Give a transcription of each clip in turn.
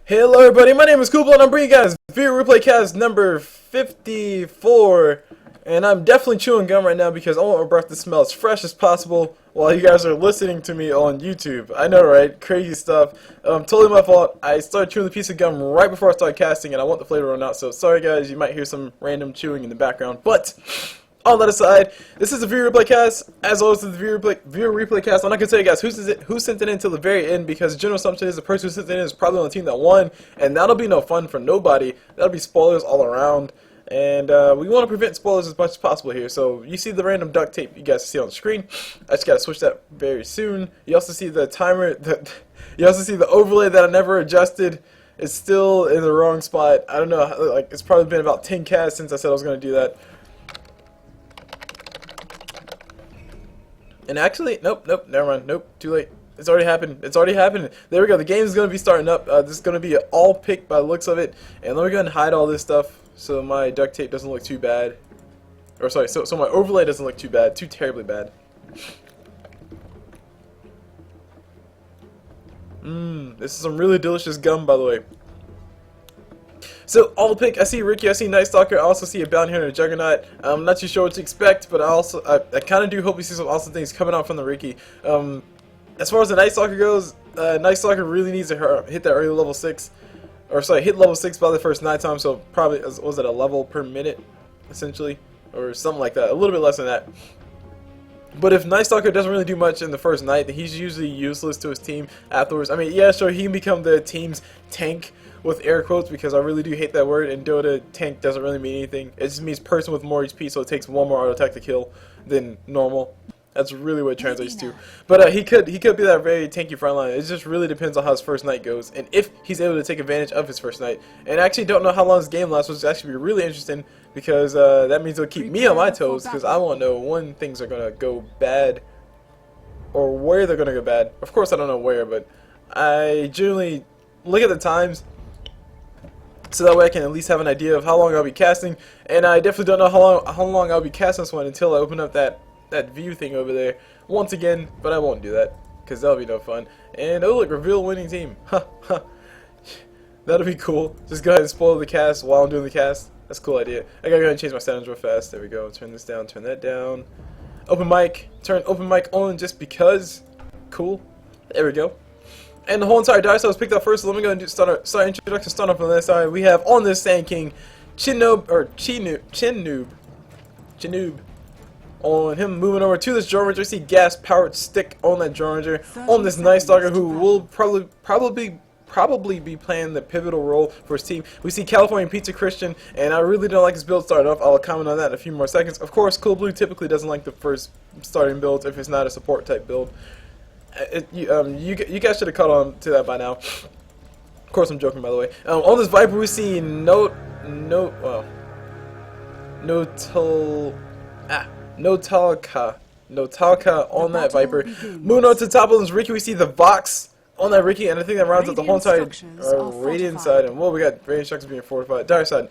Hello everybody, my name is Koopla and I'm bringing you guys Video Replay Cast number 54. And I'm definitely chewing gum right now because I want my breath to smell as fresh as possible while you guys are listening to me on YouTube. I know, right? Crazy stuff. Totally my fault. I started chewing the piece of gum right before I started casting and I want the flavor to run out. So sorry guys, you might hear some random chewing in the background. But all that aside, this is a Viewer Replay Cast. As always, the Viewer Replay Cast. I'm not going to tell you guys who sent it in until the very end because the general assumption is the person who sent it in is probably on the team that won, and that'll be no fun for nobody. That'll be spoilers all around, and we want to prevent spoilers as much as possible here. So you see the random duct tape you guys see on the screen. I just got to switch that very soon. You also see the timer. You also see the overlay that I never adjusted. It's still in the wrong spot. I don't know. Like it's probably been about 10 casts since I said I was going to do that. And actually, nope, never mind, nope, too late. It's already happened. It's already happened. There we go. The game is going to be starting up. This is going to be an all pick by the looks of it. And let me go ahead and hide all this stuff so my duct tape doesn't look too bad. Or sorry, so my overlay doesn't look too bad, too terribly bad. This is some really delicious gum, by the way. So, all pick, I see Riki, I see Night Stalker, I also see a Bounty Hunter and a Juggernaut. I'm not too sure what to expect, but I kind of do hope we see some awesome things coming out from the Riki. As far as the Night Stalker goes, Night Stalker really needs to hit that early level 6. Or sorry, hit level 6 by the first night time, so probably, was it a level per minute, essentially? Or something like that, a little bit less than that. But if Night Stalker doesn't really do much in the first night, then he's usually useless to his team afterwards. I mean, yeah, sure, he can become the team's tank, with air quotes, because I really do hate that word. In Dota, tank doesn't really mean anything. It just means person with more HP, so it takes one more auto attack to kill than normal. That's really what it translates to. But he could be that very tanky frontline. It just really depends on how his first night goes, and if he's able to take advantage of his first night. And I actually don't know how long this game lasts, which is actually really interesting, because that means it'll keep me on my toes, because I want to know when things are going to go bad, or where they're going to go bad. Of course I don't know where, but I generally look at the times, so that way I can at least have an idea of how long I'll be casting. And I definitely don't know how long I'll be casting this one until I open up that view thing over there once again, but I won't do that because that'll be no fun. And oh look, reveal winning team. That'll be cool. Just go ahead and spoil the cast while I'm doing the cast. That's a cool idea. I gotta go ahead and change my settings real fast. There we go. Turn this down, turn that down. Open mic. Turn open mic on just because. Cool. There we go. And the whole entire dice was picked up first, so let me go and start introduction, start off on this side. We have on this Sand King, Chinoob. On him moving over to this Drow Ranger, see gas powered stick on that Drow Ranger. On this Night Stalker, who will probably be playing the pivotal role for his team. We see California Pizza Christian, and I really don't like his build starting off. I'll comment on that in a few more seconds. Of course, Cool Blue typically doesn't like the first starting builds if it's not a support type build. You guys should have caught on to that by now. Of course, I'm joking, by the way. On this Viper, we see Notalka on that Viper. Moving on to the top of this Riki, we see the Vox on that Riki, and I think that rounds up the whole entire Radiant side. And well, we got Radiant Instructions being fortified. Dire side.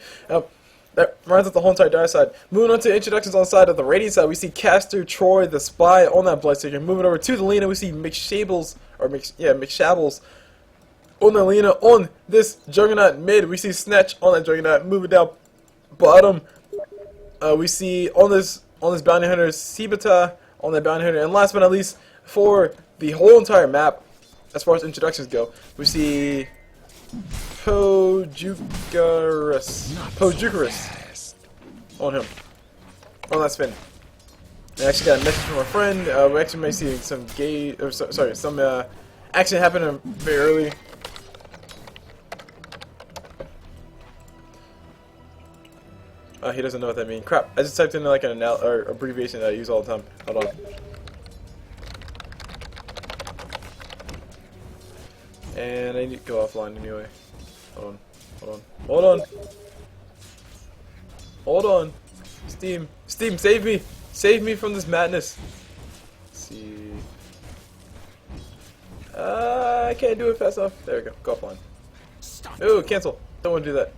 That runs up the whole entire Dire side. Moving on to introductions on the side of the Radiant side, we see Caster, Troy, the Spy on that Bloodseeker. Moving over to the Lina, we see McShables on the Lina. On this Juggernaut mid, we see Snatch on that Juggernaut. Moving down bottom, we see on this Bounty Hunter, Sibata on that Bounty Hunter. And last but not least, for the whole entire map, as far as introductions go, we see Jugernaut on him. On that Sven. I actually got a message from a friend. We actually may see some some action happening very early. He doesn't know what that means. Crap! I just typed in like an abbreviation that I use all the time. Hold on. And I need to go offline anyway. Hold on. Steam, save me! Save me from this madness. Let's see. I can't do it fast enough. There we go. Go offline. Oh, cancel. Don't want to do that.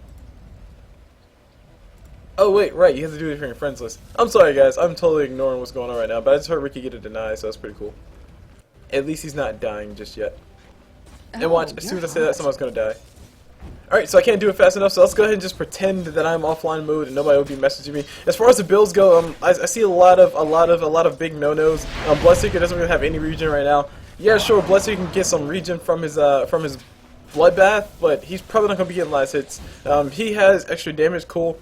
Oh wait, right, you have to do it from your friends list. I'm sorry guys, I'm totally ignoring what's going on right now, but I just heard Riki get a deny, so that's pretty cool. At least he's not dying just yet. And watch, as soon as I say that, someone's gonna die. Alright, so I can't do it fast enough, so let's go ahead and just pretend that I'm offline mode and nobody will be messaging me. As far as the builds go, I see a lot of big no-nos. Bloodseeker doesn't really have any regen right now. Yeah, sure, Bloodseeker can get some regen from his bloodbath, but he's probably not gonna be getting last hits. He has extra damage, cool,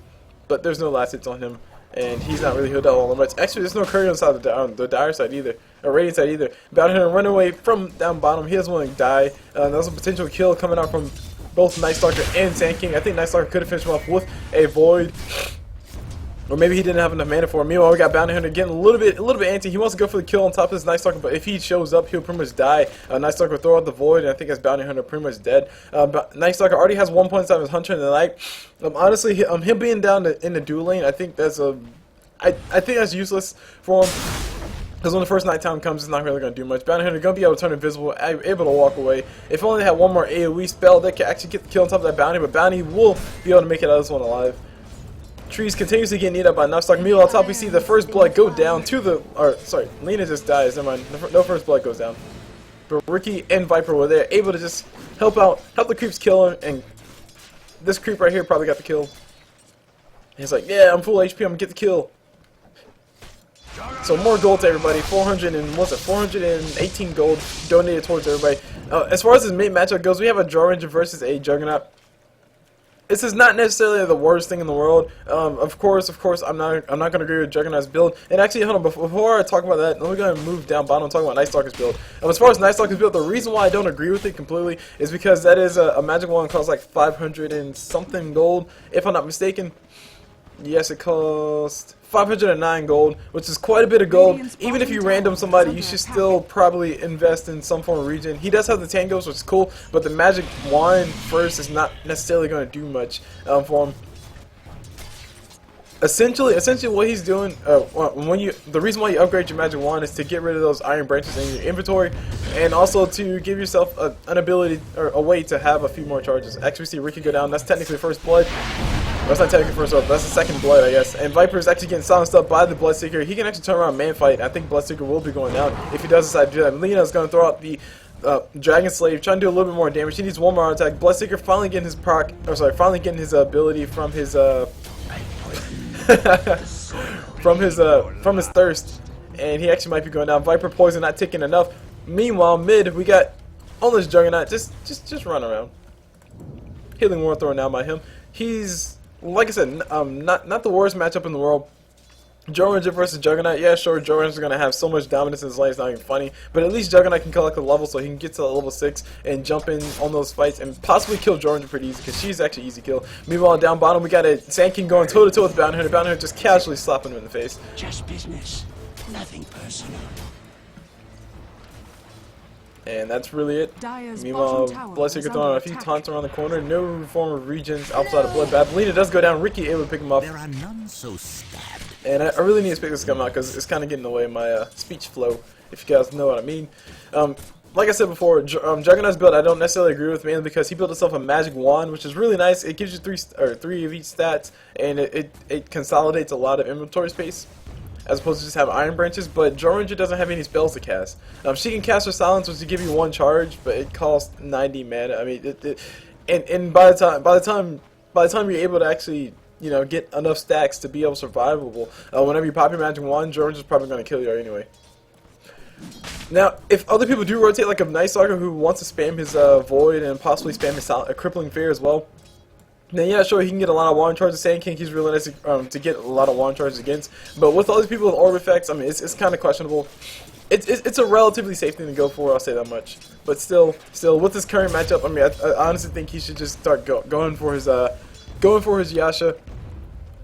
but there's no last hits on him, and he's not really healed out all that much. Actually, there's no courier on the dire side either, or radiant side either. Bounty Hunter run away from down bottom. He doesn't want to die. There's a potential kill coming out from both Night Stalker and Sand King. I think Night Stalker could have finished him off with a void, or maybe he didn't have enough mana for him. Meanwhile, we got Bounty Hunter getting a little bit antsy. He wants to go for the kill on top of this Night Stalker, but if he shows up, he'll pretty much die. Night Stalker will throw out the void, and I think his Bounty Hunter pretty much dead. Night Stalker already has 1.7 as Hunter in the night. Honestly, him being down in the duel lane, I think that's I think that's useless for him. Because when the first nighttime comes, it's not really going to do much. Bounty Hunter going to be able to turn invisible, able to walk away. If only they had one more AoE spell, they could actually get the kill on top of that Bounty, but Bounty will be able to make it out of this one alive. Trees continuously getting eaten up by Night Stalker. Meanwhile, on top we see the first blood go down to the... sorry, Lina just dies, never mind. No first blood goes down. But Riki and Viper were there, able to just help the creeps kill him, and this creep right here probably got the kill. He's like, yeah, I'm full HP, I'm going to get the kill. So more gold to everybody, 418 gold donated towards everybody. As far as this main matchup goes, we have a Drow versus a Juggernaut. This is not necessarily the worst thing in the world. Of course, I'm not gonna agree with Juggernaut's build. And actually, hold on, before I talk about that, let me go ahead and move down bottom and talk about Night Stalker's build. As far as Night Stalker's build, the reason why I don't agree with it completely is because that is a magic wand costs like 500 and something gold, if I'm not mistaken. Yes, it costs 509 gold, which is quite a bit of gold. Even if you random somebody, you should still probably invest in some form of regen. He does have the tangos, which is cool, but the magic wand first is not necessarily going to do much for him. Essentially, what he's doing, the reason why you upgrade your magic wand is to get rid of those iron branches in your inventory, and also to give yourself an ability or a way to have a few more charges. Actually, we see Riki go down. That's technically first blood. That's not technically first blood, that's the second blood, I guess. And Viper is actually getting silenced up by the Bloodseeker. He can actually turn around man fight. I think Bloodseeker will be going down if he does decide to do that. Lina is going to throw out the Dragon Slave, trying to do a little bit more damage. He needs one more attack. Bloodseeker finally getting his finally getting his ability from his from his thirst, and he actually might be going down. Viper poison not taking enough. Meanwhile, mid we got on this Juggernaut. Just run around. Healing Ward thrown down by him. He's, like I said, not the worst matchup in the world. Joe Ranger versus Juggernaut, yeah, sure, Joe Ranger's going to have so much dominance in his lane, it's not even funny. But at least Juggernaut can collect a level so he can get to level 6 and jump in on those fights and possibly kill Joe Ranger pretty easy, because she's actually easy kill. Meanwhile, down bottom, we got a Sand King going toe-to-toe with Bounty Hunter. Bounty Hunter just casually slapping him in the face. Just business, nothing personal. And that's really it. Meanwhile, Bloodseeker throwing a few taunts around the corner. No form of regions outside of Bloodbath. Lina does go down. Riki able to pick him up. There are none so stabbed. And I really need to pick this come out because it's kind of getting in the way of my speech flow, if you guys know what I mean. Like I said before, Juggernaut's build I don't necessarily agree with, mainly because he built himself a magic wand, which is really nice. It gives you three of each stats, and it consolidates a lot of inventory space, as opposed to just have iron branches. But Joe Ranger doesn't have any spells to cast. She can cast her silence, which will give you 1 charge, but it costs 90 mana. I mean, and by the time you're able to actually, you know, get enough stacks to be able to survivable, whenever you pop your magic wand, Joe Ranger's probably going to kill you anyway. Now, if other people do rotate, like a Night Stalker who wants to spam his Void and possibly spam his Crippling Fear as well, then yeah, sure, he can get a lot of wand charges. Sand King, he's really nice to get a lot of wand charges against. But with all these people with orb effects, I mean, it's kind of questionable. It's a relatively safe thing to go for, I'll say that much. But still, with this current matchup, I mean, I honestly think he should just start going for his Yasha.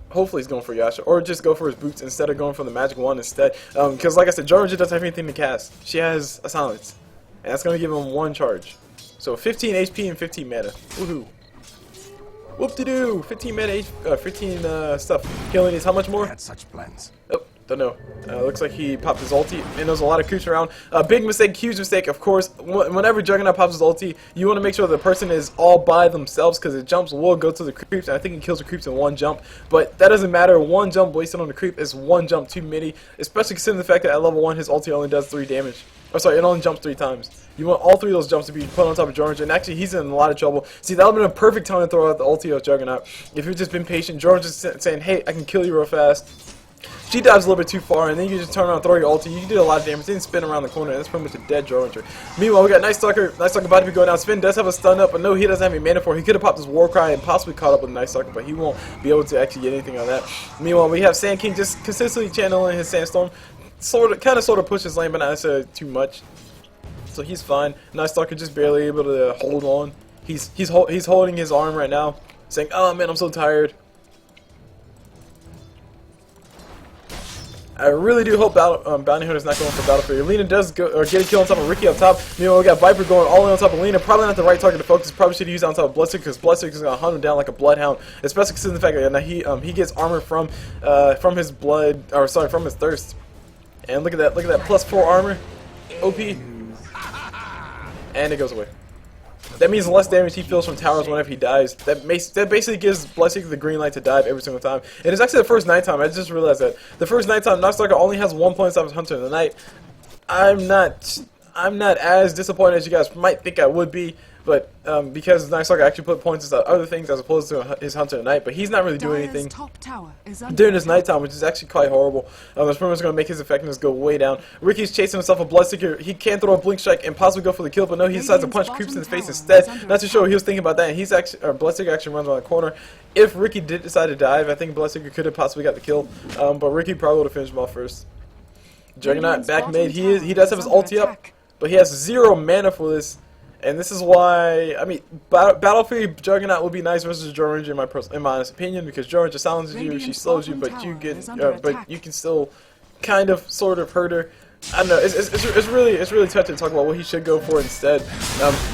Hopefully he's going for Yasha, or just go for his boots instead of going for the magic wand instead. Because like I said, Joe Ranger doesn't have anything to cast. She has a silence, and that's going to give him 1 charge. So 15 HP and 15 mana. Woohoo! Whoop-de-doo! 15 mana, 15 stuff. He only needs how much more? Had such plans. Oh, Don't know. Looks like he popped his ulti, and there's a lot of creeps around. Big mistake, huge mistake. Of course, whenever Juggernaut pops his ulti, you want to make sure the person is all by themselves, because the jumps will go to the creeps, and I think he kills the creeps in one jump. But that doesn't matter. One jump wasted on the creep is one jump too many, especially considering the fact that at level 1 his ulti only does 3 damage. Oh, sorry, it only jumps 3 times. You want all 3 of those jumps to be put on top of Jordan, and actually he's in a lot of trouble. See, that would have been a perfect time to throw out the ulti of Juggernaut. If you've just been patient, Jordan's just saying, hey, I can kill you real fast. She dives a little bit too far, and then you just turn around and throw your ulti. You did a lot of damage, then spin around the corner, and that's pretty much a dead Drow. Meanwhile, we got Night Stalker about to be going down. Sven does have a stun up, but no, he doesn't have any mana for it. He could have popped his War Cry and possibly caught up with Night Stalker, but he won't be able to actually get anything on that. Meanwhile, we have Sand King just consistently channeling his Sandstorm. Kind of pushes lane, but not necessarily too much. So he's fine. Night Stalker just barely able to hold on. He's holding his arm right now, saying, "Oh man, I'm so tired." I really do hope Bounty Hunter's not going for Battle Fury. Lina does get a kill on top of Riki up top. Meanwhile, we got Viper going all the way on top of Lina. Probably not the right target to focus. Probably should use on top of Bloodseeker, because Bloodseeker is going to hunt him down like a Bloodhound. Especially considering the fact that he gets armor from his blood, or sorry, from his thirst. And look at that +4 armor, OP, and it goes away. That means less damage he feels from towers whenever he dies. That basically gives Bloodseeker the green light to dive every single time. And it's actually the first nighttime. I just realized that the first nighttime, Night Stalker only has 1 point as Hunter in the night. I'm not as disappointed as you guys might think I would be, but because Night Stalker actually put points into other things as opposed to his Hunter at night, but he's not really doing anything during his nighttime, which is actually quite horrible. That's pretty much going to make his effectiveness go way down. Riki's chasing himself a Bloodseeker. He can throw a Blink Strike and possibly go for the kill, but no, he decides to punch creeps in his face instead. Not too sure what he was thinking about that, and Bloodseeker actually runs around the corner. If Riki did decide to dive, I think Bloodseeker could have possibly got the kill, but Riki probably would have finished him off first. Juggernaut back mid. He does have his ulti up, but he has 0 mana for this. And this is why, I mean, Battle Fury Juggernaut would be nice versus Drow Ranger in my honest opinion, because Drow Ranger silences you, she slows you, but you can still kind of, sort of hurt her. I don't know. It's really touching to talk about what he should go for instead.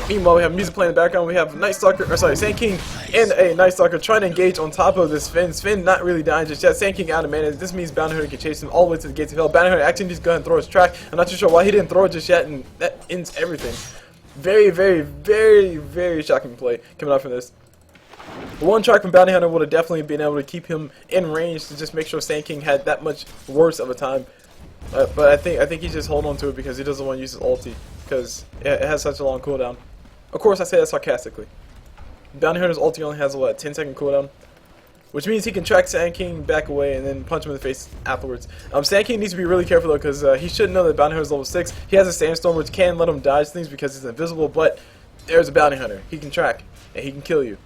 Meanwhile, we have music playing in the background. We have Sand King and a Night Stalker trying to engage on top of this Sven. Sven not really dying just yet. Sand King out of mana. This means Bounty Hunter can chase him all the way to the gates of hell. Bounty Hunter actually needs to go ahead and throw his track. I'm not too sure why he didn't throw it just yet, and that ends everything. Very, very, very, very shocking play coming out from this. One track from Bounty Hunter would have definitely been able to keep him in range to just make sure Sand King had that much worse of a time. But I think he's just holding on to it because he doesn't want to use his ulti, because it has such a long cooldown. Of course, I say that sarcastically. Bounty Hunter's ulti only has, what, 10-second cooldown? Which means he can track Sand King back away and then punch him in the face afterwards. Sand King needs to be really careful though, because he should know that Bounty Hunter is level 6. He has a Sandstorm which can let him dodge things because he's invisible, but there's a Bounty Hunter. He can track, and he can kill you.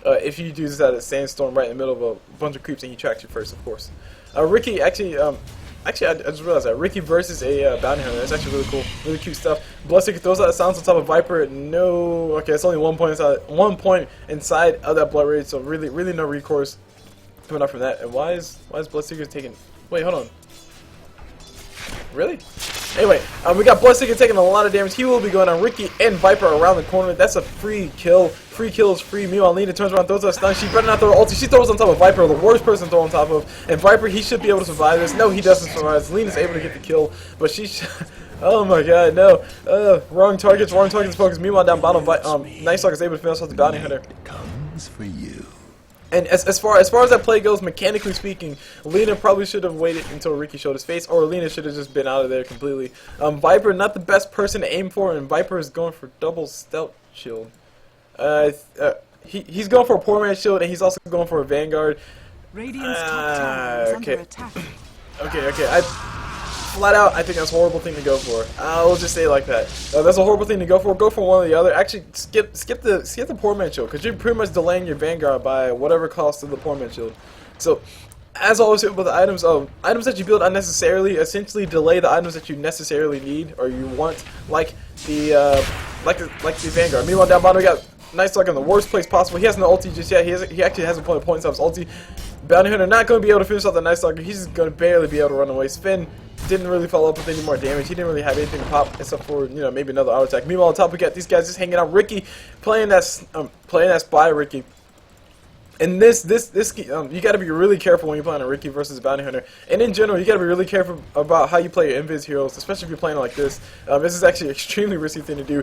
If you do that Sandstorm right in the middle of a bunch of creeps and he tracks you first, of course. Riki actually, I just realized that. Riki versus a Bounty Hunter. That's actually really cool. Really cute stuff. Bloodseeker throws out a silence on top of Viper. No, okay, it's only 1 point inside of that Blood Rage, so really no recourse coming up from that. And why is Bloodseeker taking... Wait, hold on. Really? Anyway, we got Bloodseeker taking a lot of damage. He will be going on Riki and Viper around the corner. That's a free kill. Free kill is free. Meanwhile, Lina turns around, throws out a stun. She better not throw her ulti. She throws on top of Viper, the worst person to throw on top of. And Viper, he should be able to survive this. No, he doesn't survive. Lina's able to get the kill, but she... Oh my god, no. Wrong targets focus. Meanwhile, down bottom, Night Stalker is able to finish off the Bounty Hunter. Comes for you. And as far as that play goes, mechanically speaking, Lina probably should have waited until Riki showed his face, or Lina should have just been out of there completely. Viper, not the best person to aim for, and Viper is going for double stealth shield. He's going for a poor man's shield, and he's also going for a Vanguard. Radiant's top tower is under attack. Okay. Flat out, I think that's a horrible thing to go for. I'll just say it like that. That's a horrible thing to go for. Go for one or the other. Actually, skip the poor man shield, because you're pretty much delaying your Vanguard by whatever cost of the poor man shield. So, as always with the items, items that you build unnecessarily essentially delay the items that you necessarily need or you want, like the Vanguard. Meanwhile, down bottom we got Night Stalker in the worst place possible. He has no ulti just yet. He actually hasn't put points off his ulti. Bounty Hunter not going to be able to finish off the Night Stalker. He's just going to barely be able to run away. Sven didn't really follow up with any more damage. He didn't really have anything to pop except for, you know, maybe another auto attack. Meanwhile, on top we got these guys just hanging out. Riki playing that spy Riki. And this you got to be really careful when you're playing a Riki versus Bounty Hunter, and in general you got to be really careful about how you play your invis heroes, especially if you're playing like this. This is actually an extremely risky thing to do.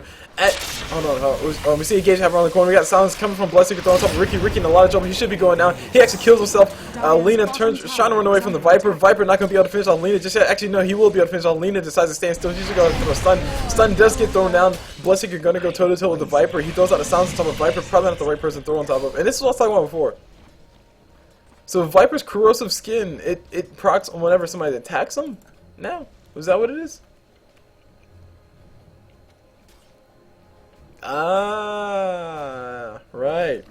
We see a Gage have around the corner. We got silence coming from Bloodseeker throwing top of Riki. Riki in a lot of trouble. He should be going down. He actually kills himself. Lina trying to run away from the Viper. Viper not gonna be able to finish on Lina just yet. Actually, no, he will be able to finish on Lina. Decides to stand still. He's gonna go through a stun. Stun does get thrown down. Bloodseeker gonna go toe to toe with the Viper. He throws out a silence on top of Viper. Probably not the right person to throw on top of. And this is what I was talking about before. So Viper's corrosive skin, it procs on whenever somebody attacks him? No. Is that what it is? Ah, right.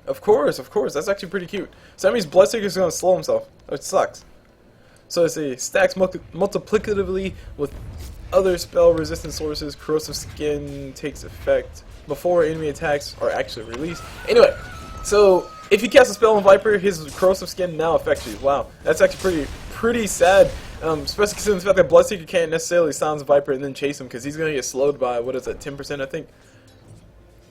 Of course. That's actually pretty cute. So that means Bloodseeker's gonna slow himself, which sucks. So let's see, stacks multiplicatively with other spell resistant sources. Corrosive skin takes effect before enemy attacks are actually released. Anyway, so if you cast a spell on Viper, his corrosive skin now affects you. Wow, that's actually pretty sad. Especially considering the fact that Bloodseeker can't necessarily silence Viper and then chase him, because he's gonna get slowed by, what is it, 10% I think?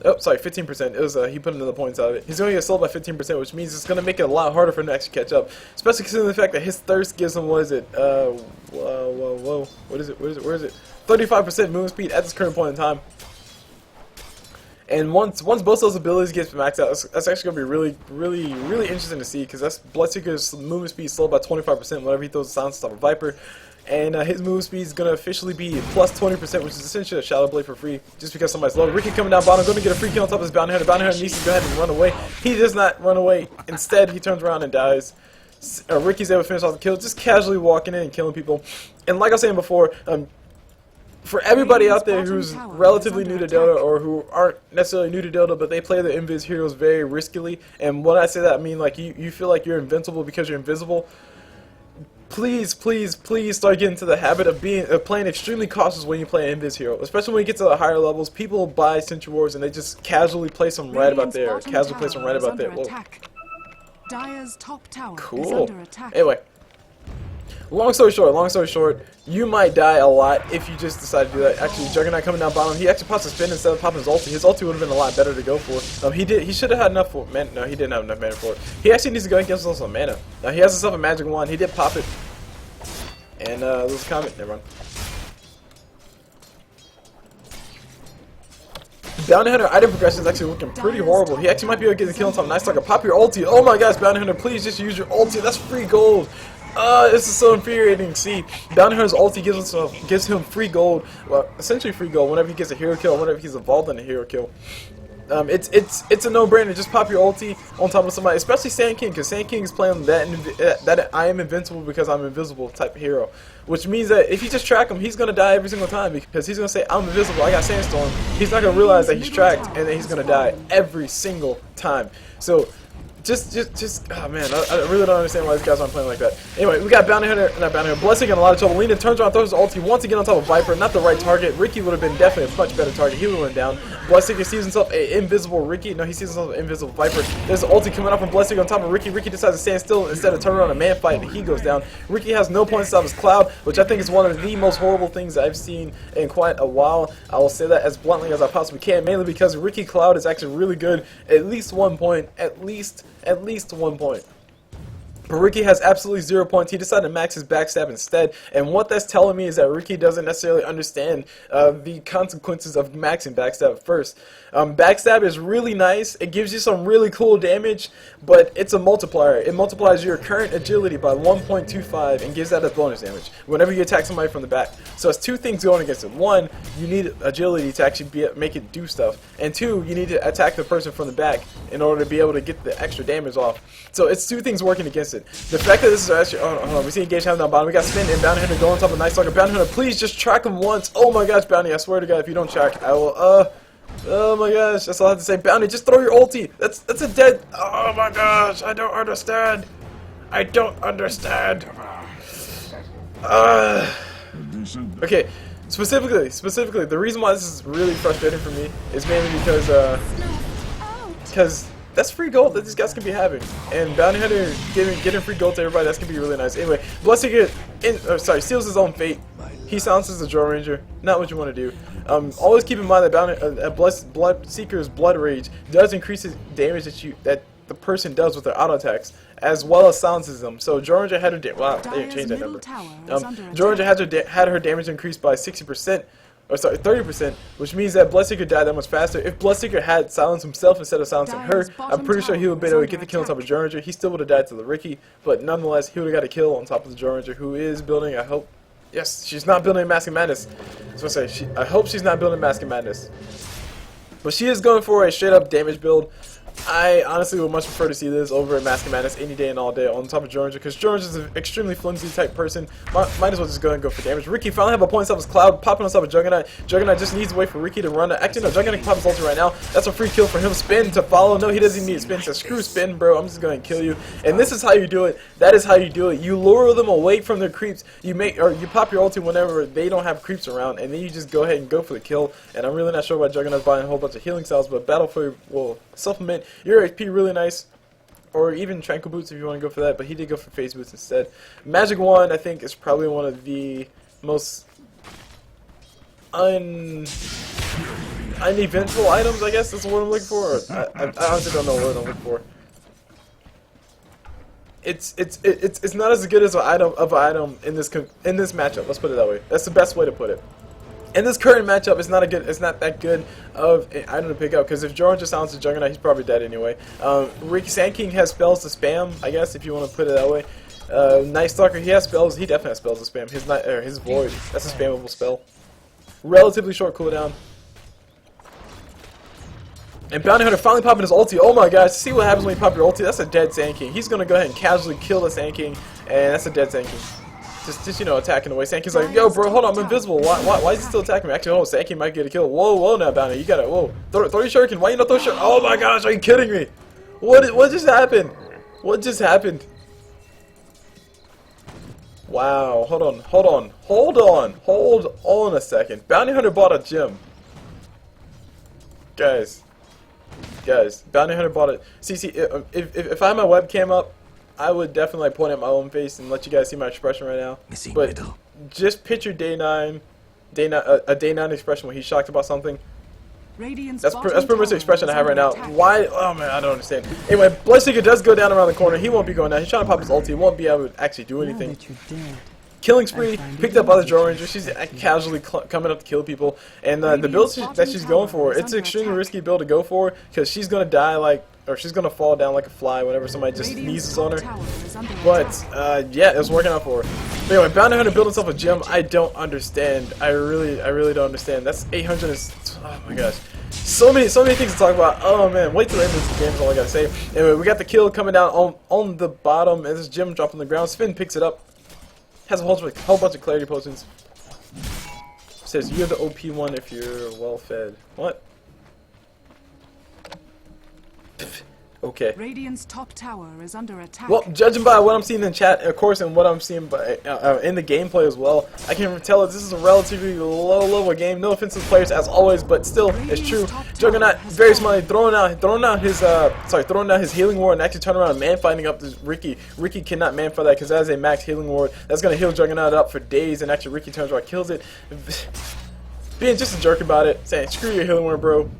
Oh, sorry, 15%. It was he put another points out of it. He's gonna get slowed by 15%, which means it's gonna make it a lot harder for him to actually catch up. Especially considering the fact that his thirst gives him, what is it? Whoa. What is it? Where is it? 35% movement speed at this current point in time. And once both those abilities get maxed out, that's actually going to be really interesting to see, because that's Bloodseeker's movement speed slowed by 25% whenever he throws a silence on top of Viper. And his movement speed is going to officially be plus 20%, which is essentially a Shadow Blade for free, just because somebody's low. Riki coming down bottom, going to get a free kill on top of his Bounty Hunter. Bounty Hunter needs to go ahead and run away. He does not run away. Instead, he turns around and dies. Riki's able to finish off the kill, just casually walking in and killing people. And like I was saying before, for everybody out there who's relatively new to Dota, or who aren't necessarily new to Dota, but they play the invis heroes very riskily, and when I say that, I mean like you feel like you're invincible because you're invisible, please start getting to the habit of playing extremely cautious when you play an invis hero. Especially when you get to the higher levels, people buy Sentry Wars and they just casually place them right about there. Whoa. Dire's top tower is Cool. under attack. Anyway. Long story short, you might die a lot if you just decide to do that. Actually, Juggernaut coming down bottom, he actually pops a spin instead of popping his ulti. His ulti would have been a lot better to go for. He should have had enough for mana. No, he didn't have enough mana for it. He actually needs to go and get himself some mana. Now he has himself a magic wand. He did pop it. And there's a comment. Never mind. Bounty Hunter item progression is actually looking pretty horrible. He actually might be able to get the kill on top. Nice Stalker. Pop your ulti. Oh my gosh, Bounty Hunter, please just use your ulti. That's free gold. This is so infuriating. See, Bounty Hunter's ulti gives him free gold. Well, essentially free gold whenever he gets a hero kill, whenever he's involved in a hero kill. It's a no-brainer. Just pop your ulti on top of somebody, especially Sand King, because Sand King is playing that I am invincible because I'm invisible type of hero, which means that if you just track him, he's gonna die every single time, because he's gonna say I'm invisible, I got Sandstorm. He's not gonna realize that he's tracked, and then he's gonna die every single time. So just oh man, I really don't understand why these guys aren't playing like that. Anyway, we got Bounty Hunter, not Bounty Hunter, Bloodseeker in a lot of trouble. Lina turns around, throws his ulti once again on top of Viper, not the right target. Riki would have been definitely a much better target. He would have went down. Bloodseeker sees himself an invisible Riki. No, he sees himself an invisible Viper. There's an ulti coming up from Bloodseeker on top of Riki. Riki decides to stand still instead of turn around a man fight, and he goes down. Riki has no points to stop his cloud, which I think is one of the most horrible things I've seen in quite a while. I will say that as bluntly as I possibly can, mainly because Riki cloud is actually really good. At least 1 point. At least 1 point. But Riki has absolutely 0 points. He decided to max his backstab instead, and what that's telling me is that Riki doesn't necessarily understand the consequences of maxing backstab first. Backstab is really nice. It gives you some really cool damage, but it's a multiplier. It multiplies your current agility by 1.25 and gives that as bonus damage whenever you attack somebody from the back. So it's two things going against it. One, you need agility to actually make it do stuff, and two, you need to attack the person from the back in order to be able to get the extra damage off. So it's two things working against it. The fact that this is actually, hold on, we see Engage having down bottom. We got Sven and Bounty Hunter going on top of Night Stalker. Bounty Hunter, please just track him once. Oh my gosh, Bounty, I swear to God, if you don't track, I will, oh my gosh, that's all I have to say. Bounty, just throw your ulti. That's a dead, oh my gosh, I don't understand. Okay, specifically, the reason why this is really frustrating for me is mainly because that's free gold that these guys can be having, and Bounty Hunter getting free gold to everybody, that's gonna be really nice. Anyway, Bloodseeker seals his own fate. he silences the Drow Ranger. Not what you want to do. Always keep in mind that Bloodseeker's Blood Rage does increase the damage that the person does with their auto attacks, as well as silences them. So Drow Ranger had her wow, they didn't change that number. Drow Ranger had her damage increased by 60%. Or sorry, 30%, which means that Bloodseeker died that much faster. If Bloodseeker had silenced himself instead of silencing her, I'm pretty sure he would have been able to get the kill on top of Drow Ranger. He still would have died to the Riki, but nonetheless, he would have got a kill on top of the Drow Ranger, who is building, I hope, yes, she's not building Mask of Madness. That's what I say, I hope she's not building Mask of Madness. But she is going for a straight up damage build. I honestly would much prefer to see this over at Mask of Madness any day and all day on top of Drow Ranger, because Drow Ranger is an extremely flimsy type person. Might as well just go and go for damage. Riki finally have a point on his cloud, popping on top of Juggernaut. Juggernaut just needs to wait for Riki to run. Actually, no, Juggernaut can pop his ulti right now. That's a free kill for him. Spin to follow. No, he doesn't even need spin. So screw spin, bro. I'm just going to kill you. And this is how you do it. That is how you do it. You lure them away from their creeps. You pop your ulti whenever they don't have creeps around, and then you just go ahead and go for the kill. And I'm really not sure why Juggernaut's buying a whole bunch of healing cells, but Battle Fury will supplement your HP really nice, or even Tranquil Boots if you want to go for that, but he did go for Phase Boots instead. Magic Wand, I think, is probably one of the most uneventful items, I guess that's the word I'm looking for. I honestly don't know what I'm looking for. It's not as good as an item in this matchup. Let's put it that way. That's the best way to put it. In this current matchup, it's not that good of an item to pick up, because if Drow just silences Juggernaut, he's probably dead anyway. Riki Sand King has spells to spam, I guess, if you want to put it that way. Night Stalker, he has spells. He definitely has spells to spam. His Void, that's a spammable spell. Relatively short cooldown. And Bounty Hunter finally popping his ulti. Oh my gosh, see what happens when you pop your ulti. That's a dead Sand King. He's gonna go ahead and casually kill the Sand King, and that's a dead Sand King. Just you know, attacking away. Sand King's like, yo, bro, hold on, I'm invisible. Why is he still attacking me? Actually, hold on, Sand King might get a kill. Whoa, now, Bounty, you gotta, whoa. Throw your shuriken. Why you not throw your shuriken? Oh my gosh, are you kidding me? What just happened? What just happened? Wow, hold on a second. Bounty Hunter bought a gem. Guys, Bounty Hunter bought it. See, if I had my webcam up, I would definitely point at my own face and let you guys see my expression right now. But just picture day 9 expression when he's shocked about something. That's pretty much the expression I have right now. Why? Oh man, I don't understand. Anyway, Bloodseeker does go down around the corner. He won't be going down. He's trying to pop his ulti. He won't be able to actually do anything. Killing spree, picked up by the Drow Ranger. She's casually coming up to kill people. And the build that she's going for, it's an extremely risky build to go for, because she's going to die or she's going to fall down like a fly whenever somebody just sneezes on her. But, yeah, it was working out for her. But anyway, Bounty Hunter built himself a gem. I don't understand. I really don't understand. That's 800 oh my gosh. So many things to talk about. Oh man, wait till the end of this game is all I gotta say. Anyway, we got the kill coming down on the bottom, and this gem dropping on the ground. Sven picks it up. Has a whole bunch of clarity potions. Says you're the OP one if you're well fed. What? Okay. Radiant's top tower is under attack. Well, judging by what I'm seeing in chat, of course, and what I'm seeing by, in the gameplay as well, I can tell that this is a relatively low-level game. No offense to the players, as always, but still, it's true. Juggernaut very smartly throwing out his healing ward and actually turning around and man-fighting up this Riki. Riki cannot man-fight that because that is a max healing ward. That's gonna heal Juggernaut up for days, and actually Riki turns around, kills it. Being just a jerk about it, saying screw your healing ward, bro.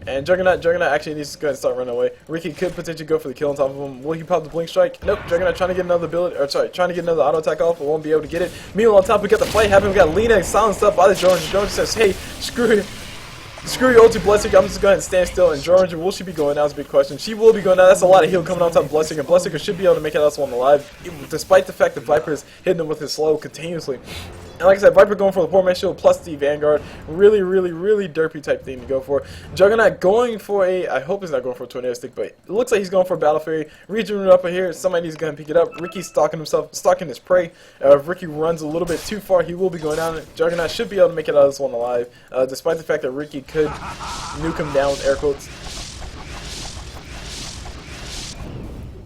And Juggernaut actually needs to go ahead and start running away. Riki could potentially go for the kill on top of him. Will he pop the blink strike? Nope. Juggernaut trying to get another ability, trying to get another auto attack off, but won't be able to get it. Meanwhile, on top we got the fight happening. We got Lina silenced up by the Drow Ranger. Drow Ranger says, "Hey, screw your ulti, Bloodseeker. I'm just going to stand still." And Drow Ranger, will she be going down? Is a big question. She will be going down. That's a lot of heal coming on top of Bloodseeker. Bloodseeker should be able to make it last one alive, despite the fact that Viper is hitting him with his slow continuously. And like I said, Viper going for the poor man shield plus the Vanguard. Really derpy type thing to go for. Juggernaut going for a, I hope he's not going for a Tornado Stick, but it looks like he's going for a Battle Fairy. Region up here, somebody needs to go and pick it up. Riki's stalking his prey. If Riki runs a little bit too far, he will be going down. Juggernaut should be able to make it out of this one alive, despite the fact that Riki could nuke him down with air quotes.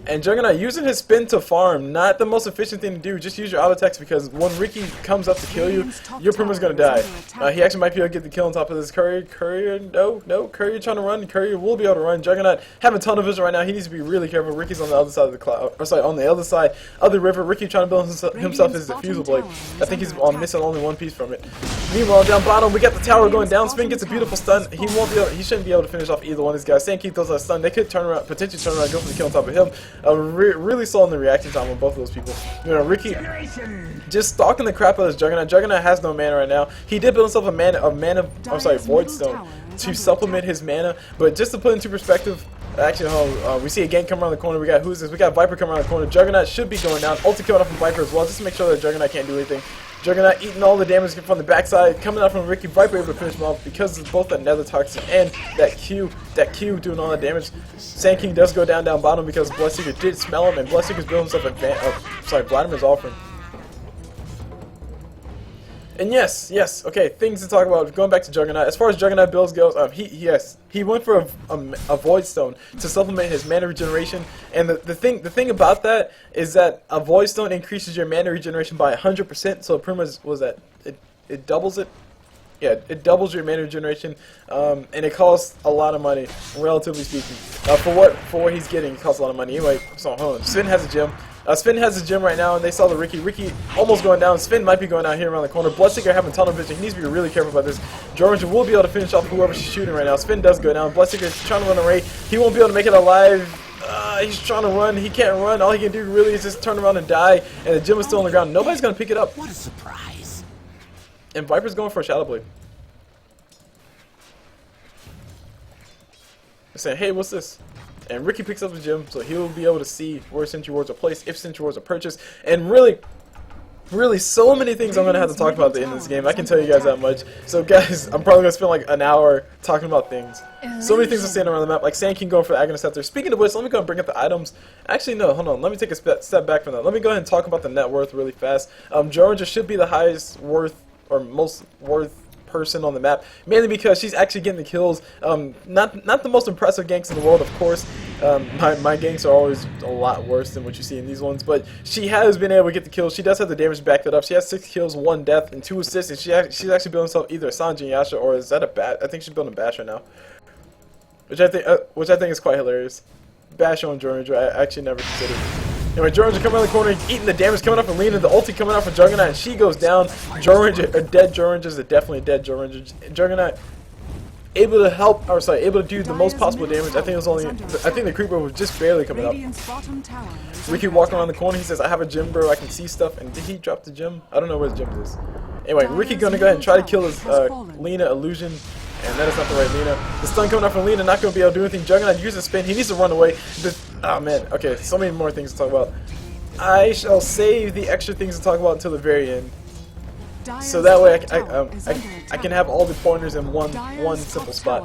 And Juggernaut using his spin to farm, not the most efficient thing to do. Just use your auto attacks because when Riki comes up to kill you, your Puma's gonna die. He actually might be able to get the kill on top of this. Courier, no, Courier trying to run. Courier will be able to run. Juggernaut have a ton of vision right now. He needs to be really careful. Riki's on the other side of the cloud, or sorry, on the other side of the river. Riki trying to build himself his defusal blade. I think he's missing only one piece from it. Meanwhile, down bottom, we got the tower going down. Sven gets a beautiful stun. He shouldn't be able to finish off either one of these guys. Sand King throws a stun. They could potentially turn around, go for the kill on top of him. Really slow in the reaction time on both of those people. You know, Riki just stalking the crap out of his Juggernaut. Juggernaut has no mana right now. He did build himself a Void Stone to supplement his mana, but just to put into perspective, actually, we see a gank come around the corner. We got who's this? We got Viper coming around the corner. Juggernaut should be going down. Ulti coming up from Viper as well, just to make sure that Juggernaut can't do anything. Juggernaut eating all the damage from the backside, coming out from Riki. Viper able to finish him off because of both that Nether Toxin and that Q doing all that damage. Sand King does go down bottom because Bloodseeker did smell him, and Bloodseeker's building himself Vladimir's offering. And yes, okay, things to talk about. Going back to Juggernaut, as far as Juggernaut builds goes, he went for a Void Stone to supplement his mana regeneration. And the thing about that is that a Void Stone increases your mana regeneration by 100%. So Puma's was that it doubles it. Yeah, it doubles your mana regeneration, and it costs a lot of money, relatively speaking. For what he's getting, it costs a lot of money. Anyway, so hold on. Sven has a gem. Sven has a gem right now, and they saw the Riki. Riki almost going down. Sven might be going out here around the corner. Bloodseeker having a ton of vision. He needs to be really careful about this. Georgia will be able to finish off whoever she's shooting right now. Sven does go down. Bloodseeker is trying to run away. He won't be able to make it alive. He's trying to run. He can't run. All he can do really is just turn around and die. And the gem is still on the ground. Nobody's going to pick it up. What a surprise. And Viper's going for a Shadow Blade. They're saying, hey, what's this? And Riki picks up the gem, so he'll be able to see where Sentry Wards are placed, if Sentry Wards are purchased, and really, so many things I'm going to have to talk about at the end of this game. I can tell you guys that much. So guys, I'm probably going to spend like an hour talking about things. So many things are standing around the map, like Sand King going for the Agonist Scepter. Speaking of which, let me go and bring up the items. Actually, no, hold on. Let me take a step back from that. Let me go ahead and talk about the net worth really fast. Georgia should be the highest worth, or most worth person on the map, mainly because she's actually getting the kills. Not the most impressive ganks in the world, of course. My ganks are always a lot worse than what you see in these ones, but she has been able to get the kills. She does have the damage to back that up. She has 6 kills, 1 death, and 2 assists, and she's actually building herself either a Sanji Yasha, or is that a Bash? I think she's building a Bash right now, which I think is quite hilarious. Bash on Georgia, I actually never considered. Anyway, Juggernaut coming around the corner, eating the damage coming up from Lina, the ulti coming out from Juggernaut, and she goes down. Dead Juggernaut is definitely a dead Juggernaut. Juggernaut able to help, or sorry, able to do the most possible damage. I think the creeper was just barely coming up. Riki walking around the corner, he says, I have a gem, bro, I can see stuff. And did he drop the gem? I don't know where the gem is. Anyway, Riki gonna go ahead and try to kill his Lina illusion. And that is not the right Lina. The stun coming out from Lina, not going to be able to do anything. Juggernaut uses spin. He needs to run away. Oh man, okay, so many more things to talk about. I shall save the extra things to talk about until the very end. So that way I can have all the pointers in one simple spot.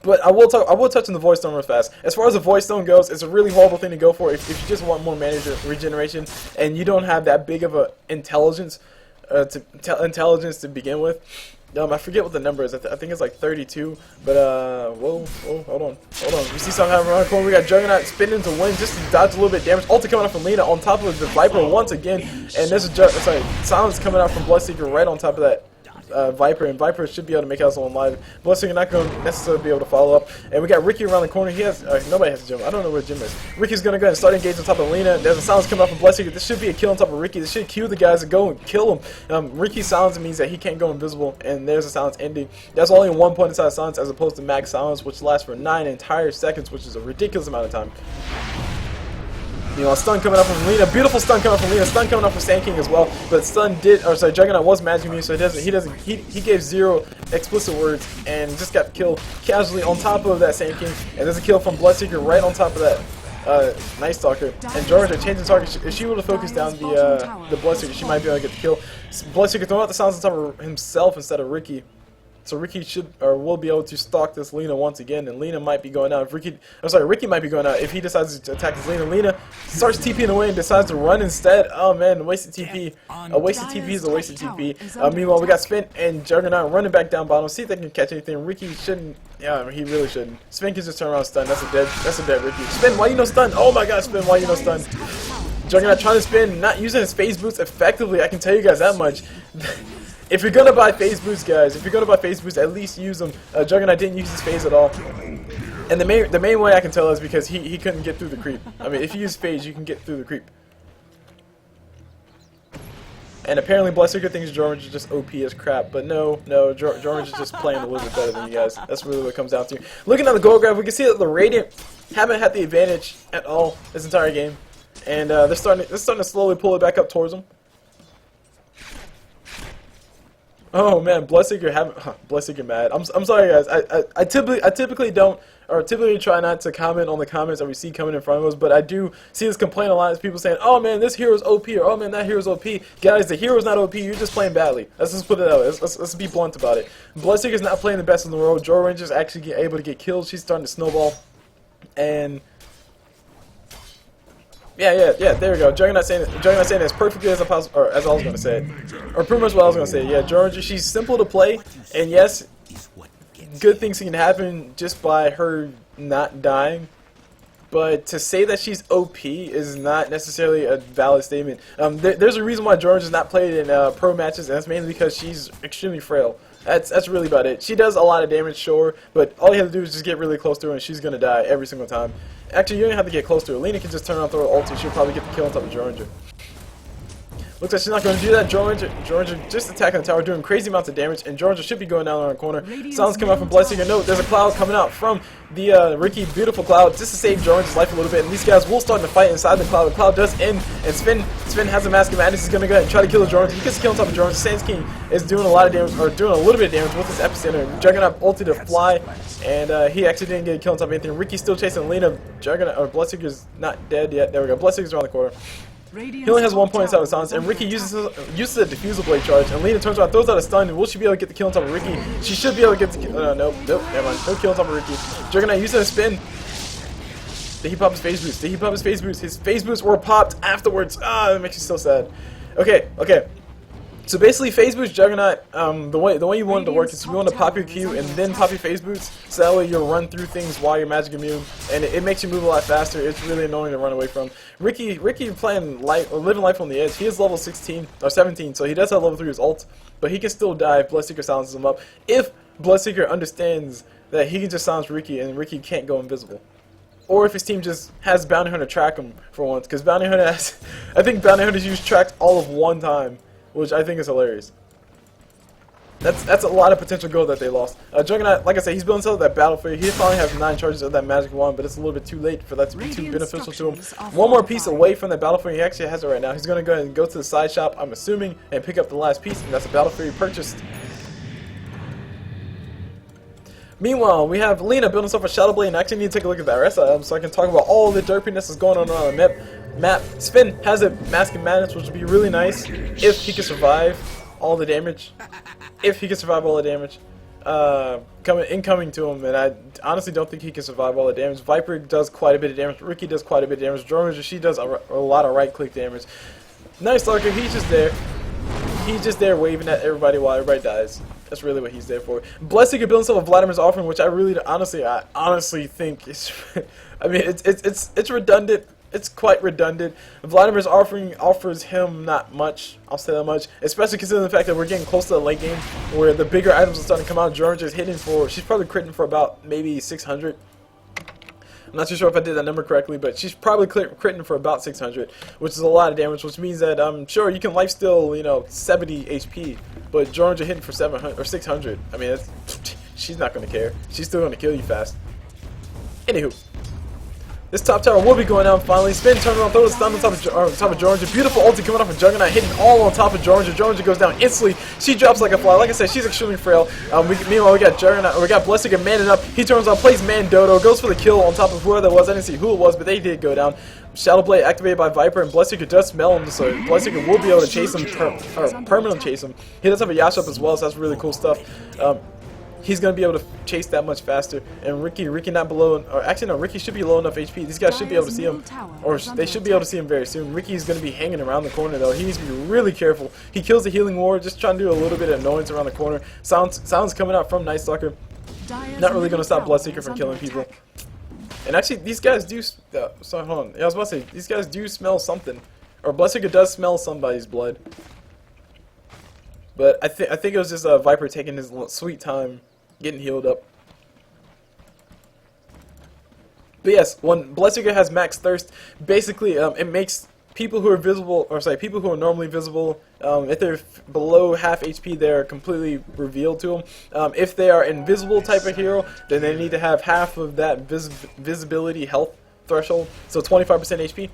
But I will touch on the Void Stone real fast. As far as the Void Stone goes, it's a really horrible thing to go for if you just want more mana regeneration and you don't have that big of a intelligence to begin with. I forget what the number is. I think it's like 32. But whoa, hold on. We see something happening around the corner. We got Juggernaut spinning to win just to dodge a little bit of damage. Ulti coming out from Lina on top of the Viper once again, and there's silence coming out from Bloodseeker right on top of that Viper, and Viper should be able to make out someone live. Bloodseeker not going to necessarily be able to follow up. And we got Riki around the corner. He has nobody has a gem. I don't know where the gem is. Riki's going to go ahead and start engaging on top of Lina. There's a silence coming up from Bloodseeker. This should be a kill on top of Riki. This should cue the guys to go and kill him. Riki's silence means that he can't go invisible, and there's a silence ending. That's only 1 point inside silence as opposed to max silence, which lasts for 9 entire seconds, which is a ridiculous amount of time. You know, a stun coming up from Lina, beautiful stun coming up from Lina, stun coming up from Sand King as well. But Juggernaut was magic immune, so he gave 0 explicit words and just got killed casually on top of that Sand King. And there's a kill from Bloodseeker right on top of that Night Stalker. And Georgia changing target. If she were to focus down the Bloodseeker, she might be able to get the kill. Bloodseeker throwing out the silence on top of himself instead of Riki. So Riki should or will be able to stalk this Lina once again, and Lina might be going out. If Riki might be going out if he decides to attack this Lina. Lina starts TPing away and decides to run instead. Oh man, wasted TP. A wasted TP is a wasted TP. Meanwhile, we got Sven and Juggernaut running back down bottom. See if they can catch anything. Riki shouldn't. Yeah, he really shouldn't. Sven can just turn around and stun. That's a dead Riki. Sven, why you no stun? Oh my god, Sven, why you no stun? Juggernaut trying to spin, not using his phase boots effectively. I can tell you guys that much. If you're gonna buy phase boots, guys, at least use them. Juggernaut didn't use his phase at all. And the main way I can tell is because he couldn't get through the creep. I mean, if you use phase, you can get through the creep. And apparently Bloodseeker thinks George is just OP as crap, but no, George is just playing a little bit better than you guys. That's really what it comes down to. Looking at the gold graph, we can see that the Radiant haven't had the advantage at all this entire game. And they're starting to slowly pull it back up towards them. Oh man, Bloodseeker mad. I'm sorry guys. I typically don't, or typically try not to comment on the comments that we see coming in front of us, but I do see this complaint a lot of people saying, oh man, this hero's OP, or oh man, that hero's OP. Guys, the hero's not OP, you're just playing badly. Let's just put it out. Let's be blunt about it. Bloodseeker's not playing the best in the world. Drow Ranger's actually able to get killed. She's starting to snowball. And yeah, there we go. Juggernaut saying it as perfectly as I was gonna say it, or pretty much what I was gonna say. Yeah, Georgia, she's simple to play, and yes, good things can happen just by her not dying. But to say that she's OP is not necessarily a valid statement. There's a reason why Georgia's not played in pro matches, and that's mainly because she's extremely frail. That's really about it. She does a lot of damage, sure, but all you have to do is just get really close to her, and she's gonna die every single time. Actually, you don't have to get close to her. Lina can just turn around, throw her ulti. She'll probably get the kill on top of Georgia. Looks like she's not going to do that. Georgia just attacking the tower, doing crazy amounts of damage, and Georgia should be going down around the corner. Sounds coming out from Bloodseeker. No, there's a cloud coming out from the Riki, beautiful cloud, just to save Georgia's life a little bit. And these guys will start to fight inside the cloud. The cloud does end, and Sven has a Mask of Madness. He's going to go ahead and try to kill Georgia. He gets a kill on top of Georgia. Sands King is doing a lot of damage, or doing a little bit of damage with his epicenter. Juggernaut ulted to fly, and he actually didn't get a kill on top of anything. Riki's still chasing Lina. Juggernaut, or Bloodseeker's not dead yet. There we go. Bloodseeker's around the corner. He only has 1 point inside of silence, and Riki uses a diffusal blade charge, and Lina turns around, throws out a stun, and will she be able to get the kill on top of Riki? She should be able to get the kill. Nope, never mind. No kill on top of Riki. Juggernaut using a spin. Did he pop his phase boost? His phase boosts were popped afterwards. Ah, that makes me so sad. Okay. So basically, phase boost Juggernaut, the way you want it to work is you want to pop your Q and then pop your phase boots, so that way you'll run through things while you're magic immune, and it makes you move a lot faster. It's really annoying to run away from. Riki playing living life on the edge. He is level 16 or 17, so he does have level 3 as ult, but he can still die if Bloodseeker silences him up. If Bloodseeker understands that he can just silence Riki and Riki can't go invisible. Or if his team just has Bounty Hunter track him for once, because Bounty Hunter has, I think Bounty Hunter's used tracked all of one time, which I think is hilarious. That's a lot of potential gold that they lost. Juggernaut, like I said, he's building himself that battle for you. He finally has 9 charges of that magic wand, but it's a little bit too late for that to be too beneficial to him. One more piece away from that battle fury. He actually has it right now. He's going to go ahead and go to the side shop, I'm assuming, and pick up the last piece, and that's a battle fury purchased. Meanwhile, we have Lina building herself a Shadow Blade, and I actually need to take a look at that rest item so I can talk about all the derpiness that's going on the map. Sven has a Mask of Madness, which would be really nice if he can survive all the damage. Incoming to him, and I honestly don't think he can survive all the damage. Viper does quite a bit of damage. Riki does quite a bit of damage. Georgia, she does a lot of right-click damage. Nice Stalker, he's just there. He's just there waving at everybody while everybody dies. That's really what he's there for. Bloodseeker builds himself a Vladimir's Offering, which I honestly think is, I mean, it's redundant. It's quite redundant. Vladimir's Offering offers him not much, I'll say that much, especially considering the fact that we're getting close to the late game where the bigger items are starting to come out. Georgia's hitting for, she's probably critting for about maybe 600. I'm not too sure if I did that number correctly, but she's probably critting for about 600, which is a lot of damage, which means that sure, you can lifesteal, 70 HP, but Georgia hitting for 700 or 600. I mean, she's not going to care. She's still going to kill you fast. Anywho. This top tower will be going down finally. Sven turns around, throws a stun on top of Georgia. Beautiful ulti coming off of Juggernaut, hitting all on top of Georgia. Georgia goes down instantly. She drops like a fly. Like I said, she's extremely frail. Meanwhile, we got Juggernaut, we got Bloodseeker manning up. He turns on, plays Man Dodo, goes for the kill on top of whoever that was. I didn't see who it was, but they did go down. Shadow Blade activated by Viper, and Bloodseeker does smell him, so Bloodseeker will be able to chase him, permanently chase him. He does have a Yash up as well, so that's really cool stuff. he's gonna be able to chase that much faster. And Riki not below, or actually no, Riki should be low enough HP. These guys should be able to see him, or they should be able to see him very soon. Riki's gonna be hanging around the corner though. He needs to be really careful. He kills the healing ward, just trying to do a little bit of annoyance around the corner. Sounds coming out from Night Stalker. Not really gonna stop Bloodseeker from killing people. And actually, these guys do. So hold on. Yeah, I was about to say these guys do smell something, or Bloodseeker does smell somebody's blood. But I think it was just Viper taking his sweet time, getting healed up. But yes, when Bloodseeker has max thirst, basically it makes people who are visible, or sorry, people who are normally visible, if they're below half HP, they're completely revealed to them. If they are invisible type of hero, then they need to have half of that visibility health threshold, so 25% HP.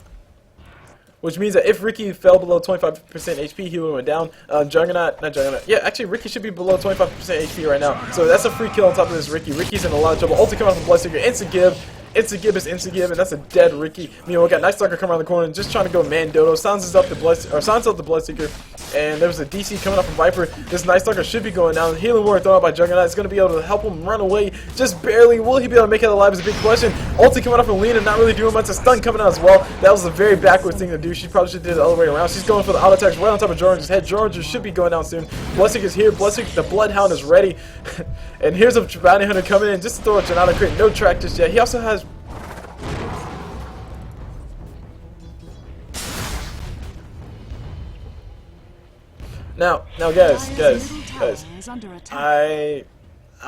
Which means that if Riki fell below 25% HP, he would have went down. Juggernaut, not Juggernaut. Yeah, actually, Riki should be below 25% HP right now. So that's a free kill on top of this Riki. Riki's in a lot of trouble. Ulti coming out from Bloodseeker. Instant give. Instant give is instant give, and that's a dead Riki. We got Night Stalker coming around the corner, just trying to go man dodo. Sounds up the Bloodseeker, and there's a DC coming up from Viper. This Night Stalker should be going down. Healing ward thrown out by Juggernaut. It's going to be able to help him run away, just barely. Will he be able to make it alive is a big question. Ulti coming up from Lina, not really doing much. A stun coming out as well. That was a very backwards thing to do. She probably should have did it the other way around. She's going for the auto attacks right on top of Jordan's head. Jordan should be going down soon. Bloodseeker's here. Bloodseeker, the Bloodhound is ready. And here's a bounty hunter coming in just to throw a Juggernaut crit. No track just yet. He also has. Now, guys,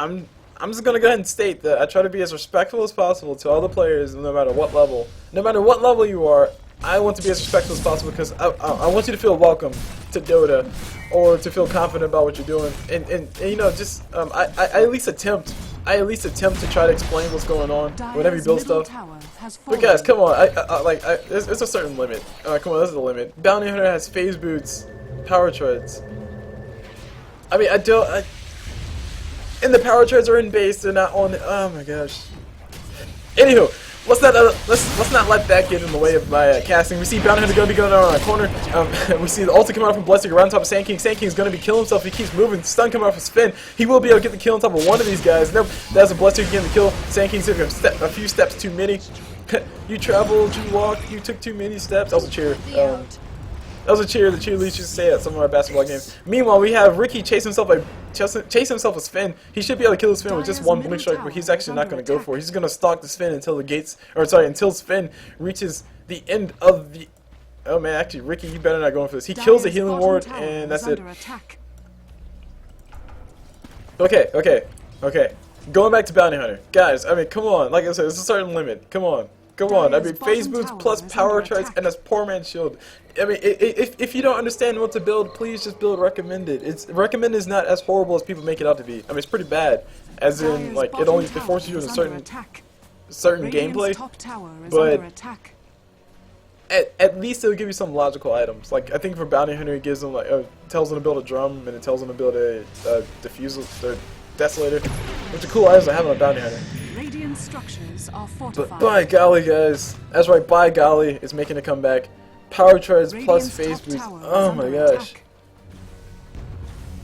I'm just gonna go ahead and state that I try to be as respectful as possible to all the players, no matter what level. No matter what level you are, I want to be as respectful as possible because I want you to feel welcome to Dota, or to feel confident about what you're doing, and you know, just I at least attempt to try to explain what's going on whenever you build stuff. But guys, come on, there's a certain limit. Come on, there's a limit. Bounty Hunter has phase boots. Power treads. I mean, and the power treads are in base. They're not on. Oh my gosh. Anywho, let's not let that get in the way of my casting. We see Bounty Hunter gonna be going around the corner. We see the ulti coming out from Bloodseeker around top of Sand King. Sand King's gonna be killing himself. He keeps moving. Stun coming out from Sven. He will be able to get the kill on top of one of these guys. Nope, that's a Bloodseeker getting the kill. Sand King's took a few steps too many. You traveled, you walked, you took too many steps. That was a cheer. That was a cheer the cheerleaders used to say at some of our basketball games. Meanwhile, we have Riki chase himself with Sven. He should be able to kill Sven with just one blink strike, but he's actually not going to go for it. He's going to stalk the Sven until until Sven reaches the end of the. Oh man, actually, Riki, you better not go for this. He kills the healing ward, and that's it. Okay. Going back to Bounty Hunter, guys. I mean, come on. Like I said, there's a certain limit. Come on. I mean, phase boots plus power treads and that's poor man's shield. I mean, if you don't understand what to build, please just build recommended. Recommended is not as horrible as people make it out to be. I mean, it's pretty bad, as in like it forces you in a certain gameplay. But at least it'll give you some logical items. Like I think for Bounty Hunter, it gives them like tells them to build a drum and it tells them to build a diffusal or desolator, which are cool items I have on a Bounty Hunter. Radiant structures are fortified. But by golly, guys, that's right. By golly, it's making a comeback. Power treads plus phase boots. Oh my gosh.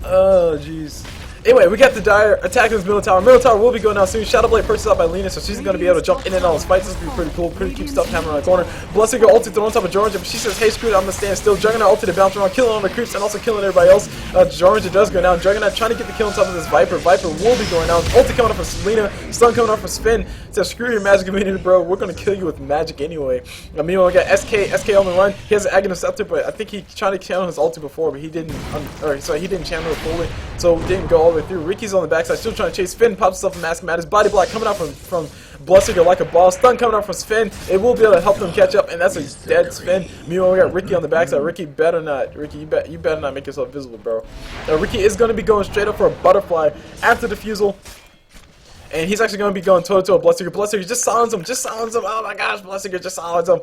Oh jeez. Anyway, we got the Dire attacking this middle tower. Middle tower will be going down soon. Shadowblade purchased out by Lina, so she's going to be able to jump in and out of fights. This will be pretty cool. Pretty cute stuff happening around the corner. Bloodseeker ulti thrown on top of Georgia, but she says, hey, screw it, I'm going to stand still. Juggernaut ulti to bounce around, killing all the creeps and also killing everybody else. Georgia does go down. Juggernaut trying to get the kill on top of this Viper. Viper will be going down. Ulti coming up from Lina. Stun coming up from Sven. Says, screw your magic community, bro. We're going to kill you with magic anyway. Meanwhile, we got SK on the run. He has an Aghanim Scepter, but I think he tried to channel his ulti before, but he didn't, he didn't channel it fully, so it didn't go all the way through. Riki's on the backside, still trying to chase. Sven pops himself a mask mat. His body block coming out from Bloodseeker like a ball. Stun coming out from Sven. It will be able to help them catch up, and that's a dead Sven. Meanwhile, we got Riki on the backside. Riki better not. Riki, you better not make yourself visible, bro. Riki is going to be going straight up for a butterfly after defusal. And he's actually going to be going toe-to-toe with Bloodseeker. Bloodseeker just silence him. Just silence him. Oh my gosh, Bloodseeker just silence him.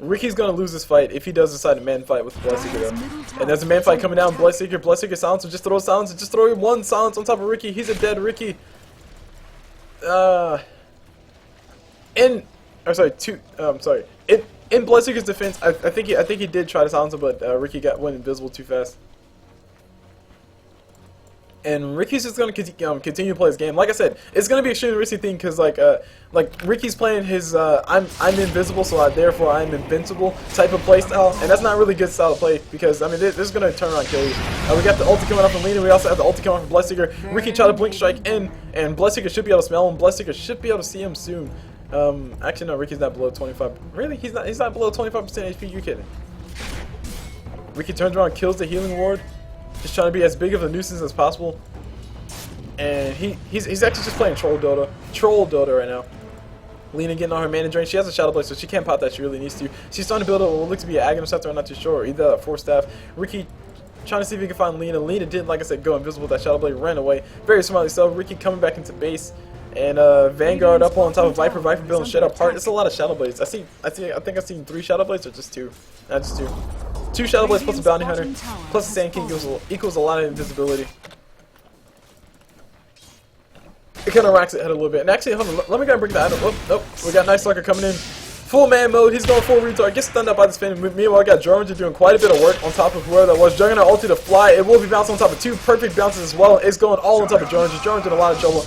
Riki's gonna lose this fight if he does decide to man fight with Bloodseeker though. And there's a man fight coming down. Bloodseeker silence him. Just throw silence. Just throw one silence on top of Riki. He's a dead Riki. In Bloodseeker's defense, I think he did try to silence him, but Riki went invisible too fast. And Riki's just gonna continue to play his game. Like I said, it's gonna be extremely risky thing because like Riki's playing his I'm invisible, so therefore I'm invincible type of play style, and that's not really good style to play because I mean this is gonna turn around kill you. We got the ulti coming up from Lina. We also have the ulti coming up from Bloodseeker. Riki tried to blink strike in, and Bloodseeker should be able to smell him. Bloodseeker should be able to see him soon. Actually no, Riki's not below 25. Really, he's not below 25% HP. You kidding? Riki turns around, kills the healing ward. Just trying to be as big of a nuisance as possible, and he's actually just playing troll Dota right now. Lina getting on her mana drain. She has a Shadow Blade, so she can't pop that. She really needs to. She's starting to build up what looks to be an Aghanim Scepter. I'm not too sure. Either a Force Staff. Riki trying to see if he can find Lina. Lina did, like I said, go invisible with that Shadow Blade, ran away. Very smartly so. Riki coming back into base, and Vanguard up on top of Viper. Viper building shit up hard. It's a lot of Shadow Blades. I think I've seen 3 Shadow Blades or just 2. Not just 2. 2 Shadow Blades plus a Bounty Hunter plus a Sand King equals a lot of invisibility. It kind of racks it head a little bit. And actually, hold on, let me go and bring that item. Oh, we got Night Stalker coming in. Full man mode. He's going full retard. Gets stunned up by the spin. Meanwhile, I got Drow doing quite a bit of work on top of where that was. Juggernaut ulti to fly. It will be bouncing on top of 2 perfect bounces as well. It's going all on top of Drow. Drown's in a lot of trouble.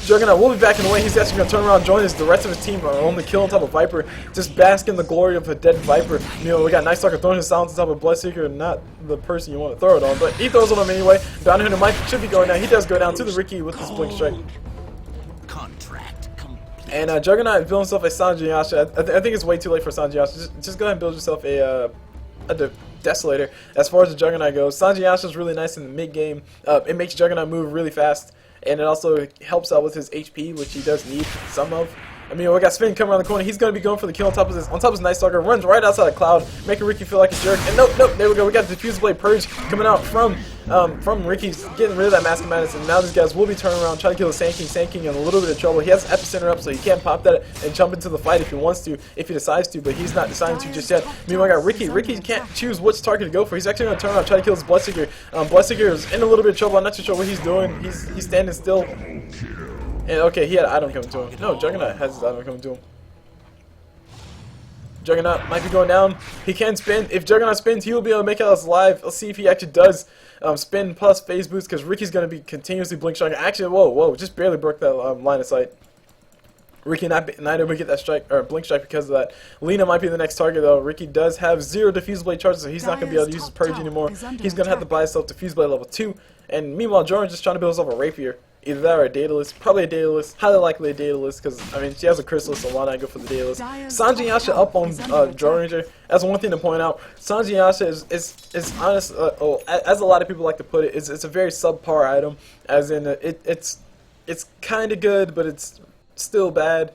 Juggernaut will be back in the way. He's actually going to turn around and join the rest of his team on the kill on top of Viper. Just bask in the glory of a dead Viper. You know, we got Night Stalker throwing his silence on top of Bloodseeker, not the person you want to throw it on, but he throws it on him anyway. Bounty Hunter should be going down. He does go down to the Riki with his blink strike. And Juggernaut build himself a Sanji Yasha. I think it's way too late for Sanji Yasha. Just go ahead and build yourself a Desolator. As far as the Juggernaut goes, Sanji Yasha is really nice in the mid game. It makes Juggernaut move really fast. And it also helps out with his HP, which he does need some of. I mean, we got Sven coming around the corner. He's going to be going for the kill on top of his Night Stalker. Runs right outside the cloud, making Riki feel like a jerk. And nope, there we go. We got the Diffuse Blade Purge coming out from Riki's getting rid of that Mask of Madness. And now these guys will be turning around, trying to kill the Sand King. Sand King in a little bit of trouble. He has Epicenter up, so he can't pop that and jump into the fight if he wants to, if he decides to. But he's not deciding to just yet. Meanwhile, I got Riki. Riki can't choose which target to go for. He's actually going to turn around, try to kill his Bloodseeker. Bloodseeker is in a little bit of trouble. I'm not too sure what he's doing. He's standing still. And okay, he had an item coming to him. No, Juggernaut has his item coming to him. Juggernaut might be going down. He can spin. If Juggernaut spins, he will be able to make it us live. Let's see if he actually does spin plus phase boost, because Riki's going to be continuously blink striking. Actually, whoa, just barely broke that line of sight. Riki neither would get that strike or blink strike because of that. Lina might be the next target though. Riki does have 0 Diffuse Blade charges, so he's not going to be able to use his Purge anymore. He's going to have to buy himself Diffuse Blade level 2. And meanwhile, Jordan's just trying to build himself a Rapier. Either that or a Daedalus. Probably a Daedalus. Highly likely a Daedalus, because, I mean, she has a Chrysalis, so why not go for the Daedalus? Sanji Yasha up on Drow Ranger. That's one thing to point out. Sanji Yasha is honest, as a lot of people like to put it, it's a very subpar item. As in, it's kind of good, but it's still bad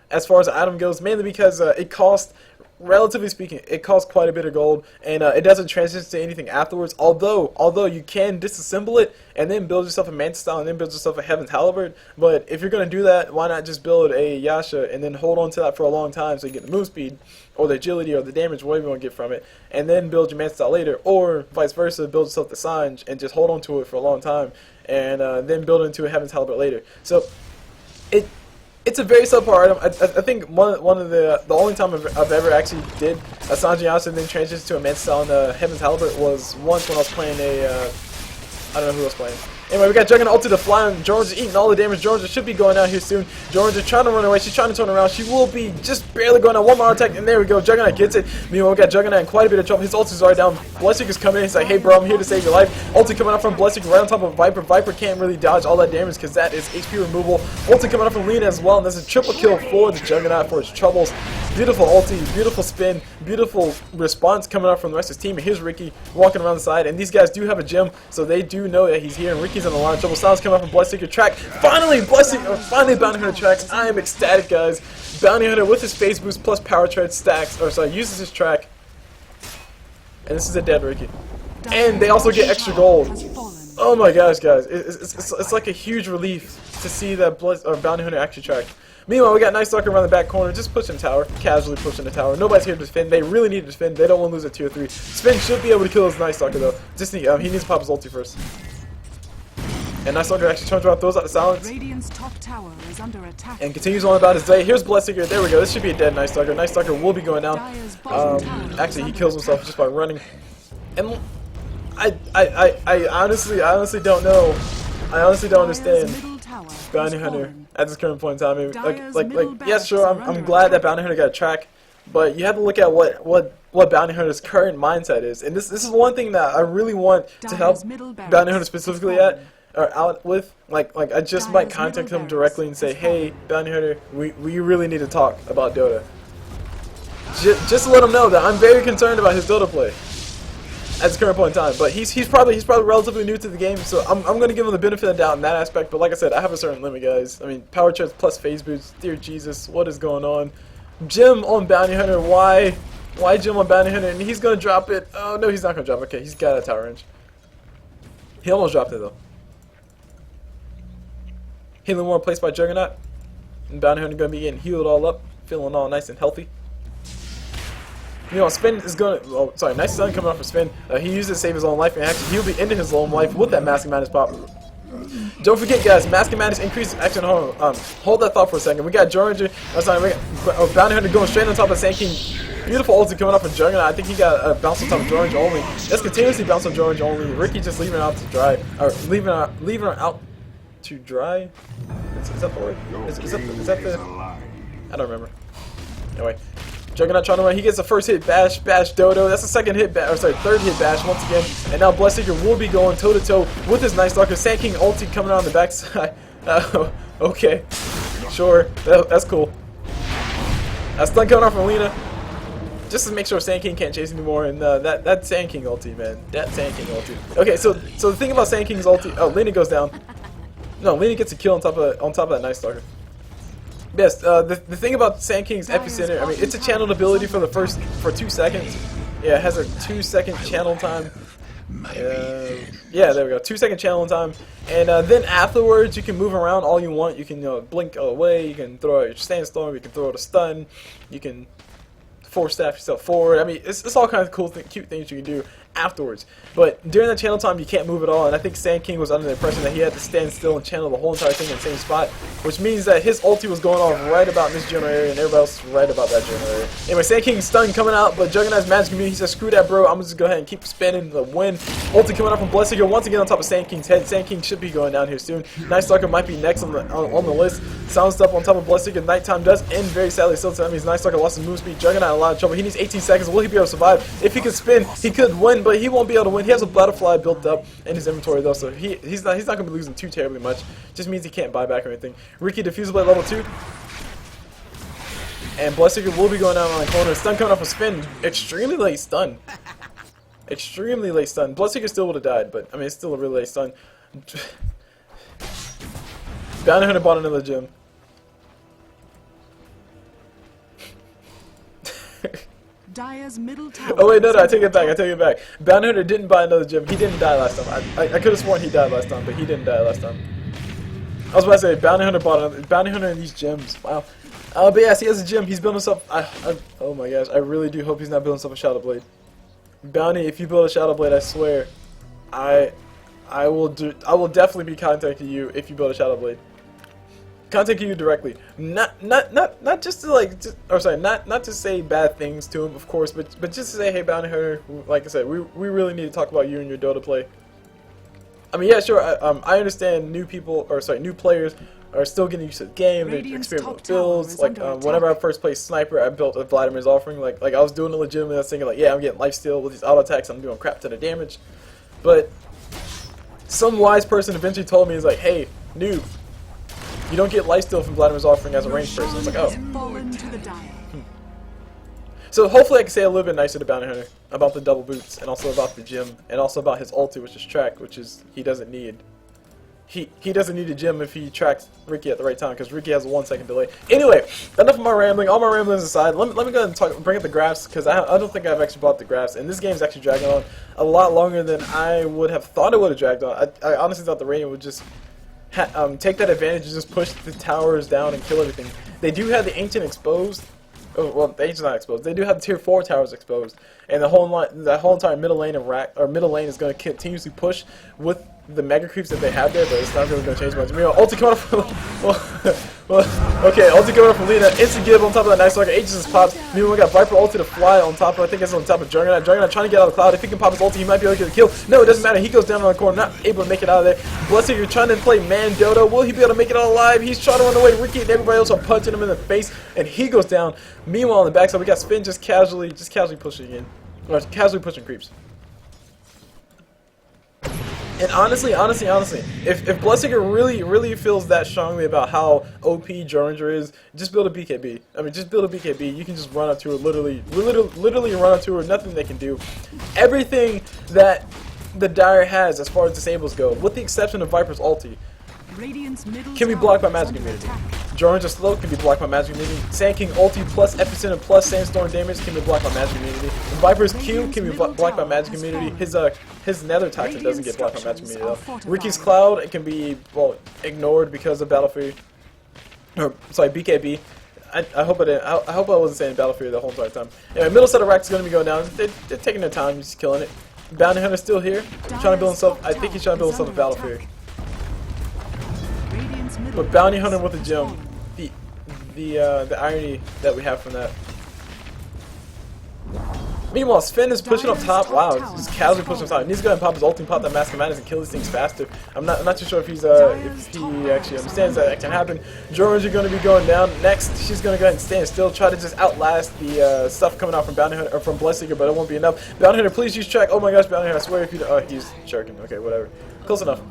as far as the item goes, mainly because it costs, relatively speaking, it costs quite a bit of gold, and it doesn't transition to anything afterwards. Although you can disassemble it and then build yourself a Mantis style and then build yourself a Heaven's Halberd. But if you're gonna do that, why not just build a Yasha and then hold on to that for a long time so you get the move speed or the agility or the damage, whatever you want to get from it, and then build your Mantis style later, or vice versa, build yourself the Sanj and just hold on to it for a long time and then build it into a Heaven's Halberd later. So it's a very subpar item. I think one of the only time I've ever actually did a Sanji Yasha and then transitioned to a Mantis style in a Heaven's Halberd was once when I was playing I don't know who was playing. Anyway, we got Juggernaut ulti to fly, and Jones is eating all the damage. Jones should be going out here soon. Jones is trying to run away. She's trying to turn around. She will be just barely going out. One more attack, and there we go. Juggernaut gets it. Meanwhile, we got Juggernaut in quite a bit of trouble. His ulti is already down. Bloodseeker's coming in. He's like, hey, bro, I'm here to save your life. Ulti coming up from Bloodseeker right on top of Viper. Viper can't really dodge all that damage because that is HP removal. Ulti coming up from Lina as well, and there's a triple kill for the Juggernaut for his troubles. Beautiful ulti, beautiful spin, beautiful response coming up from the rest of his team. And here's Riki walking around the side, and these guys do have a gem, so they do know that he's here, and Riki's in a lot of trouble. Sounds coming up from Bloodseeker track. Finally, finally Bounty Hunter tracks. I am ecstatic, guys. Bounty Hunter with his phase boost plus power tread stacks, or sorry, uses his track. And this is a dead Riki. And they also get extra gold. Oh my gosh, guys. It's like a huge relief to see that Bounty Hunter actually track. Meanwhile, we got Night Stalker around the back corner, just pushing tower, casually pushing the tower. Nobody's here to defend. They really need to defend. They don't want to lose a tier 3. Sven should be able to kill his Night Stalker though. Just he needs to pop his ulti first. And Night Stalker actually turns around, throws out the silence, Radiant's top tower is under attack. and continues on about his day. Here's Bloodseeker. There we go. This should be a dead Night Stalker. Night Stalker will be going down. Actually, he kills himself just by running. And I honestly don't know I honestly don't Dire's understand middle tower Bounty has Hunter fallen. at this current point in time. I mean, Dire's like, middle yes, sure, barracks are I'm under glad that attack. Bounty Hunter got a track, but you have to look at what Bounty Hunter's current mindset is, and this is one thing that I really want to help Dire's middle barracks Bounty Hunter has specifically fallen. or out with. Like I just might Dire's contact middle him directly and say, barracks has hey, fallen. Bounty Hunter, we really need to talk about Dota. Just to let him know that I'm very concerned about his Dota play at this current point in time. But he's probably relatively new to the game, so I'm gonna give him the benefit of the doubt in that aspect. But like I said, I have a certain limit, guys. I mean, power charts plus phase boots. Dear Jesus, what is going on? Gem on Bounty Hunter. Why Gem on Bounty Hunter? And he's gonna drop it. Oh no, he's not gonna drop it. Okay, he's got a tower range. He almost dropped it though. Healing War placed by Juggernaut. And Bounty Hunter gonna be getting healed all up, feeling all nice and healthy. You know, Sven is gonna. Oh, sorry, nice stun coming off for Sven. He used it to save his own life, and actually, he'll be ending his own life with that Masking Madness pop. Don't forget, guys, Masking Madness increases action. Hold that thought for a second. We got Jorringer. Sorry, we got Bounty Hunter going straight on top of Sand King. Beautiful ulti coming off from Juggernaut. I think he got a bounce on top of Jorringer only. That's continuously bounce on Jorringer only. Riki just leaving her out to dry, or leaving her out to dry. Is that the word? Is that the? I don't remember. Anyway. Juggernaut trying to run. He gets the first hit, bash Dodo. That's the second hit, third hit bash once again. And now Bloodseeker will be going toe to toe with his Night Stalker. Sand King ulti coming on the backside. Okay, sure, that's cool. That's stun coming off from Lina, just to make sure Sand King can't chase anymore. And that Sand King ulti, man, that Sand King ulti. Okay, so the thing about Sand King's ulti, oh, Lina goes down. No, Lina gets a kill on top of that Night Stalker. Yes, the thing about Sand King's epicenter, I mean, it's a channeled ability for 2 seconds. Yeah, it has a 2-second channel time. Yeah, there we go, 2-second channel time. And then afterwards, you can move around all you want. You can blink away. You can throw out your sandstorm. You can throw out a stun. You can force staff yourself forward. I mean, it's all kinds of cool, cute things you can do afterwards. But during that channel time, you can't move at all. And I think Sand King was under the impression that he had to stand still and channel the whole entire thing in the same spot, which means that his ulti was going off right about this general area, and everybody else was right about that general area. Anyway, Sand King's stun coming out, but Juggernaut's magic community. He says, "Screw that, bro. I'm gonna just go ahead and keep spinning the win." Ulti coming out from Bloodseeker once again on top of Sand King's head. Sand King should be going down here soon. Night Stalker might be next on the list. Sound stuff on top of Bloodseeker. Nighttime does end very sadly. Still, so that means Night Stalker lost his move speed. Juggernaut in a lot of trouble. He needs 18 seconds. Will he be able to survive? If he could spin, he could win, but he won't be able to win. He has a butterfly built up in his inventory though, so he's not gonna be losing too terribly much. Just means he can't buy back or anything. Riki Diffusal Blade level 2. And Bloodseeker will be going down on the corner. Stun coming off a spin. Extremely late stun. Extremely late stun. Bloodseeker still would have died, but I mean it's still a really late stun. Bounty Hunter bought another gem. Dire's middle tower. Oh wait, no, I take it back. Bounty Hunter didn't buy another gem. He didn't die last time. I could have sworn he died last time, but he didn't die last time. I was about to say Bounty Hunter bought another. Bounty Hunter and these gems. Wow. But yes, he has a gem. He's building himself. Oh my gosh, I really do hope he's not building himself a Shadow Blade. Bounty, if you build a Shadow Blade, I swear, I will definitely be contacting you if you build a Shadow Blade. Contacting you directly, not just to not to say bad things to him, of course, but just to say, hey, Bounty Hunter, like I said, we really need to talk about you and your Dota play. I mean, yeah, sure, I understand new players are still getting used to the game. They're experimenting with builds. Like whenever I first played Sniper, I built a Vladimir's Offering. Like I was doing it legitimately. I was thinking like, yeah, I'm getting lifesteal with these auto attacks. I'm doing crap to the damage, but some wise person eventually told me, is like, hey, noob. You don't get lifesteal from Vladimir's Offering as a ranged person. It's like, oh. So hopefully I can say a little bit nicer to Bounty Hunter about the double boots, and also about the gem, and also about his ulti, which is track, which is he doesn't need. He doesn't need a gem if he tracks Riki at the right time, because Riki has a 1-second delay. Anyway, enough of my rambling. All my ramblings aside, let me go ahead and bring up the graphs, because I don't think I've actually bought the graphs, and this game's actually dragging on a lot longer than I would have thought it would have dragged on. I honestly thought the rating would just take that advantage and just push the towers down and kill everything. They do have the Ancient exposed. Oh, well, the Ancient's not exposed. They do have the Tier 4 towers exposed, and the whole entire middle lane is going to continuously push with the mega creeps that they have there, but it's not really going to change much. Meanwhile, ulti coming up from... okay, ulti coming up from Lina. Instant give on top of that nice Stalker. Aegis is popped. Meanwhile, we got Viper ulti to fly on top of... I think it's on top of Juggernaut. Juggernaut trying to get out of the cloud. If he can pop his ulti, he might be able to get a kill. No, it doesn't matter. He goes down on the corner, not able to make it out of there. Bloodseeker trying to play man Dota. Will he be able to make it out alive? He's trying to run away. Riki and everybody else are punching him in the face, and he goes down. Meanwhile, on the backside, we got Sven just casually pushing in. Or casually pushing creeps. And honestly, if Bloodseeker really feels that strongly about how OP Jurringer is, just build a BKB. I mean, just build a BKB. You can just run up to her, literally run up to her. Nothing they can do. Everything that the Dire has as far as disables go, with the exception of Viper's ulti, can be blocked by magic immunity. Jurringer's slow can be blocked by magic immunity. Sand King ulti plus Epicenter plus Sandstorm damage can be blocked by magic immunity. Viper's Q can be blocked by magic immunity. His Nether Toxin doesn't get blocked by magic immunity though. Riki's Cloud, it can be, well, ignored because of Battle Fury. Or, sorry, BKB. I hope I wasn't saying Battle Fury the whole entire time. Anyway, middle set of racks is going to be going down. They're taking their time, just killing it. Bounty Hunter's still here, trying to build himself. I think he's trying to build himself a Battle Fury. But Bounty Hunter with a gem, the irony that we have from that. Meanwhile, Sven is pushing up top. Wow, he's just casually pushing up top. He needs to go ahead and pop his ult and pop that Mask of Madness and kill these things faster. I'm not too sure if if he actually understands that can happen. Jurringer going to be going down next. She's going to go ahead and stand still, try to just outlast the stuff coming out from Bounty Hunter or from Bloodseeker, but it won't be enough. Bounty Hunter, please use track. Oh my gosh, Bounty Hunter! I swear if you he's jerking. Okay, whatever. Close enough.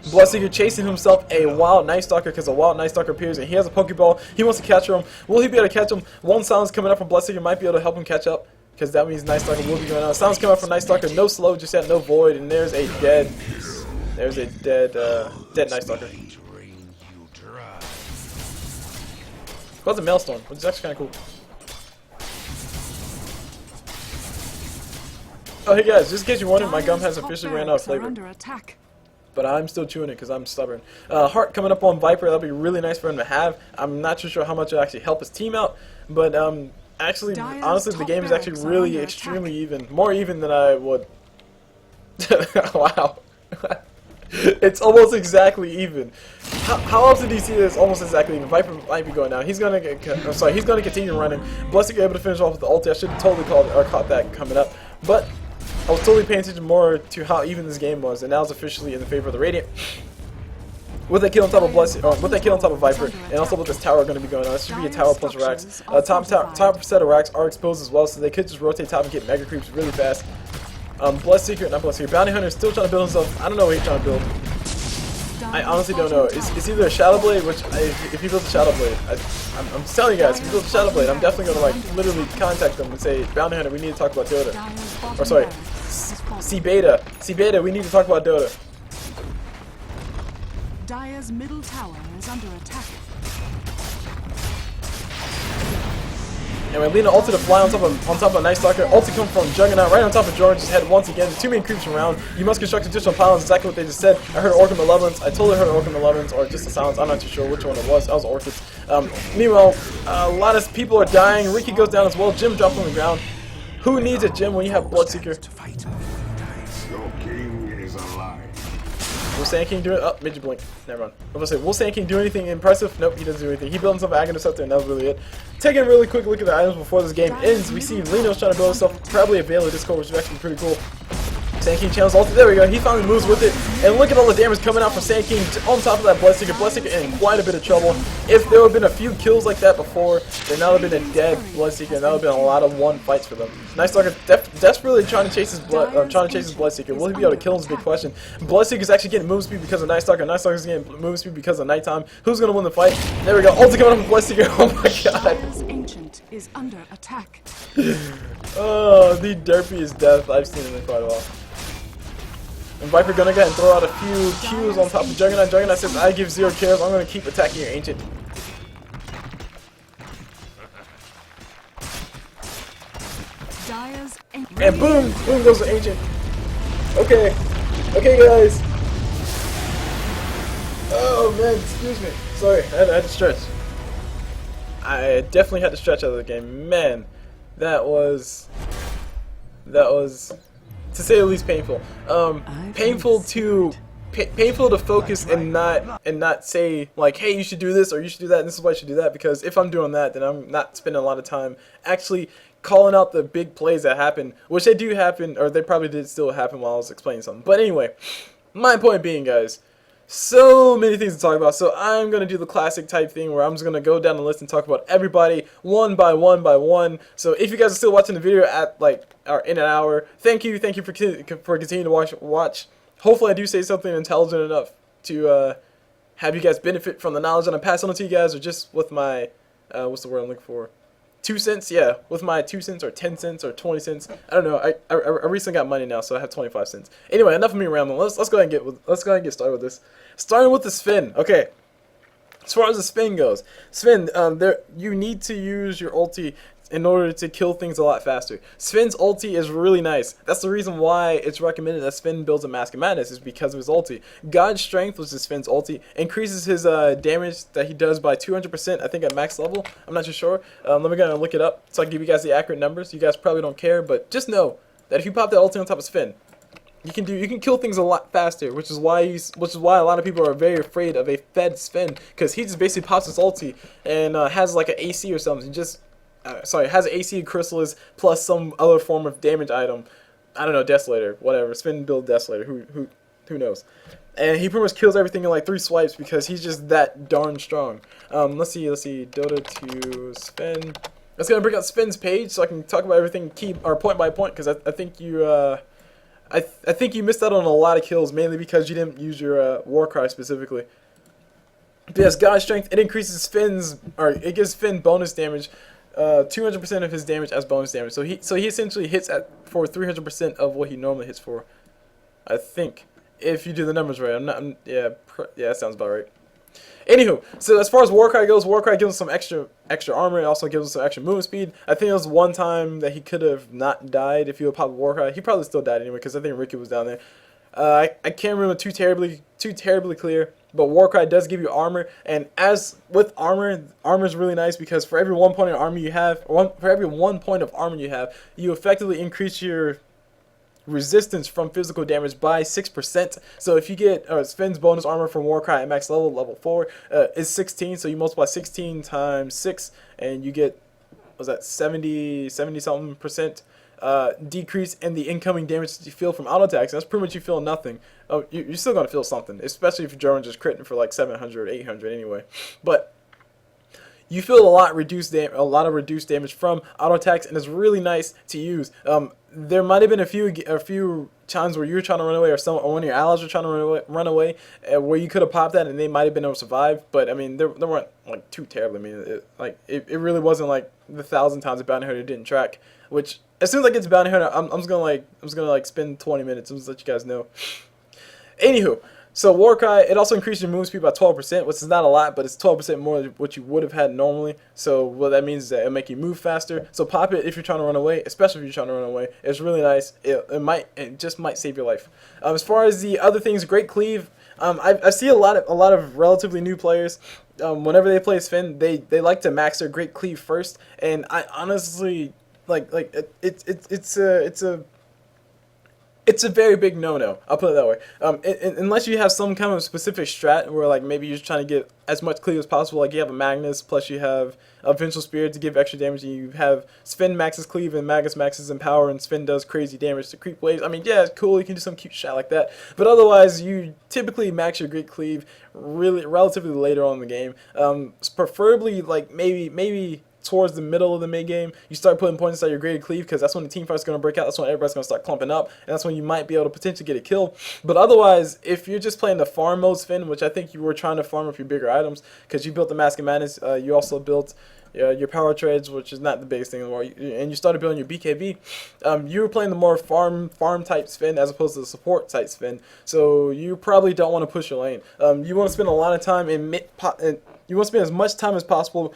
Bloodseeker chasing himself a wild Night Stalker because a wild Night Stalker appears and he has a Pokeball. He wants to catch him. Will he be able to catch him? One silence coming up from Bloodseeker might be able to help him catch up because that means Night Stalker will be going out. Sounds coming up from Night Stalker. No slow, just yet no void, and there's a dead Night Stalker. Called the Maelstrom, which is actually kind of cool. Oh hey guys, just in case you're wondering, my gum has officially ran out of flavor. But I'm still chewing it because I'm stubborn. Heart coming up on Viper, that'll be really nice for him to have. I'm not too sure how much it'll actually help his team out, but actually, honestly, the game is actually really extremely even. More even than I would. Wow. It's almost exactly even. How often do you see this almost exactly even? Viper might be going down. He's gonna he's gonna continue running. Bloodseeker able to finish off with the ulti. I should have totally caught that coming up. But I was totally paying attention more to how even this game was, and now it's officially in the favor of the Radiant. With that kill on top of with that kill on top of Viper, and also with this tower going to be going on, this should be a tower plus racks. Top set of racks are exposed as well, so they could just rotate top and get mega creeps really fast. Bloodseeker, not Bloodseeker, Bounty Hunter is still trying to build himself. I don't know what he's trying to build. I honestly don't know. It's either a Shadow Blade, which if he builds a Shadow Blade, I'm telling you guys, if he builds a Shadow Blade, I'm definitely going to like literally contact them and say, Bounty Hunter, we need to talk about Dota. Or sorry, C-Beta, we need to talk about Dota. Dire's middle tower is under attack. Anyway, Lina ulted to fly on top of Night Stalker. Ulti come from Juggernaut right on top of Jurringer's head once again. There's too many creeps around. You must construct additional pylons. Exactly what they just said. I heard Orchid Malevolence. I totally heard Orchid Malevolence or just a silence. I'm not too sure which one it was. That was Orchids. Meanwhile, a lot of people are dying. Riki goes down as well. Jim drops on the ground. Who needs a gym when you have Bloodseeker? Your king is alive. Will Sand King do it? Oh, midget blink. Never mind. I was going to say, will Sand King do anything impressive? Nope, he doesn't do anything. He built himself an Aghanim Scepter, and that was really it. Taking a really quick look at the items before this game ends, we see Lino's trying to build himself probably a Veil of Discord, which is actually pretty cool. Sand King channels ulti. There we go. He finally moves with it. And look at all the damage coming out from Sand King on top of that Bloodseeker. Bloodseeker in quite a bit of trouble. If there would have been a few kills like that before, then that would have been a dead Bloodseeker, and that would have been a lot of one fights for them. Night Stalker desperately trying to chase his Bloodseeker. Will he be able to kill him is a big question. Bloodseeker's actually getting move speed because of Night Stalker. Night Stalker's getting move speed because of nighttime. Who's gonna win the fight? There we go. Ulti coming up from Bloodseeker. Oh my god. Dire's ancient is under attack. Oh, the derpiest death I've seen in quite a while. And Viper gonna go ahead and throw out a few Qs on top of Juggernaut. Juggernaut says, I give 0 cares, I'm gonna keep attacking your Ancient. And boom! Boom goes the Ancient. Okay. Okay guys. Oh man, excuse me. Sorry, I had to stretch. I definitely had to stretch out of the game. Man, that was to say the least painful. Painful to painful to focus and not say like, hey, you should do this or you should do that and this is why you should do that, because if I'm doing that, then I'm not spending a lot of time actually calling out the big plays that happen, which they do happen, or they probably did still happen while I was explaining something. But anyway, my point being, guys, so many things to talk about, so I'm going to do the classic type thing where I'm just going to go down the list and talk about everybody one by one by one. So if you guys are still watching the video at like in an hour, thank you for continuing to watch. Hopefully I do say something intelligent enough to have you guys benefit from the knowledge that I'm passing on to you guys, or just with my, what's the word I'm looking for? 2 cents, yeah, with my 2 cents or 10 cents or 20 cents. I don't know. I recently got money now, so I have 25 cents. Anyway, enough of me rambling. Let's go ahead and get started with this. Starting with the Sven. Okay. As far as the Sven goes, Sven, you need to use your ulti in order to kill things a lot faster. Sven's ulti is really nice. That's the reason why it's recommended that Sven builds a Mask of Madness, is because of his ulti. God's Strength, which is Sven's ulti, increases his damage that he does by 200%, I think at max level. I'm not too sure. Let me go and look it up so I can give you guys the accurate numbers. You guys probably don't care, but just know that if you pop that ulti on top of Sven, you can kill things a lot faster, which is why a lot of people are very afraid of a fed Sven, because he just basically pops his ulti and has like an AC or something. Has an AC Chrysalis plus some other form of damage item. I don't know, Desolator, whatever. Sven build Desolator, who knows? And he pretty much kills everything in like 3 swipes because he's just that darn strong. Let's see, Dota 2 Sven. Let's go and bring out Sven's page so I can talk about everything point by point, because I think you I think you missed out on a lot of kills, mainly because you didn't use your Warcry specifically. But yes, God's Strength, it increases it gives Sven bonus damage. 200% of his damage as bonus damage. So he essentially hits for 300% of what he normally hits for. I think, if you do the numbers right. Yeah, that sounds about right. Anywho, so as far as Warcry goes, Warcry gives him some extra armor. It also gives him some extra movement speed. I think there was one time that he could have not died if he would pop Warcry. He probably still died anyway, because I think Riki was down there. I can't remember too terribly clear, but Warcry does give you armor, and as with armor is really nice because for every 1 point of armor you have, you effectively increase your resistance from physical damage by 6%. So if you get Sven's bonus armor from Warcry at max level 4 is 16, so you multiply 16 times 6, and you get, was that 70 something percent decrease in the incoming damage that you feel from auto attacks. That's pretty much you feel nothing. Oh, you're still gonna feel something, especially if your drone just critting for like 700, 800 anyway. But you feel a lot of reduced damage from auto attacks, and it's really nice to use. There might have been a few times where you were trying to run away, or one of your allies were trying to run away, where you could have popped that and they might have been able to survive. But I mean, they weren't like too terrible. I mean, it really wasn't like the 1,000 times a bounty hunter didn't track. Which as soon as I get to bounty hunter, I'm just gonna spend 20 minutes and just let you guys know. Anywho. So Warcry, it also increases your move speed by 12%, which is not a lot, but it's 12% more than what you would have had normally. So what that means is that it'll make you move faster. So pop it if you're trying to run away, especially if you're trying to run away. It's really nice. It just might save your life. As far as the other things, Great Cleave. I see a lot of relatively new players. Whenever they play Sven, they like to max their Great Cleave first, and I honestly it's a very big no-no. I'll put it that way. Unless you have some kind of specific strat where like maybe you're just trying to get as much cleave as possible. Like you have a Magnus, plus you have a Vengeful Spirit to give extra damage. And you have Sven maxes cleave and Magus maxes in power, and Sven does crazy damage to creep waves. I mean, yeah, it's cool. You can do some cute shit like that. But otherwise, you typically max your Great Cleave relatively later on in the game. Preferably like maybe towards the middle of the mid game, you start putting points inside your graded cleave, because that's when the team fight's going to break out. That's when everybody's going to start clumping up, and that's when you might be able to potentially get a kill. But otherwise, if you're just playing the farm mode Sven, which I think you were trying to farm up your bigger items, because you built the Mask of Madness, you also built your power trades, which is not the biggest thing in the world, and you started building your BKB, you were playing the more farm type Sven as opposed to the support type Sven. So you probably don't want to push your lane. You want to spend a lot of time you want to spend as much time as possible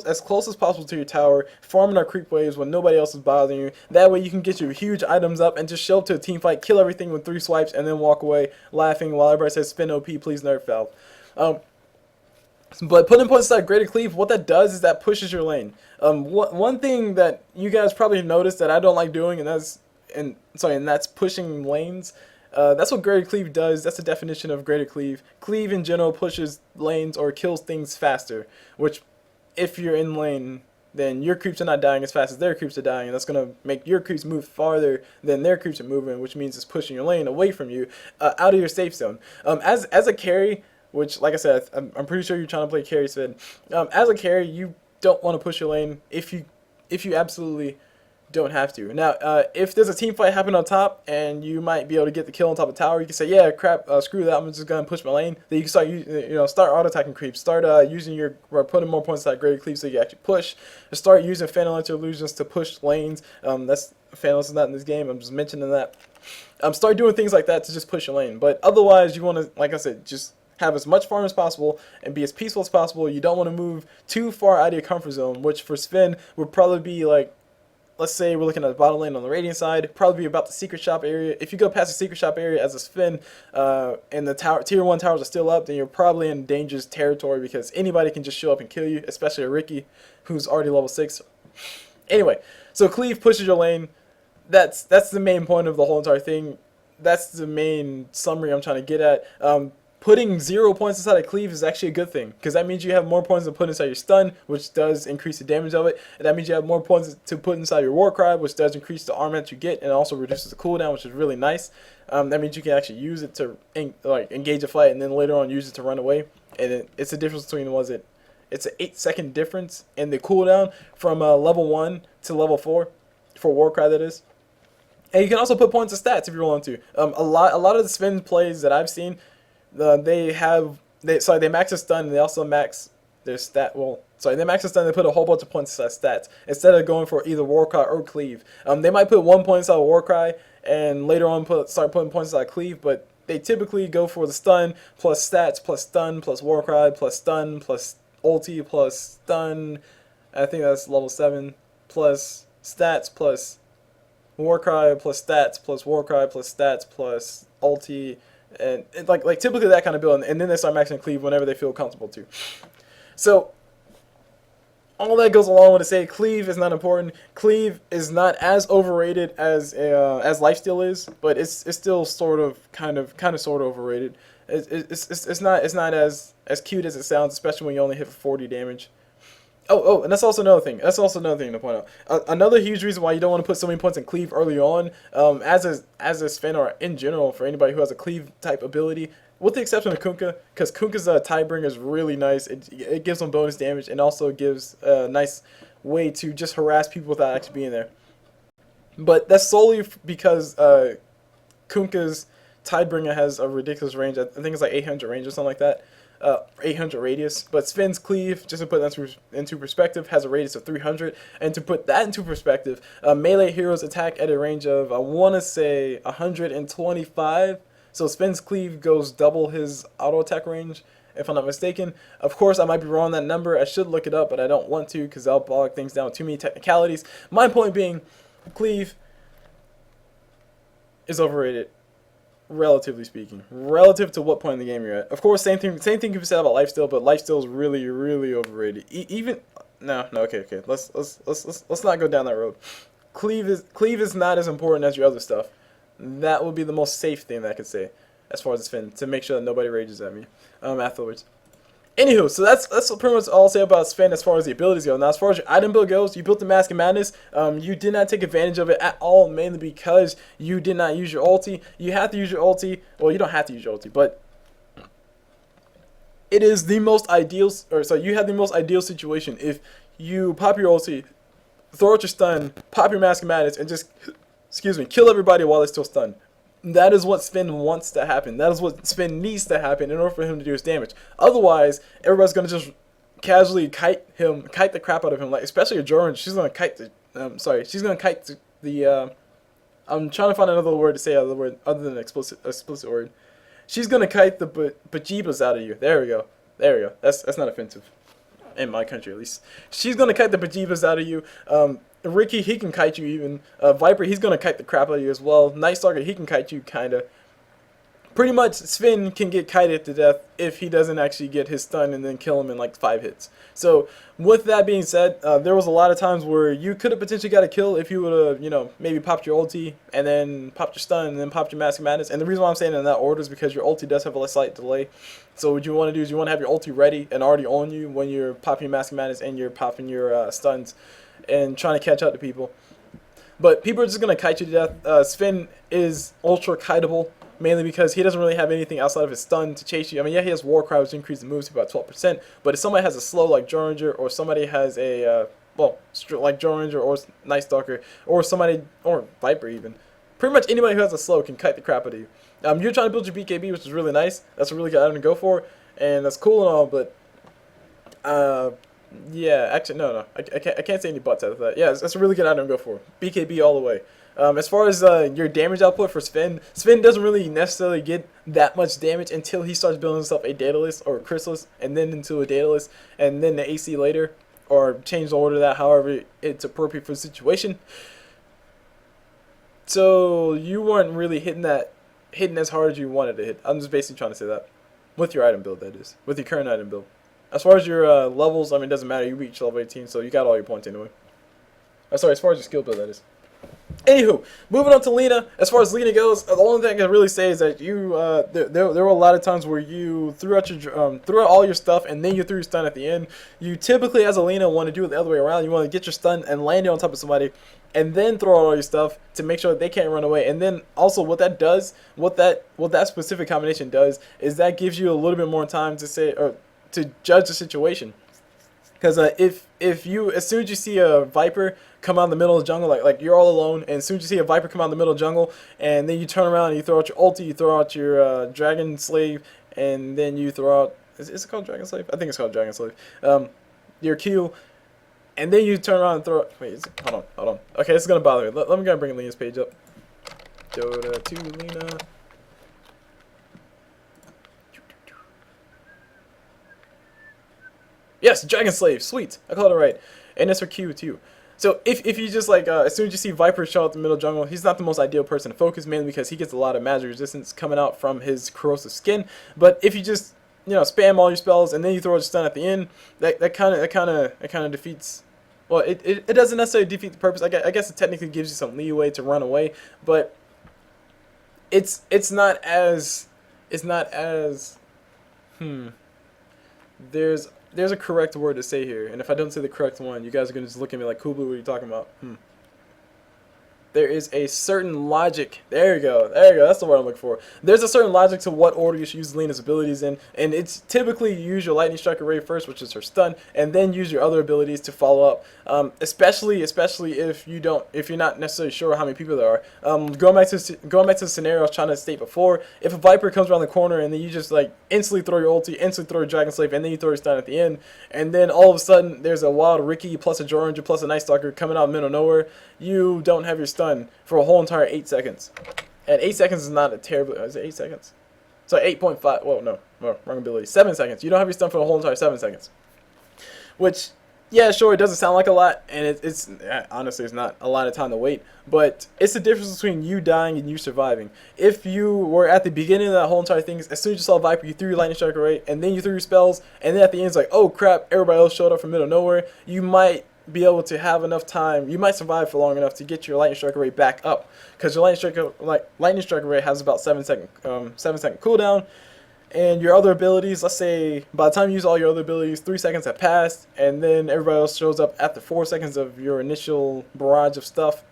as close as possible to your tower, farming our creep waves when nobody else is bothering you. That way you can get your huge items up and just show up to a team fight, kill everything with 3 swipes, and then walk away laughing while everybody says Sven OP, please nerf Valve. But putting points inside Greater Cleave, what that does is that pushes your lane. One thing that you guys probably noticed that I don't like doing, and that's and that's pushing lanes. That's what Greater Cleave does. That's the definition of Greater Cleave. Cleave in general pushes lanes or kills things faster, which if you're in lane, then your creeps are not dying as fast as their creeps are dying, and that's going to make your creeps move farther than their creeps are moving, which means it's pushing your lane away from you, out of your safe zone. As a carry, which, like I said, I'm pretty sure you're trying to play carry, Sven. As a carry, you don't want to push your lane if you absolutely don't have to. Now, if there's a team fight happening on top and you might be able to get the kill on top of the tower, you can say, yeah, crap, screw that, I'm just gonna push my lane. Then you can start, start auto attacking creeps, start using putting more points like Greater Cleave so you actually push. Start using Phantom Lantern illusions to push lanes. That's Phantom is not in this game. I'm just mentioning that. Start doing things like that to just push your lane. But otherwise, you want to, like I said, just have as much farm as possible and be as peaceful as possible. You don't want to move too far out of your comfort zone, which for Sven would probably be like, let's say we're looking at the bottom lane on the Radiant side, probably be about the secret shop area. If you go past the secret shop area as a Sven, and the tier 1 towers are still up, then you're probably in dangerous territory because anybody can just show up and kill you, especially a Riki who's already level 6. Anyway, so Cleave pushes your lane. That's the main point of the whole entire thing. That's the main summary I'm trying to get at. Putting 0 points inside of Cleave is actually a good thing, because that means you have more points to put inside your stun, which does increase the damage of it, and that means you have more points to put inside your war cry, which does increase the armor that you get, and also reduces the cooldown, which is really nice. That means you can actually use it to engage a fight, and then later on use it to run away. And it's the difference between, it's an 8-second difference in the cooldown from level 1 to level 4 for war cry, that is. And you can also put points of stats if you want to. A lot of the Sven plays that I've seen, they max their stun, and they also max their stat. They max their stun. They put a whole bunch of points inside stats instead of going for either Warcry or Cleave. They might put 1 point inside Warcry and later on start putting points inside Cleave, but they typically go for the stun plus stats plus stun plus Warcry plus stun plus ulti plus stun. I think that's level 7 plus stats plus Warcry plus stats plus Warcry plus stats plus ulti. And like typically that kind of build, and then they start maxing Cleave whenever they feel comfortable to. So all that goes along with to say Cleave is not important. Cleave is not as overrated as Lifesteal is, but it's still sort of overrated. It's not as cute as it sounds, especially when you only hit for 40 damage. Oh, and that's also another thing. To point out. Another huge reason why you don't want to put so many points in Cleave early on, as a Sven or in general for anybody who has a Cleave type ability, with the exception of Kunkka, because Kunkka's Tidebringer is really nice. It gives them bonus damage and also gives a nice way to just harass people without actually being there. But that's solely because Kunkka's Tidebringer has a ridiculous range. I think it's like 800 range or something like that. 800 radius, but Sven's Cleave, just to put that into perspective, has a radius of 300, and to put that into perspective, melee heroes attack at a range of, I want to say, 125, so Sven's Cleave goes double his auto attack range, if I'm not mistaken. Of course, I might be wrong on that number. I should look it up, but I don't want to, because I'll bog things down with too many technicalities. My point being, Cleave is overrated. Relatively speaking, relative to what point in the game you're at. Of course, same thing can be said about Lifesteal, but Lifesteal is really overrated. Okay. Let's not go down that road. Cleave is not as important as your other stuff. That would be the most safe thing that I could say, as far as it's Sven, to make sure that nobody rages at me afterwards. Anywho, so that's pretty much all I'll say about Sven as far as the abilities go. Now, as far as your item build goes, you built the Mask of Madness. You did not take advantage of it at all, mainly because you did not use your ulti. You have to use your ulti. Well, you don't have to use your ulti, but it is the most ideal. You have the most ideal situation if you pop your ulti, throw out your stun, pop your Mask of Madness, and just kill everybody while they're still stunned. That is what Sven wants to happen. That is what Sven needs to happen in order for him to do his damage. Otherwise, everybody's gonna just casually kite the crap out of him. Like, especially a Jordan, she's gonna kite the. I'm trying to find another word to say other than explicit word. She's gonna kite the bejeebas out of you. There we go. That's not offensive, in my country at least. She's gonna kite the bejeebas out of you. Riki, he can kite you even. Viper, he's gonna kite the crap out of you as well. Night Stalker, he can kite you kinda. pretty much Sven can get kited to death if he doesn't actually get his stun and then kill him in like 5 hits. So with that being said, there was a lot of times where you could have potentially got a kill if you would have, you know, maybe popped your ulti and then popped your stun and then popped your Mask of Madness. And the reason why I'm saying in that order is because your ulti does have a slight delay. So what you want to do is you want to have your ulti ready and already on you when you're popping your Mask of Madness and you're popping your stuns and trying to catch up to people. But people are just going to kite you to death. Sven is ultra kiteable, mainly because he doesn't really have anything outside of his stun to chase you. I mean, yeah, he has War Cry, which increases the moves by about 12%, but if somebody has a slow like Juggernaut, or somebody has a, like Juggernaut or Night Stalker, or somebody, or Viper even, pretty much anybody who has a slow can kite the crap out of you. You're trying to build your BKB, which is really nice. That's a really good item to go for, and that's cool and all, but, yeah, actually, no, I can't say any buts out of that. Yeah, that's a really good item to go for. BKB all the way. As far as your damage output for Sven doesn't really necessarily get that much damage until he starts building himself a Daedalus or a Chrysalis, and then into a Daedalus, and then the AC later, or change the order of that however it's appropriate for the situation. So you weren't really hitting as hard as you wanted to hit. I'm just basically trying to say that. With your item build, that is. With your current item build. As far as your levels, I mean, it doesn't matter. You reach level 18, so you got all your points anyway. Sorry, as far as your skill build, that is. Anywho, moving on to Lina. As far as Lina goes, the only thing I can really say is that you there were a lot of times where you threw out all your stuff and then you threw your stun at the end. You typically, as a Lina, want to do it the other way around. You want to get your stun and land it on top of somebody, and then throw out all your stuff to make sure that they can't run away. And then also, what that does, what that specific combination does, is that gives you a little bit more time to say or to judge the situation. Because if you, as soon as you see a Viper come out in the middle of the jungle, like you're all alone, and as soon as you see a Viper come out in the middle of the jungle, and then you turn around and you throw out your ulti, you throw out your Dragon Slave, and then you throw out, is it called Dragon Slave? I think it's called Dragon Slave. Your Q, and then you turn around and throw, wait, hold on. Okay, this is going to bother me. Let me go and bring Lina's page up. Dota 2 Lina. Yes, Dragon Slave, sweet. I called it right. And it's for Q too. So if you just like, as soon as you see Viper show up in the middle jungle, he's not the most ideal person to focus, mainly because he gets a lot of magic resistance coming out from his corrosive skin. But if you just, you know, spam all your spells and then you throw a stun at the end, that kind of defeats. Well, it doesn't necessarily defeat the purpose. I guess it technically gives you some leeway to run away, but it's not as There's a correct word to say here, and if I don't say the correct one, you guys are going to just look at me like, Kublu, what are you talking about? There is a certain logic. There you go. That's the word I'm looking for. There's a certain logic to what order you should use Lina's abilities in, and it's typically you use your Lightning Strike Array first, which is her stun, and then use your other abilities to follow up. Especially if you're not necessarily sure how many people there are. Going back to the scenario I was trying to state before, if a Viper comes around the corner and then you just like instantly throw your ulti, instantly throw your Dragon Slave, and then you throw your stun at the end, and then all of a sudden there's a wild Riki plus a Juggernaut plus a Night Stalker coming out in the middle of nowhere, you don't have your stun for a whole entire 8 seconds. And 8 seconds is not a terrible, is it 8 seconds? So 8.5, well no, wrong ability, 7 seconds. You don't have your stun for a whole entire 7 seconds. Which, yeah, sure, it doesn't sound like a lot, and it's honestly, it's not a lot of time to wait, but it's the difference between you dying and you surviving. If you were at the beginning of that whole entire thing, as soon as you saw Viper, you threw your Lightning Strike Array, and then you threw your spells, and then at the end it's like, oh crap, everybody else showed up from middle of nowhere, you might be able to have enough time, you might survive for long enough to get your Lightning Strike Array back up, because your Lightning Strike Array has about 7 second cooldown, and your other abilities, let's say by the time you use all your other abilities, 3 seconds have passed, and then everybody else shows up after 4 seconds of your initial barrage of stuff.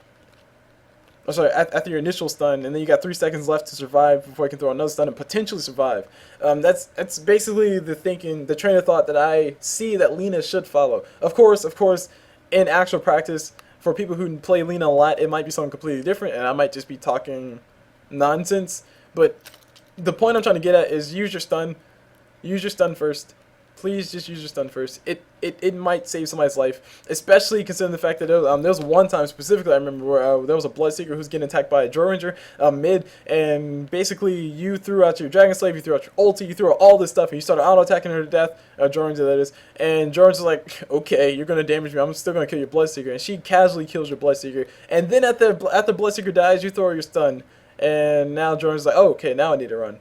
Oh, sorry, after your initial stun, and then you got 3 seconds left to survive before you can throw another stun and potentially survive. That's basically the thinking, the train of thought that I see that Lina should follow. Of course, in actual practice, for people who play Lina a lot, it might be something completely different, and I might just be talking nonsense. But the point I'm trying to get at is use your stun. Use your stun first. Please just use your stun first. It might save somebody's life, especially considering the fact that there was one time specifically I remember where there was a Bloodseeker who was getting attacked by a Juggernaut mid, and basically you threw out your Dragon Slave, you threw out your ulti, you threw out all this stuff, and you started auto-attacking her to death, Juggernaut that is, and Juggernaut's like, okay, you're going to damage me, I'm still going to kill your Bloodseeker, and she casually kills your Bloodseeker, and then after Bloodseeker dies, you throw your stun, and now Juggernaut's like, oh, okay, now I need to run.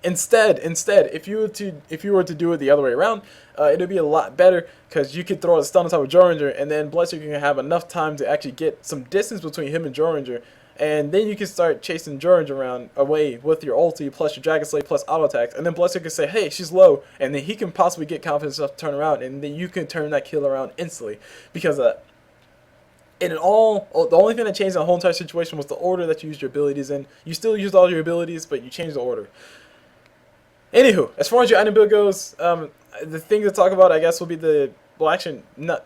Instead, if you were to do it the other way around, it'd be a lot better because you could throw a stun on top of Jorringer, and then Bloodseeker can have enough time to actually get some distance between him and Jorringer, and then you can start chasing Jorringer around away with your ulti plus your Dragon Slay plus auto attacks, and then Bloodseeker can say, hey, she's low, and then he can possibly get confidence enough to turn around, and then you can turn that kill around instantly because the only thing that changed the whole entire situation was the order that you used your abilities in. You still used all your abilities, but you changed the order. Anywho, as far as your item build goes, the thing to talk about, I guess, will be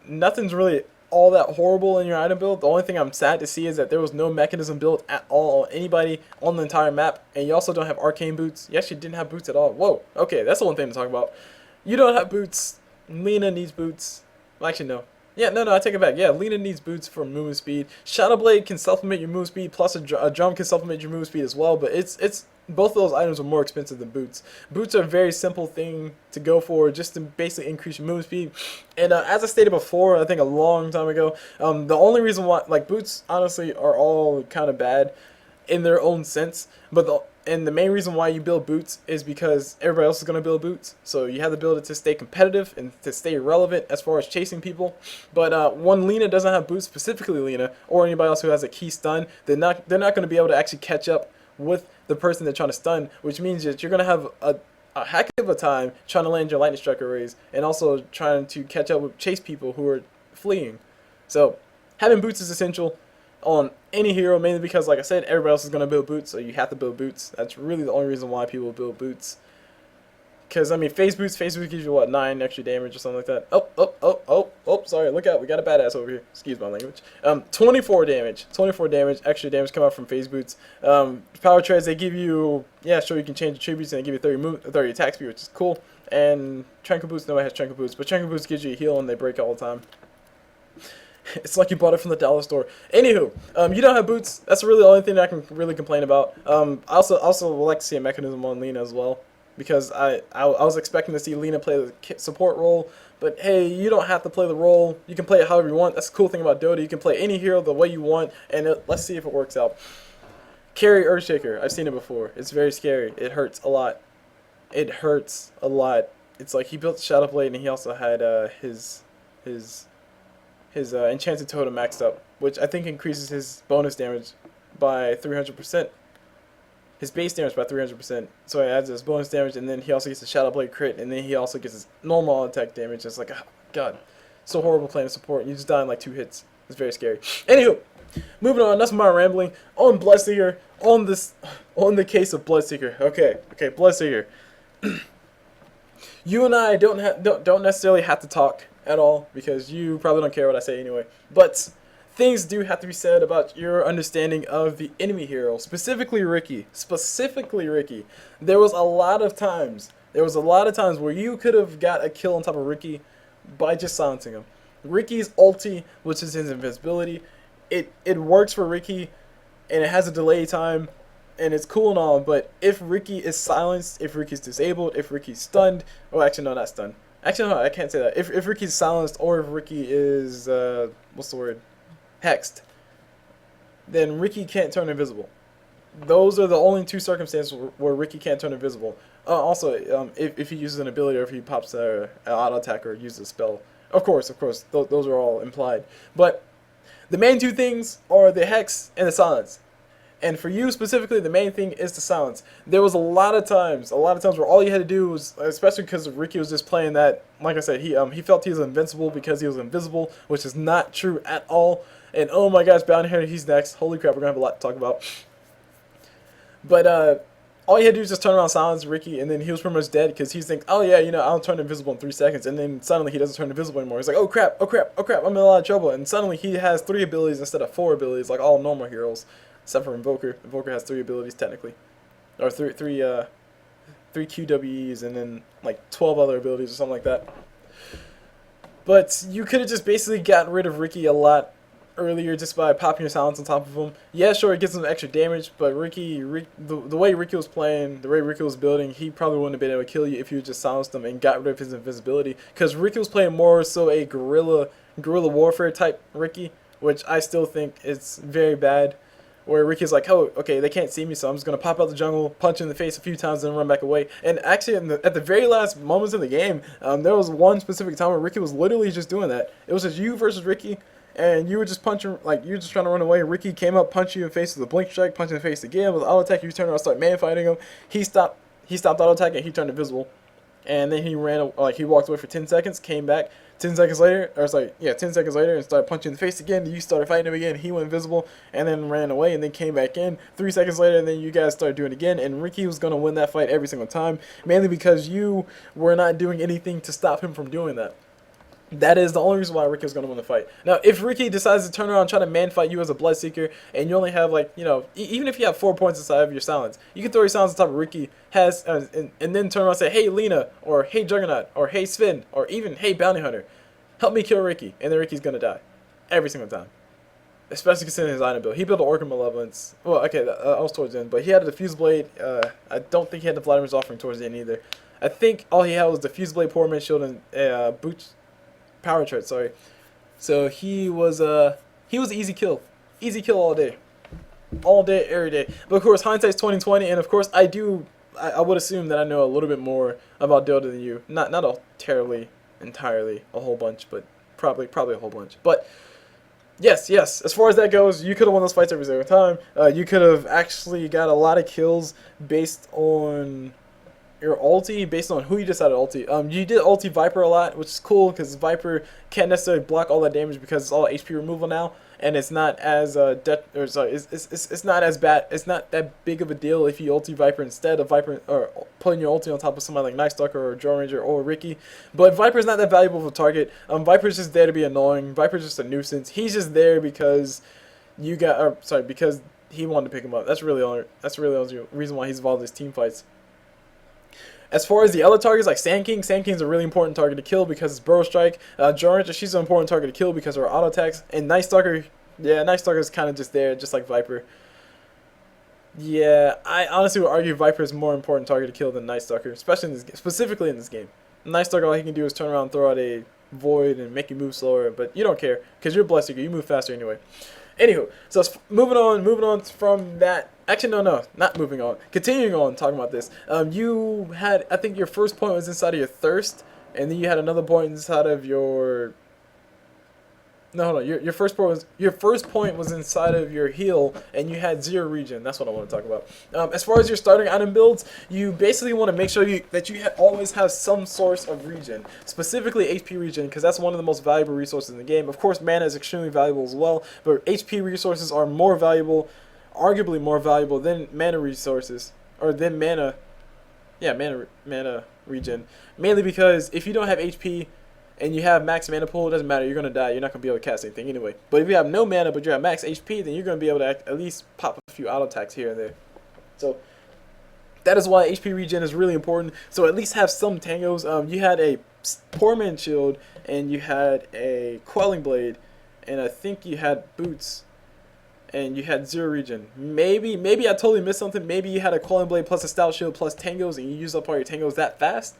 nothing's really all that horrible in your item build. The only thing I'm sad to see is that there was no mechanism built at all on anybody on the entire map, and you also don't have arcane boots. You actually didn't have boots at all. Whoa, okay, that's the one thing to talk about. You don't have boots. Lina needs boots. Well, actually, no. Yeah, no, I take it back. Yeah, Lina needs boots for movement speed. Shadow Blade can supplement your movement speed, plus a drum can supplement your movement speed as well, but it's both of those items are more expensive than boots. Boots are a very simple thing to go for just to basically increase your movement speed. And as I stated before, I think a long time ago, the only reason why, like, boots honestly are all kind of bad in their own sense, but the main reason why you build boots is because everybody else is going to build boots. So you have to build it to stay competitive and to stay relevant as far as chasing people. But when Lina doesn't have boots, specifically Lina, or anybody else who has a key stun, they're not going to be able to actually catch up with the person they're trying to stun, which means that you're going to have a heck of a time trying to land your lightning strike arrays and also trying to catch up with chase people who are fleeing. So having boots is essential on any hero, mainly because, like I said, everybody else is going to build boots, so you have to build boots. That's really the only reason why people build boots. Because, I mean, phase boots gives you, what, 9 extra damage or something like that. Oh, sorry, look out, we got a badass over here. Excuse my language. 24 damage extra damage come out from phase boots. Power treads, they give you, yeah, sure, you can change attributes, and they give you 30 attack speed, which is cool. And tranquil boots, nobody has tranquil boots, but tranquil boots gives you a heal, and they break all the time. It's like you bought it from the dollar store. Anywho, you don't have boots. That's really the only thing that I can really complain about. I also would like to see a mechanism on Lina as well, because I was expecting to see Lina play the support role, but hey, you don't have to play the role. You can play it however you want. That's the cool thing about Dota. You can play any hero the way you want, and let's see if it works out. Carry Earthshaker. I've seen it before. It's very scary. It hurts a lot. It hurts a lot. It's like he built Shadow Blade, and he also had his enchanted totem maxed up, which I think increases his bonus damage by 300%. His base damage by 300%. So he adds his bonus damage, and then he also gets a Shadow Blade crit, and then he also gets his normal attack damage. It's like, oh, God, so horrible playing support. You just die in like 2 hits. It's very scary. Anywho, moving on. That's my rambling on Bloodseeker. On the case of Bloodseeker. Okay, Bloodseeker. You and I don't necessarily have to talk at all, because you probably don't care what I say anyway. But things do have to be said about your understanding of the enemy hero, specifically Riki. There was a lot of times where you could have got a kill on top of Riki by just silencing him. Riki's ulti, which is his invincibility, it works for Riki, and it has a delay time, and it's cool and all, but if Riki is silenced, if Riki's disabled, if Riki's stunned, oh, actually, no, not stunned. Actually, no, I can't say that. If Riki's silenced, or if Riki is, what's the word? Hexed, then Riki can't turn invisible. Those are the only 2 circumstances where Riki can't turn invisible. Also, if he uses an ability, or if he pops an auto attack or uses a spell. Of course, those are all implied. But the main 2 things are the hex and the silence. And for you specifically, the main thing is the silence. There was a lot of times where all you had to do was, especially because Riki was just playing that, like I said, he felt he was invincible because he was invisible, which is not true at all. And oh my gosh, Bounty Hunter, he's next. Holy crap, we're going to have a lot to talk about. But all you had to do was just turn around, silence Riki, and then he was pretty much dead, because he's thinking, oh yeah, I'll turn invisible in 3 seconds, and then suddenly he doesn't turn invisible anymore. He's like, oh crap, I'm in a lot of trouble, and suddenly he has 3 abilities instead of 4 abilities, like all normal heroes. Except for Invoker. Invoker has 3 abilities technically, or three QWEs, and then like 12 other abilities or something like that. But you could have just basically gotten rid of Riki a lot earlier just by popping your silence on top of him. Yeah, sure, it gets some extra damage, but the way Riki was playing, the way Riki was building, he probably wouldn't have been able to kill you if you just silenced him and got rid of his invisibility. Because Riki was playing more so a guerrilla warfare type Riki, which I still think is very bad. where Riki's like, oh, okay, they can't see me, so I'm just gonna pop out the jungle, punch in the face a few times, and run back away. And actually, at the very last moments of the game, there was one specific time where Riki was literally just doing that. It was just you versus Riki, and you were just punching, like, you were just trying to run away. Riki came up, punched you in the face with a blink strike, punched you in the face again with an auto attack. You turn around, start man fighting him. He stopped auto attacking, he turned invisible. And then he ran, like, he walked away for 10 seconds, came back 10 seconds later, or it's like, yeah, 10 seconds later, and started punching in the face again. You started fighting him again. He went invisible and then ran away and then came back in 3 seconds later, and then you guys started doing it again. And Riki was going to win that fight every single time, mainly because you were not doing anything to stop him from doing that. That is the only reason why Riki is going to win the fight. Now, if Riki decides to turn around and try to man fight you as a Bloodseeker, and you only have, like, you know, even if you have 4 points inside of your silence, you can throw your silence on top of Riki, and then turn around and say, hey, Lina, or hey, Juggernaut, or hey, Sven, or even hey, Bounty Hunter, help me kill Riki, and then Riki's going to die. Every single time. Especially considering his item build. He built an Orc of Malevolence. Well, okay, that was towards the end, but he had a Diffuse Blade. I don't think he had the Vladimir's Offering towards the end either. I think all he had was the Diffuse Blade, Poor Man's Shield, and Boots. Power chart, sorry. So he was an easy kill all day, every day. But of course, hindsight's 20/20, and of course, I would assume that I know a little bit more about Dota than you. Not entirely a whole bunch, but probably a whole bunch. But yes. As far as that goes, you could have won those fights every single time. You could have actually got a lot of kills based on your ulti, based on who you decided to ulti. You did ulti Viper a lot, which is cool because Viper can't necessarily block all that damage because it's all HP removal now, and it's not as it's not as bad. It's not that big of a deal if you ulti Viper instead of Viper, or putting your ulti on top of somebody like Night Stalker or Drow Ranger or Riki. But Viper's not that valuable of a target. Viper's just there to be annoying. Viper's just a nuisance. He's just there because because he wanted to pick him up. That's really the only reason why he's involved in these team fights. As far as the other targets, like Sand King's a really important target to kill because it's Burrow Strike. Drow Ranger, she's an important target to kill because of her auto attacks. And Night Stalker, yeah, Night Stalker is kind of just there, just like Viper. Yeah, I honestly would argue Viper is a more important target to kill than Night Stalker, specifically in this game. Night Stalker, all he can do is turn around and throw out a Void and make you move slower, but you don't care because you're a Bloodseeker, you move faster anyway. Anywho, so moving on from that. Actually, no, not moving on. Continuing on, talking about this. You had, I think your first point was inside of your thirst, and then you had another point inside of your. No, hold on. Your first point was inside of your heal, and you had 0 regen. That's what I want to talk about. As far as your starting item builds, you basically want to make sure that you always have some source of regen, specifically HP regen, because that's one of the most valuable resources in the game. Of course, mana is extremely valuable as well, but HP resources are more valuable, arguably more valuable than mana resources, or than mana. Yeah, mana regen. Mainly because if you don't have HP and you have max mana pool, it doesn't matter, you're going to die, you're not going to be able to cast anything anyway. But if you have no mana but you have max HP, then you're going to be able to at least pop a few auto attacks here and there. So that is why HP regen is really important. So at least have some tangos. You had a Poor Man's Shield, and you had a Quelling Blade, and I think you had Boots, and you had 0 regen. Maybe I totally missed something. Maybe you had a Quelling Blade plus a Stout Shield plus tangos, and you used up all your tangos that fast.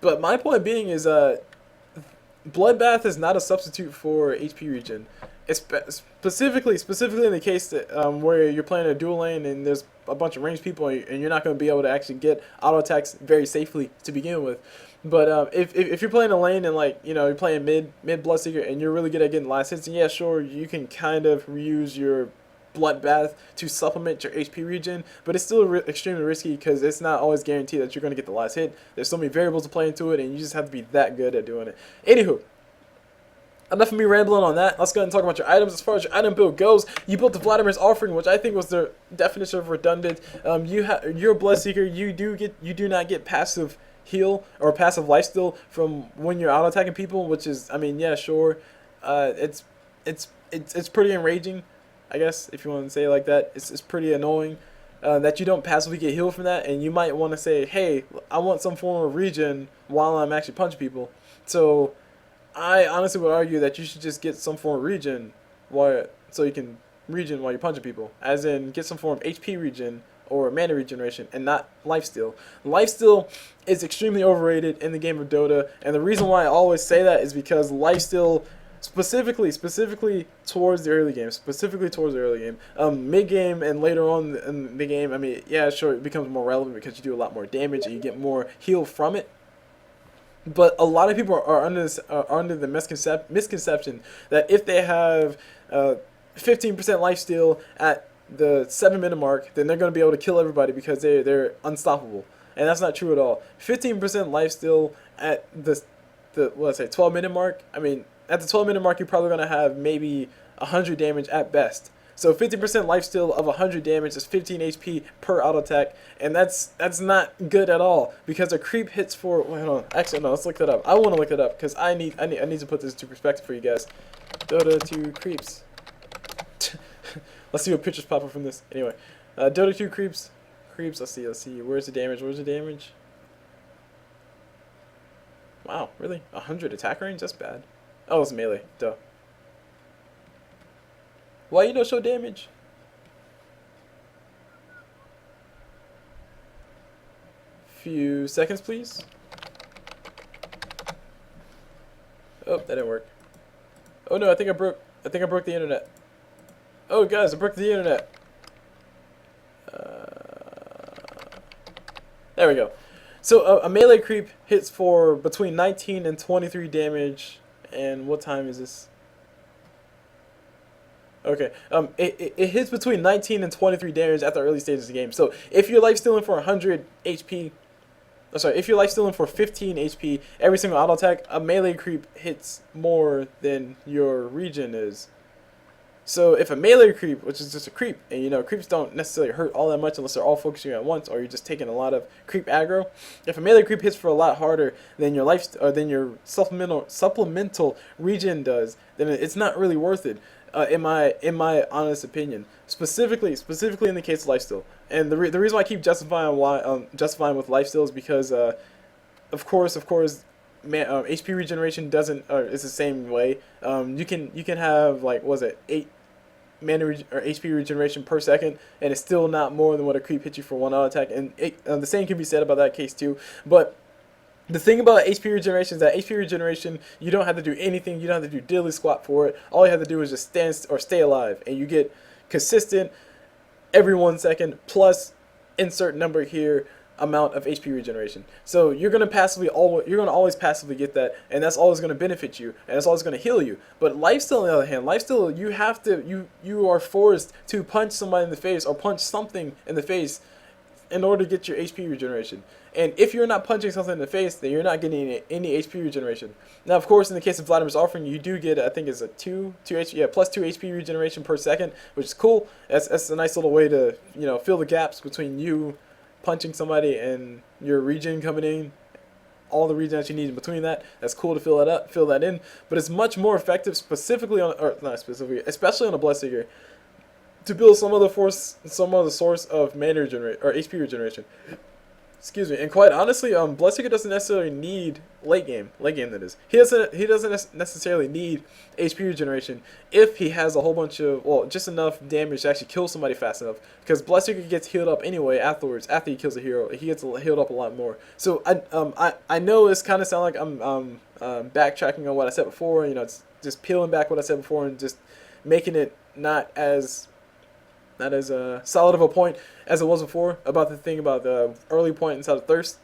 But my point being is Bloodbath is not a substitute for HP regen. It's specifically in the case that where you're playing a dual lane and there's a bunch of ranged people and you're not going to be able to actually get auto attacks very safely to begin with. But if you're playing a lane and, like, you know, you're playing mid Bloodseeker and you're really good at getting last hits, and yeah, sure, you can kind of reuse your Bloodbath to supplement your HP regen, but it's still extremely risky because it's not always guaranteed that you're going to get the last hit. There's so many variables to play into it, and you just have to be that good at doing it. Anywho, enough of me rambling on that. Let's go ahead and talk about your items. As far as your item build goes, you built the Vladimir's Offering, which I think was the definition of redundant. You're a Bloodseeker. You do not get passive heal or passive lifesteal from when you're auto attacking people, which is, I mean, yeah, sure, it's pretty enraging, I guess, if you want to say it like that. It's pretty annoying that you don't passively get healed from that, and you might want to say, hey, I want some form of regen while I'm actually punching people. So I honestly would argue that you should just get some form of regen so you can regen while you're punching people, as in get some form of HP regen or mana regeneration, and not lifesteal. Lifesteal is extremely overrated in the game of Dota, and the reason why I always say that is because lifesteal Specifically towards the early game. Mid game and later on in the game, I mean, yeah, sure, it becomes more relevant because you do a lot more damage and you get more heal from it. But a lot of people are under the misconception that if they have 15% lifesteal at the 7-minute mark, then they're going to be able to kill everybody because they're unstoppable. And that's not true at all. 15% lifesteal at the 12-minute mark. I mean, at the 12-minute mark, you're probably going to have maybe 100 damage at best. So 50% lifesteal of 100 damage is 15 HP per auto attack, and that's not good at all because a creep hits for. Wait, hold on. Actually, no. Let's look that up. I want to look it up because I need to put this into perspective for you guys. Dota 2 creeps. Let's see what pictures pop up from this. Anyway, Dota 2 creeps. Let's see. Where's the damage? Wow, really? 100 attack range? That's bad. Oh, it's melee. Duh. Why you don't show damage? Few seconds, please. Oh, that didn't work. Oh no, I think I broke the internet. Oh guys, I broke the internet. There we go. So a melee creep hits for between 19 and 23 damage. And what time is this? Okay, it hits between 19 and 23 damage at the early stages of the game. So if you're lifestealing for 100 HP, if you're lifestealing for 15 HP every single auto attack, a melee creep hits more than your regen is. So if a melee creep, which is just a creep, and you know creeps don't necessarily hurt all that much unless they're all focusing at once, or you're just taking a lot of creep aggro. If a melee creep hits for a lot harder than your supplemental regen does, then it's not really worth it. In my honest opinion, specifically in the case of lifesteal, and the reason why I keep justifying with lifesteal is because of course HP regeneration doesn't it's the same way. You can have like 8 mana or HP regeneration per second, and it's still not more than what a creep hits you for one auto attack, and the same can be said about that case too. But the thing about HP regeneration is that HP regeneration, you don't have to do anything. You don't have to do diddly squat for it. All you have to do is just stand or stay alive, and you get consistent every 1 second plus insert number here amount of HP regeneration. So you're gonna always passively get that, and that's always gonna benefit you, and that's always gonna heal you. But lifesteal, on the other hand, you are forced to punch somebody in the face or punch something in the face in order to get your HP regeneration. And if you're not punching something in the face, then you're not getting any HP regeneration. Now, of course, in the case of Vladimir's offering, you do get, I think it's a plus 2 HP regeneration per second, which is cool. That's a nice little way to fill the gaps between you punching somebody and your regen coming in. All the regen that you need in between that. That's cool to fill that in. But it's much more effective, especially on a Bloodseeker, to build some other source of mana regeneration or HP regeneration. Excuse me. And quite honestly, Bloodseeker doesn't necessarily need late game that is. He doesn't necessarily need HP regeneration if he has a whole bunch of, just enough damage to actually kill somebody fast enough. Because Bloodseeker gets healed up anyway afterwards. After he kills a hero, he gets healed up a lot more. So I know it's kind of sound like I'm backtracking on what I said before. It's just peeling back what I said before and just making it not as solid of a point as it was before about the thing about the early point inside of Thirst.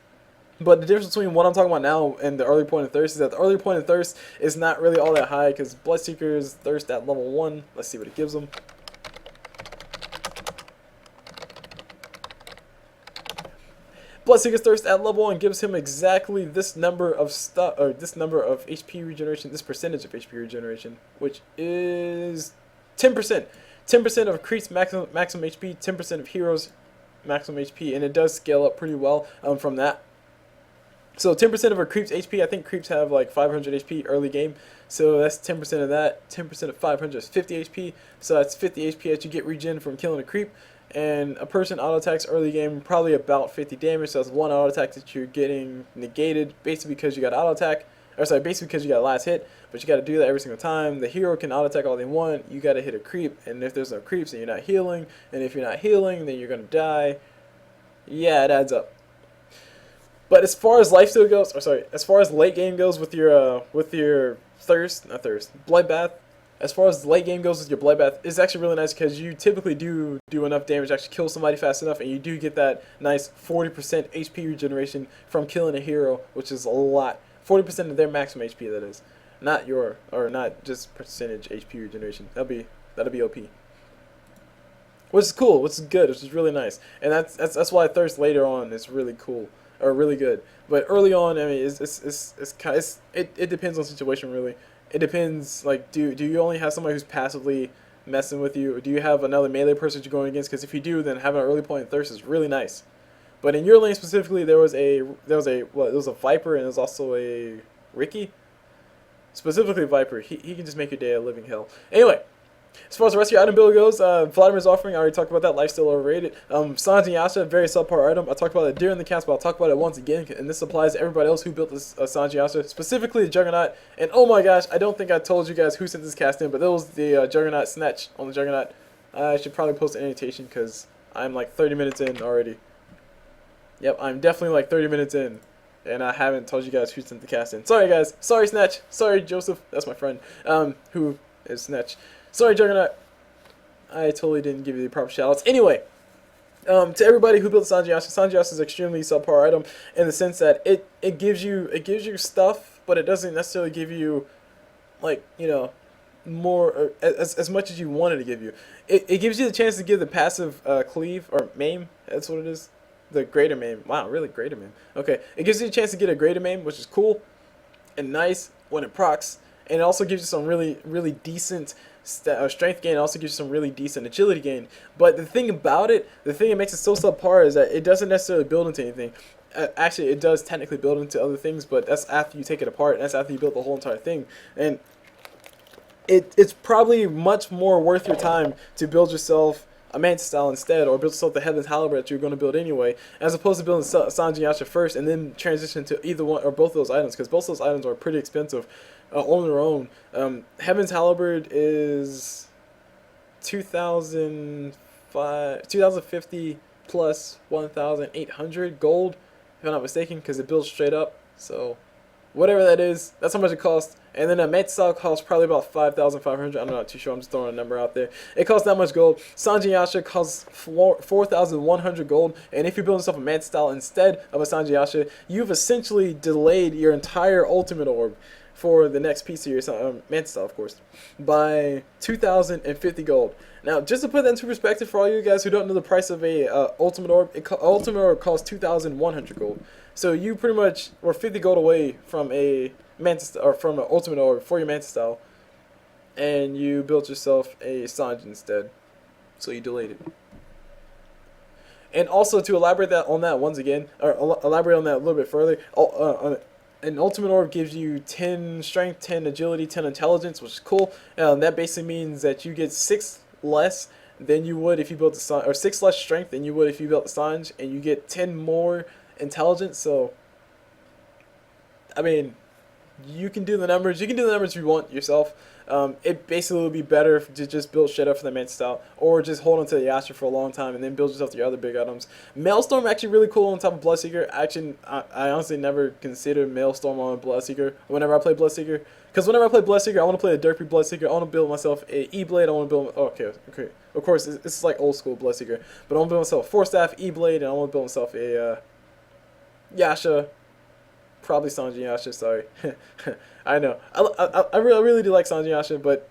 But the difference between what I'm talking about now and the early point of Thirst is that the early point of Thirst is not really all that high because Bloodseeker's Thirst at level 1. Let's see what it gives him. Bloodseeker's Thirst at level 1 gives him exactly this number of HP regeneration, this percentage of HP regeneration, which is 10%. 10% of creeps maximum HP, 10% of heroes maximum HP, and it does scale up pretty well from that. So 10% of a creep's HP, I think creeps have like 500 HP early game, so that's 10% of that. 10% of 500 is 50 HP, so that's 50 HP that you get regen from killing a creep. And a person auto attacks early game probably about 50 damage, so that's one auto attack that you're getting negated basically because you got auto attack. Basically because you got last hit, but you got to do that every single time. The hero can auto attack all they want. You got to hit a creep, and if there's no creeps, then you're not healing. And if you're not healing, then you're gonna die. Yeah, it adds up. But as far as lifesteal goes, as far as late game goes with your Bloodbath. As far as the late game goes with your Bloodbath, it's actually really nice because you typically do enough damage to actually kill somebody fast enough, and you do get that nice 40% HP regeneration from killing a hero, which is a lot. 40% of their maximum HP, that is. Not not just percentage HP regeneration. That'll be OP. Which is cool, which is good, which is really nice. And that's why Thirst later on is really cool. Or really good. But early on, I mean, it depends on the situation, really. It depends, like, do you only have somebody who's passively messing with you, or do you have another melee person that you're going against? Because if you do, then having an early point in Thirst is really nice. But in your lane specifically, there was a Viper, and there was also a Riki. Specifically Viper. He can just make your day a living hell. Anyway, as far as the rest of your item build goes, Vladimir's Offering, I already talked about that. Life's still overrated. Sanji Yasha, very subpar item. I talked about it during the cast, but I'll talk about it once again, and this applies to everybody else who built this Sanji Yasha, specifically the Juggernaut. And oh my gosh, I don't think I told you guys who sent this cast in, but that was the Juggernaut Snatch on the Juggernaut. I should probably post an annotation because I'm like 30 minutes in already. Yep, I'm definitely like 30 minutes in, and I haven't told you guys who sent the cast in. Sorry guys, sorry Snatch, sorry Joseph, that's my friend, who is Snatch. Sorry, Juggernaut. I totally didn't give you the proper shoutouts. Anyway, to everybody who built Sanji Yasha is an extremely subpar item in the sense that it gives you stuff, but it doesn't necessarily give you, like, you know, more as much as you wanted to give you. It gives you the chance to give the passive cleave or maim. That's what it is. The greater maim. Wow, really greater maim. Okay, it gives you a chance to get a greater maim, which is cool and nice when it procs, and it also gives you some really decent strength gain. It also gives you some really decent agility gain. But the thing about it, the thing that makes it so subpar is that it doesn't necessarily build into anything. Actually, it does technically build into other things, but that's after you take it apart, and that's after you build the whole entire thing. And it's probably much more worth your time to build yourself a Mantis style instead, or build yourself the Heaven's Halberd that you're going to build anyway, as opposed to building Sanji Yasha first and then transition to either one or both of those items, because both of those items are pretty expensive on their own. Heaven's Halberd is 2,050 plus 1,800 gold, if I'm not mistaken, because it builds straight up. So whatever that is, that's how much it costs. And then a Mantis style costs probably about 5,500. I'm not too sure. I'm just throwing a number out there. It costs that much gold. Sanji Yasha costs 4,100 gold. And if you're building yourself a Mantis style instead of a Sanji Yasha, you've essentially delayed your entire ultimate orb for the next piece of your Mantis style, of course, by 2,050 gold. Now, just to put that into perspective for all you guys who don't know the price of a ultimate orb, ultimate orb costs 2,100 gold. So you pretty much were 50 gold away from a Mantis, or from an ultimate orb for your Mantis style, and you built yourself a Sanji instead. So you delayed it. And also to elaborate on that once again, or elaborate on that a little bit further, an ultimate orb gives you 10 strength, 10 agility, 10 intelligence, which is cool. That basically means that you get 6 less than you would if you built the Sanji, or 6 less strength than you would if you built the Sanji, and you get 10 more intelligence. So, I mean, you can do the numbers. You can do the numbers if you want yourself. It basically would be better to just build shit up for the Mantis style, or just hold on to the Yasha for a long time and then build yourself your other big items. Maelstrom actually really cool on top of Bloodseeker. Actually, I honestly never considered Maelstrom on Bloodseeker whenever I play Bloodseeker, because whenever I play Bloodseeker, I want to play a derpy Bloodseeker. I want to build myself a E-Blade. I want to build. Oh, okay. Of course, it's like old school Bloodseeker, but I want to build myself a 4-staff E-Blade, and I want to build myself a Yasha. Probably Sanji Yasha, sorry. I know. I really do like Sanji Yasha, but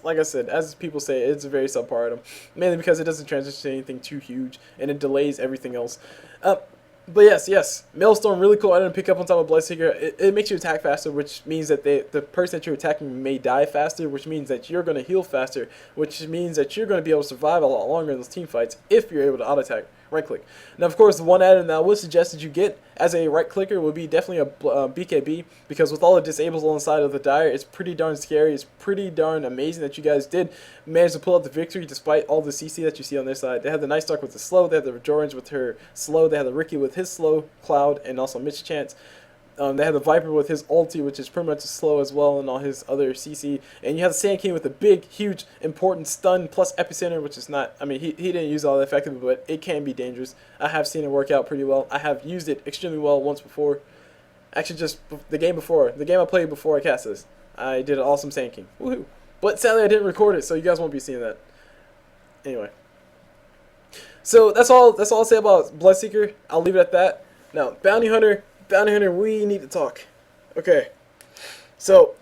like I said, as people say, it's a very subpar item. Mainly because it doesn't transition to anything too huge, and it delays everything else. But yes, Maelstrom, really cool item to pick up on top of Bloodseeker. It makes you attack faster, which means that the person that you're attacking may die faster, which means that you're going to heal faster, which means that you're going to be able to survive a lot longer in those team fights if you're able to auto-attack. Right click. Now, of course, the one add-on that I would suggest that you get as a right clicker would be definitely a BKB, because with all the disables on the side of the Dire, it's pretty darn scary. It's pretty darn amazing that you guys did manage to pull out the victory despite all the CC that you see on their side. They had the Night Stalker with the slow, they had the Jorans with her slow, they had the Riki with his slow, Cloud, and also Mitch Chance. They have the Viper with his ulti, which is pretty much slow as well, and all his other CC. And you have the Sand King with the big, huge, important stun plus Epicenter, which is not, I mean, he didn't use it all that effectively, but it can be dangerous. I have seen it work out pretty well. I have used it extremely well once before. Actually, just the game I played before I cast this. I did an awesome Sand King. Woohoo! But sadly, I didn't record it, so you guys won't be seeing that. Anyway. So that's all I'll say about Bloodseeker. I'll leave it at that. Now, Bounty Hunter, we need to talk. Okay. So,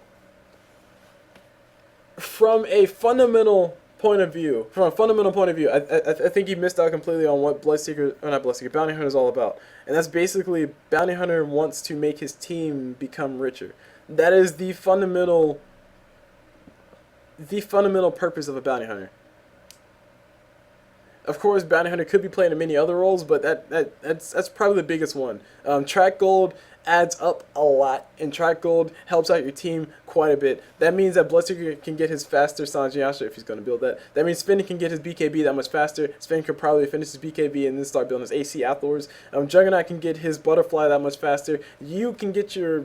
from a fundamental point of view, I think you missed out completely on what Bounty Hunter is all about. And that's basically Bounty Hunter wants to make his team become richer. That is the fundamental purpose of a Bounty Hunter. Of course, Bounty Hunter could be playing in many other roles, but that's probably the biggest one. Track Gold adds up a lot, and Track Gold helps out your team quite a bit. That means that Bloodseeker can get his faster Sanjiasha if he's going to build that. That means Sven can get his BKB that much faster. Sven could probably finish his BKB and then start building his AC afterwards. Juggernaut can get his Butterfly that much faster. You can get your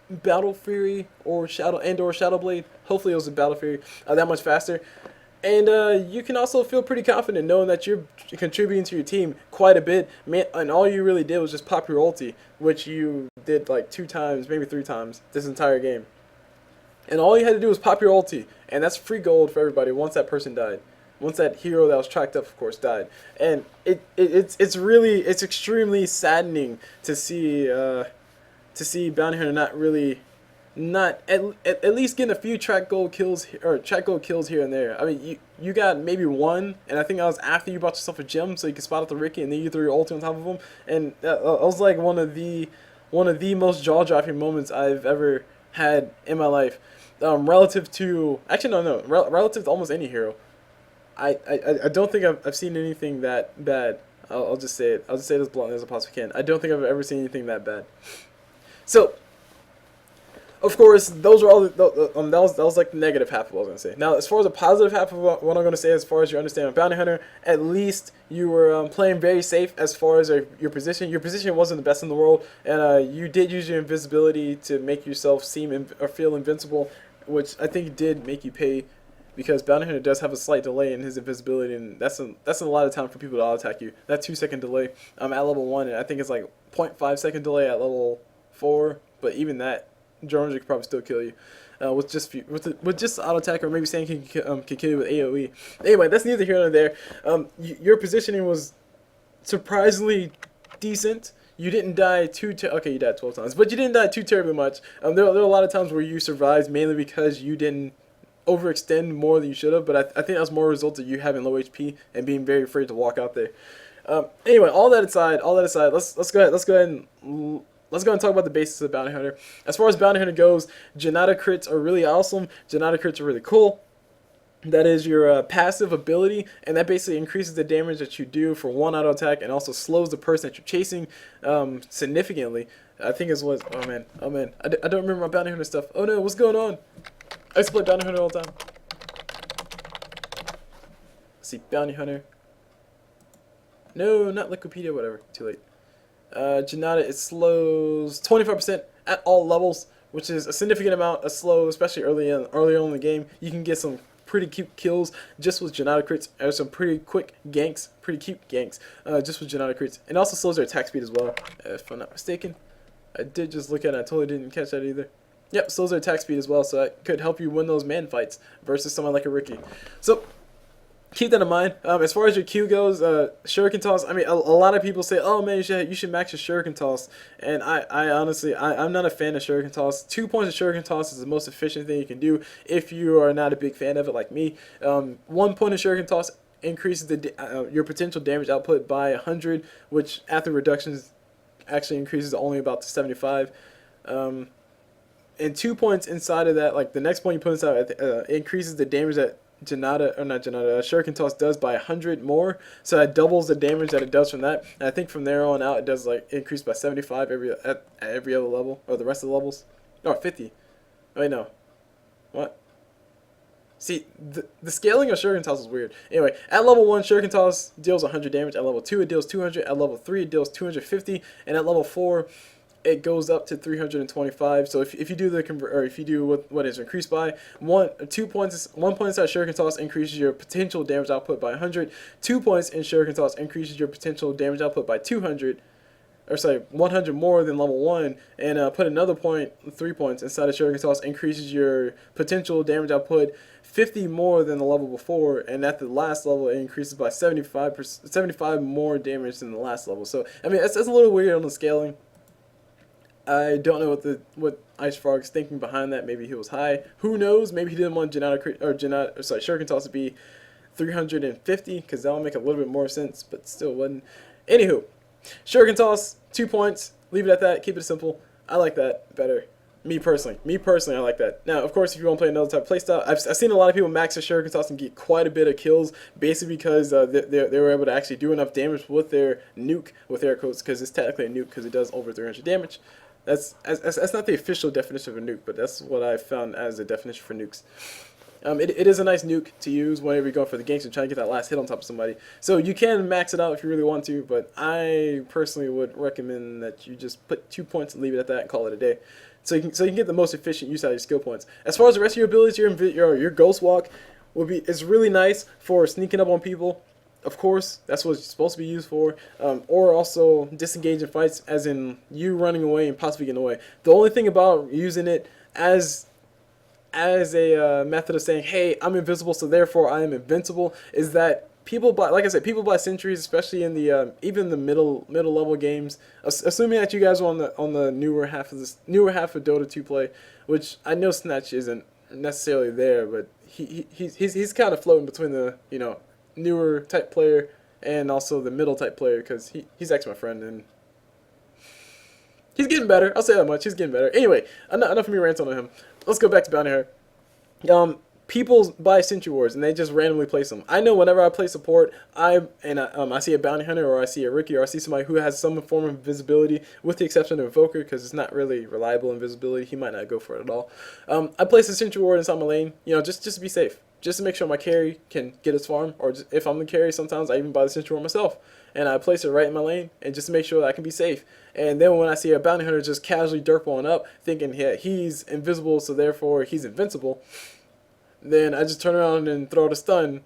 Battle Fury or Shadow Blade. Hopefully it was a Battle Fury that much faster. And you can also feel pretty confident knowing that you're contributing to your team quite a bit. And all you really did was just pop your ulti, which you did like 2 times, maybe 3 times this entire game. And all you had to do was pop your ulti, and that's free gold for everybody once that person died. Once that hero that was tracked up, of course, died. And it's extremely saddening to see Bounty Hunter not at least getting a few track gold kills here and there. I mean, you got maybe 1, and I think that was after you bought yourself a gem so you could spot out the Riki, and then you threw your ulti on top of him, and that was like one of the most jaw-dropping moments I've ever had in my life. Relative to relative to almost any hero, I don't think I've seen anything that bad. I'll just say it. I'll just say it as bluntly as I possibly can. I don't think I've ever seen anything that bad. So, of course, those are all that was like the negative half of what I was going to say. Now, as far as the positive half of what I'm going to say, as far as your understanding of Bounty Hunter, at least you were playing very safe as far as your position. Your position wasn't the best in the world, and you did use your invisibility to make yourself seem or feel invincible, which I think did make you pay, because Bounty Hunter does have a slight delay in his invisibility, and that's a lot of time for people to auto-attack you. That 2-second delay at level 1, and I think it's like 0.5-second delay at level 4, but even that, Jones could probably still kill you with just auto attack, or maybe saying can kill you with AOE. Anyway, that's neither here nor there. Your positioning was surprisingly decent. You didn't die okay, you died 12 times, but you didn't die too terribly much. There are a lot of times where you survived mainly because you didn't overextend more than you should have. But I think that was more a result of you having low HP and being very afraid to walk out there. Anyway, all that aside, let's go ahead and talk about the basics of Bounty Hunter. As far as Bounty Hunter goes, Janata crits are really awesome. Janata crits are really cool. That is your passive ability, and that basically increases the damage that you do for 1 auto attack, and also slows the person that you're chasing significantly. I think it was oh man, I don't remember my Bounty Hunter stuff. Oh no, what's going on? I used to play Bounty Hunter all the time. Let's see, Bounty Hunter. No, not Wikipedia. Whatever. Too late. Janata, it slows 25% at all levels, which is a significant amount of slow, especially early on in the game. You can get some pretty cute kills just with Janata crits, or some pretty quick ganks, pretty cute ganks, just with Janata crits. And also slows their attack speed as well, if I'm not mistaken. I did just look at it, I totally didn't catch that either. Yep, slows their attack speed as well, so that could help you win those man fights versus someone like a Riki. So, keep that in mind. As far as your Q goes, Shuriken Toss, I mean, a lot of people say, oh man, you should max your Shuriken Toss. And I honestly, I'm not a fan of Shuriken Toss. 2 points of Shuriken Toss is the most efficient thing you can do if you are not a big fan of it like me. 1 point of Shuriken Toss increases your potential damage output by 100, which after reductions actually increases only about to 75. And 2 points inside of that, like the next point you put inside, increases the damage that Shuriken Toss does by 100 more, so that doubles the damage that it does from that. And I think from there on out, it does like increase by 75 at every other level, or the rest of the levels. No, 50. Wait, no. What? See, the scaling of Shuriken Toss is weird. Anyway, at level 1, Shuriken Toss deals 100 damage. At level 2, it deals 200. At level 3, it deals 250. And at level 4, it goes up to 325. So if you do what is increased by 1 point inside Shuriken Toss increases your potential damage output by 100. 2 points in Shuriken Toss increases your potential damage output by 200. or sorry, 100 more than level 1, and put another 3 points inside of Shuriken Toss, increases your potential damage output 50 more than the level before, and at the last level it increases by 75 more damage than the last level. So I mean, it's a little weird on the scaling. I don't know what Ice Frog's thinking behind that. Maybe he was high. Who knows? Maybe he didn't want Shuriken Toss to be 350, because that would make a little bit more sense, but still wouldn't. Anywho, Shuriken Toss, 2 points. Leave it at that. Keep it simple. I like that better. Me personally, I like that. Now, of course, if you want to play another type of playstyle, I've seen a lot of people max their Shuriken Toss and get quite a bit of kills, basically because they were able to actually do enough damage with their nuke, with air quotes, because it's technically a nuke because it does over 300 damage. That's not the official definition of a nuke, but that's what I found as a definition for nukes. It is a nice nuke to use whenever you're going for the ganks and trying to get that last hit on top of somebody. So you can max it out if you really want to, but I personally would recommend that you just put 2 points and leave it at that and call it a day. So you can get the most efficient use out of your skill points. As far as the rest of your abilities, your Ghost Walk is really nice for sneaking up on people. Of course, that's what it's supposed to be used for, or also disengage in fights, as in you running away and possibly getting away. The only thing about using it as a method of saying, hey, I'm invisible, so therefore I am invincible, is that people buy, like I said, people buy sentries, especially in the even the middle level games. Assuming that you guys are on the newer half of Dota 2 play, which I know Snatch isn't necessarily there, but he's kind of floating between the newer type player and also the middle type player, because he's actually my friend and he's getting better. I'll say that much. He's getting better. Anyway, enough of me ranting on him. Let's go back to Bounty Hunter. People buy Sentry Wards and they just randomly place them. I know whenever I play support, I see a Bounty Hunter, or I see a Riki, or I see somebody who has some form of invisibility, with the exception of Invoker, because it's not really reliable invisibility. He might not go for it at all. I place a Sentry Ward inside my lane, just to be safe. Just to make sure my carry can get his farm, or just, if I'm the carry, sometimes I even buy the Sentry Ward myself. And I place it right in my lane, and just to make sure that I can be safe. And then when I see a Bounty Hunter just casually derping up, thinking, yeah, he's invisible, so therefore he's invincible, then I just turn around and throw the stun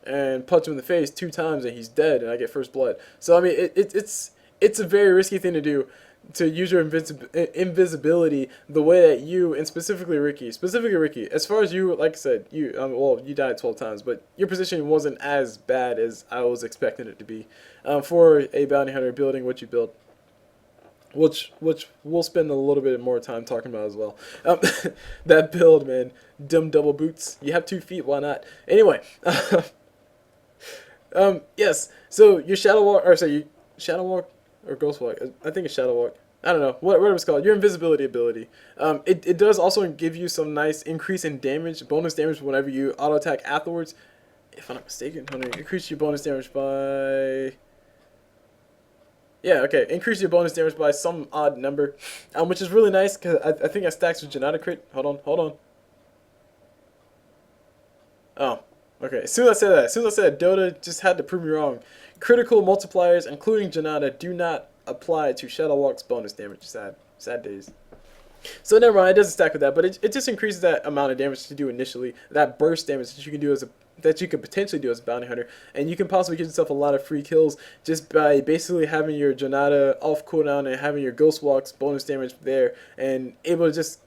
and punch him in the face 2 times, and he's dead, and I get first blood. So I mean, it's a very risky thing to do, to use your invisibility the way that you, and specifically Riki, as far as you, like I said, well, you died 12 times, but your position wasn't as bad as I was expecting it to be for a Bounty Hunter building what you build. Which we'll spend a little bit more time talking about as well. That build, man, dumb double boots. You have 2 feet, why not? Anyway, yes. So your Shadow Walk or Ghost Walk. I think it's Shadow Walk. I don't know, whatever it's called. Your invisibility ability. It does also give you some nice increase in damage, bonus damage whenever you auto attack afterwards. If I'm not mistaken, increase your bonus damage by. Yeah, okay. Increase your bonus damage by some odd number, which is really nice, because I think I stacks with Juggernaut crit. Hold on. Oh, okay. As soon as I said Dota just had to prove me wrong. Critical multipliers, including Juggernaut, do not apply to Shadow Walk's bonus damage. Sad days. So never mind, it doesn't stack with that, but it just increases that amount of damage to do initially, that burst damage that you can do that you could potentially do as a Bounty Hunter, and you can possibly give yourself a lot of free kills just by basically having your Juggernaut off cooldown and having your Ghost Walks bonus damage there, and able to just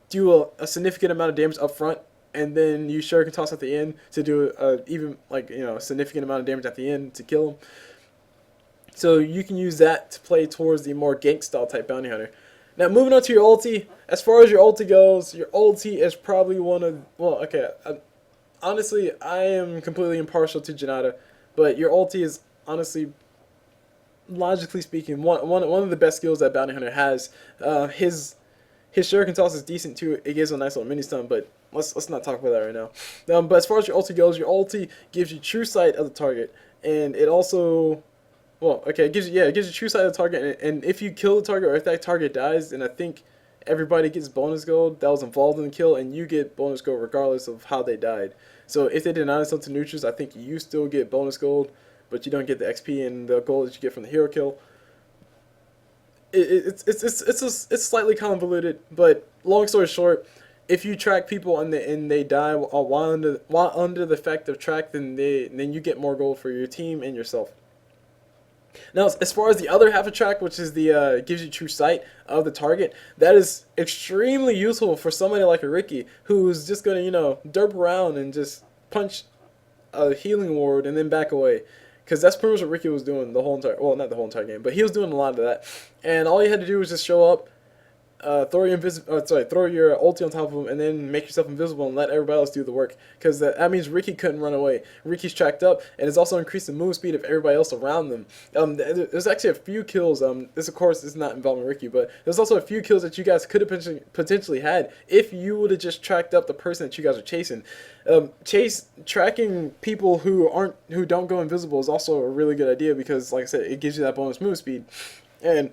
do a significant amount of damage up front, and then you Shuriken Toss at the end to do even a significant amount of damage at the end to kill him. So you can use that to play towards the more gank style type Bounty Hunter. Now moving on to your ulti. As far as your ulti goes, your ulti is probably honestly, I am completely impartial to Juggernaut, but your ulti is honestly, logically speaking, one of the best skills that Bounty Hunter has. His Shuriken Toss is decent too. It gives a nice little mini stun, but let's not talk about that right now. But as far as your ulti goes, your ulti gives you true sight of the target, and it also, it gives you true sight of the target, and if you kill the target, or if that target dies, then I think everybody gets bonus gold that was involved in the kill, and you get bonus gold regardless of how they died. So if they deny themselves to neutrals, I think you still get bonus gold, but you don't get the XP and the gold that you get from the hero kill. It's slightly convoluted, but long story short, if you track people and they die while under the effect of track, then you get more gold for your team and yourself. Now, as far as the other half of track, which is the gives you true sight of the target, that is extremely useful for somebody like a Riki, who's just gonna, derp around and just punch a healing ward and then back away. Because that's pretty much what Riki was doing the whole entire, well, not the whole entire game, but he was doing a lot of that. And all you had to do was just show up, throw your ulti on top of him, and then make yourself invisible and let everybody else do the work. Because that means Riki couldn't run away. Riki's tracked up, and it's also increased the move speed of everybody else around them. There's actually a few kills. This of course is not involving Riki, but there's also a few kills that you guys could have potentially had if you would have just tracked up the person that you guys are chasing. Tracking people who don't go invisible is also a really good idea because, like I said, it gives you that bonus move speed, and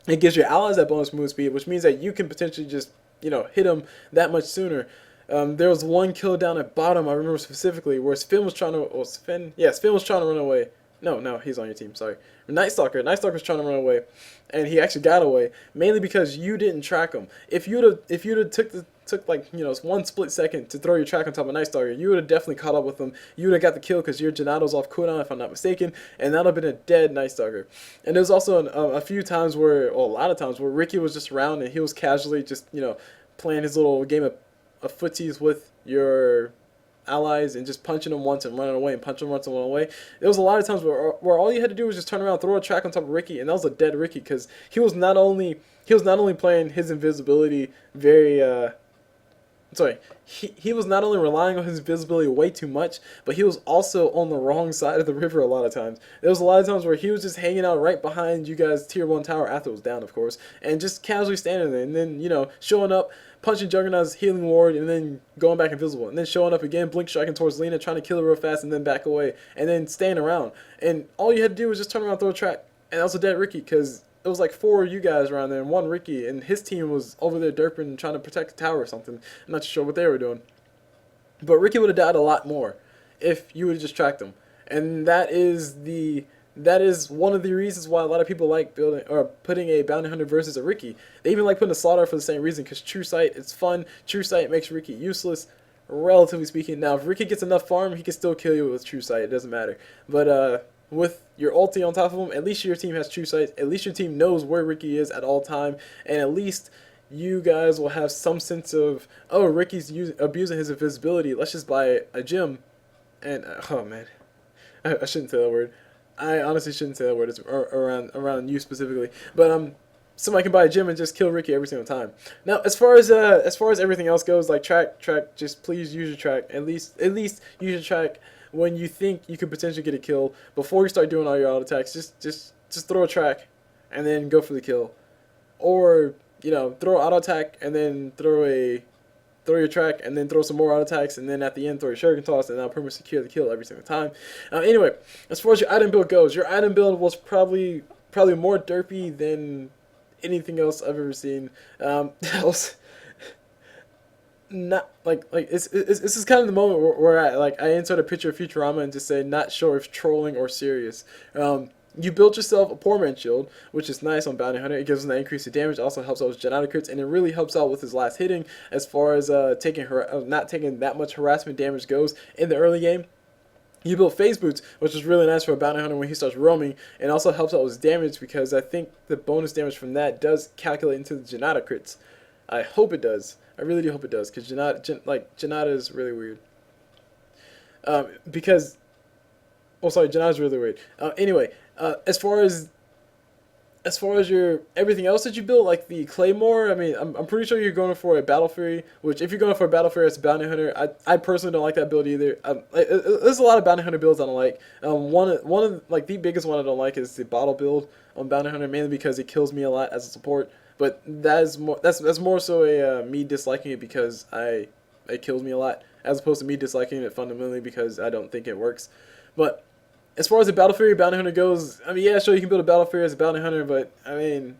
it gives your allies that bonus move speed, which means that you can potentially just, hit them that much sooner. There was one kill down at bottom, I remember specifically, where Sven was trying to, Sven was trying to run away. No, he's on your team, sorry. Night Stalker was trying to run away, and he actually got away, mainly because you didn't track him. If you'd have took like, one split second to throw your track on top of Night Stalker, you would have definitely caught up with him. You would have got the kill because your Juggernauts off cooldown, if I'm not mistaken, and that would have been a dead Night Stalker. And there was also a few times where, a lot of times, where Riki was just around and he was casually just, playing his little game of footsies with your allies and just punching them once and running away and punching them once and running away. There was a lot of times where all you had to do was just turn around, throw a track on top of Riki, and that was a dead Riki because he was not only playing his invisibility very he was not only relying on his visibility way too much, but he was also on the wrong side of the river a lot of times. There was a lot of times where he was just hanging out right behind you guys' tier 1 tower after it was down, of course, and just casually standing there, and then, showing up, punching Juggernaut's healing ward, and then going back invisible, and then showing up again, blink striking towards Lina, trying to kill her real fast, and then back away, and then staying around. And all you had to do was just turn around, throw a track, and that was a dead Riki, because it was like 4 of you guys around there and 1 Riki, and his team was over there derping and trying to protect the tower or something. I'm not sure what they were doing. But Riki would have died a lot more if you would have just tracked him. And that is one of the reasons why a lot of people like building or putting a bounty hunter versus a Riki. They even like putting a slaughter for the same reason, because true sight, it's fun. True sight makes Riki useless, relatively speaking. Now, if Riki gets enough farm, he can still kill you with true sight. It doesn't matter. But with your ulti on top of him, at least your team has true sight. At least your team knows where Riki is at all time, and at least you guys will have some sense of, oh, Riki's abusing his invisibility. Let's just buy a gem. And oh man, I shouldn't say that word. I honestly shouldn't say that word. It's around you specifically. But somebody can buy a gem and just kill Riki every single time. Now, as far as everything else goes, like track, just please use your track. At least use your track when you think you could potentially get a kill. Before you start doing all your auto attacks, just throw a track and then go for the kill. Or, throw an auto attack and then throw your track and then throw some more auto attacks, and then at the end throw your shuriken toss, and that'll pretty much secure the kill every single time. Anyway, as far as your item build goes, your item build was probably more derpy than anything else I've ever seen. That was not like this is kind of the moment where I insert a picture of Futurama and just say not sure if trolling or serious. You built yourself a poor man shield, which is nice on Bounty Hunter. It gives him that increase of damage. It also helps out with Juggernaut crits, and it really helps out with his last hitting as far as not taking that much harassment damage goes in the early game. You built phase boots, which is really nice for a Bounty Hunter when he starts roaming, and also helps out with his damage because I think the bonus damage from that does calculate into the Juggernaut crits. I hope it does. I really do hope it does, because Juggernaut is really weird. Juggernaut is really weird. Anyway, as far as your everything else that you built, like the Claymore, I mean, I'm pretty sure you're going for a Battle Fury, which if you're going for a Battle Fury as a Bounty Hunter, I personally don't like that build either. There's a lot of Bounty Hunter builds I don't like. One of the biggest one I don't like is the Bottle build on Bounty Hunter, mainly because it kills me a lot as a support. But that's more so a me disliking it because it kills me a lot, as opposed to me disliking it fundamentally because I don't think it works. But as far as the Battle Fury Bounty Hunter goes, I mean, yeah, sure, you can build a Battle Fury as a Bounty Hunter, but, I mean,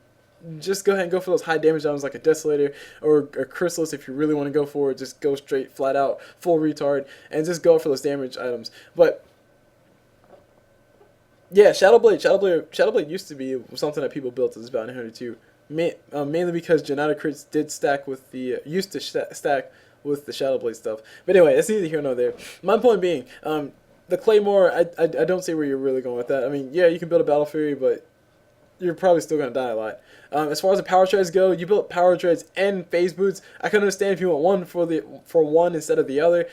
just go ahead and go for those high damage items like a Desolator or a Chrysalis if you really want to go for it. Just go straight, flat out, full retard, and just go for those damage items. But, yeah, Shadowblade used to be something that people built as Bounty Hunter too. Mainly because Juggernaut crits did stack with the, used to stack with the Shadowblade stuff. But anyway, that's neither here nor there. My point being, the Claymore, I don't see where you're really going with that. I mean, yeah, you can build a Battle Fury, but you're probably still going to die a lot. As far as the power treads go, you built power treads and phase boots. I can understand if you want one for one instead of the other.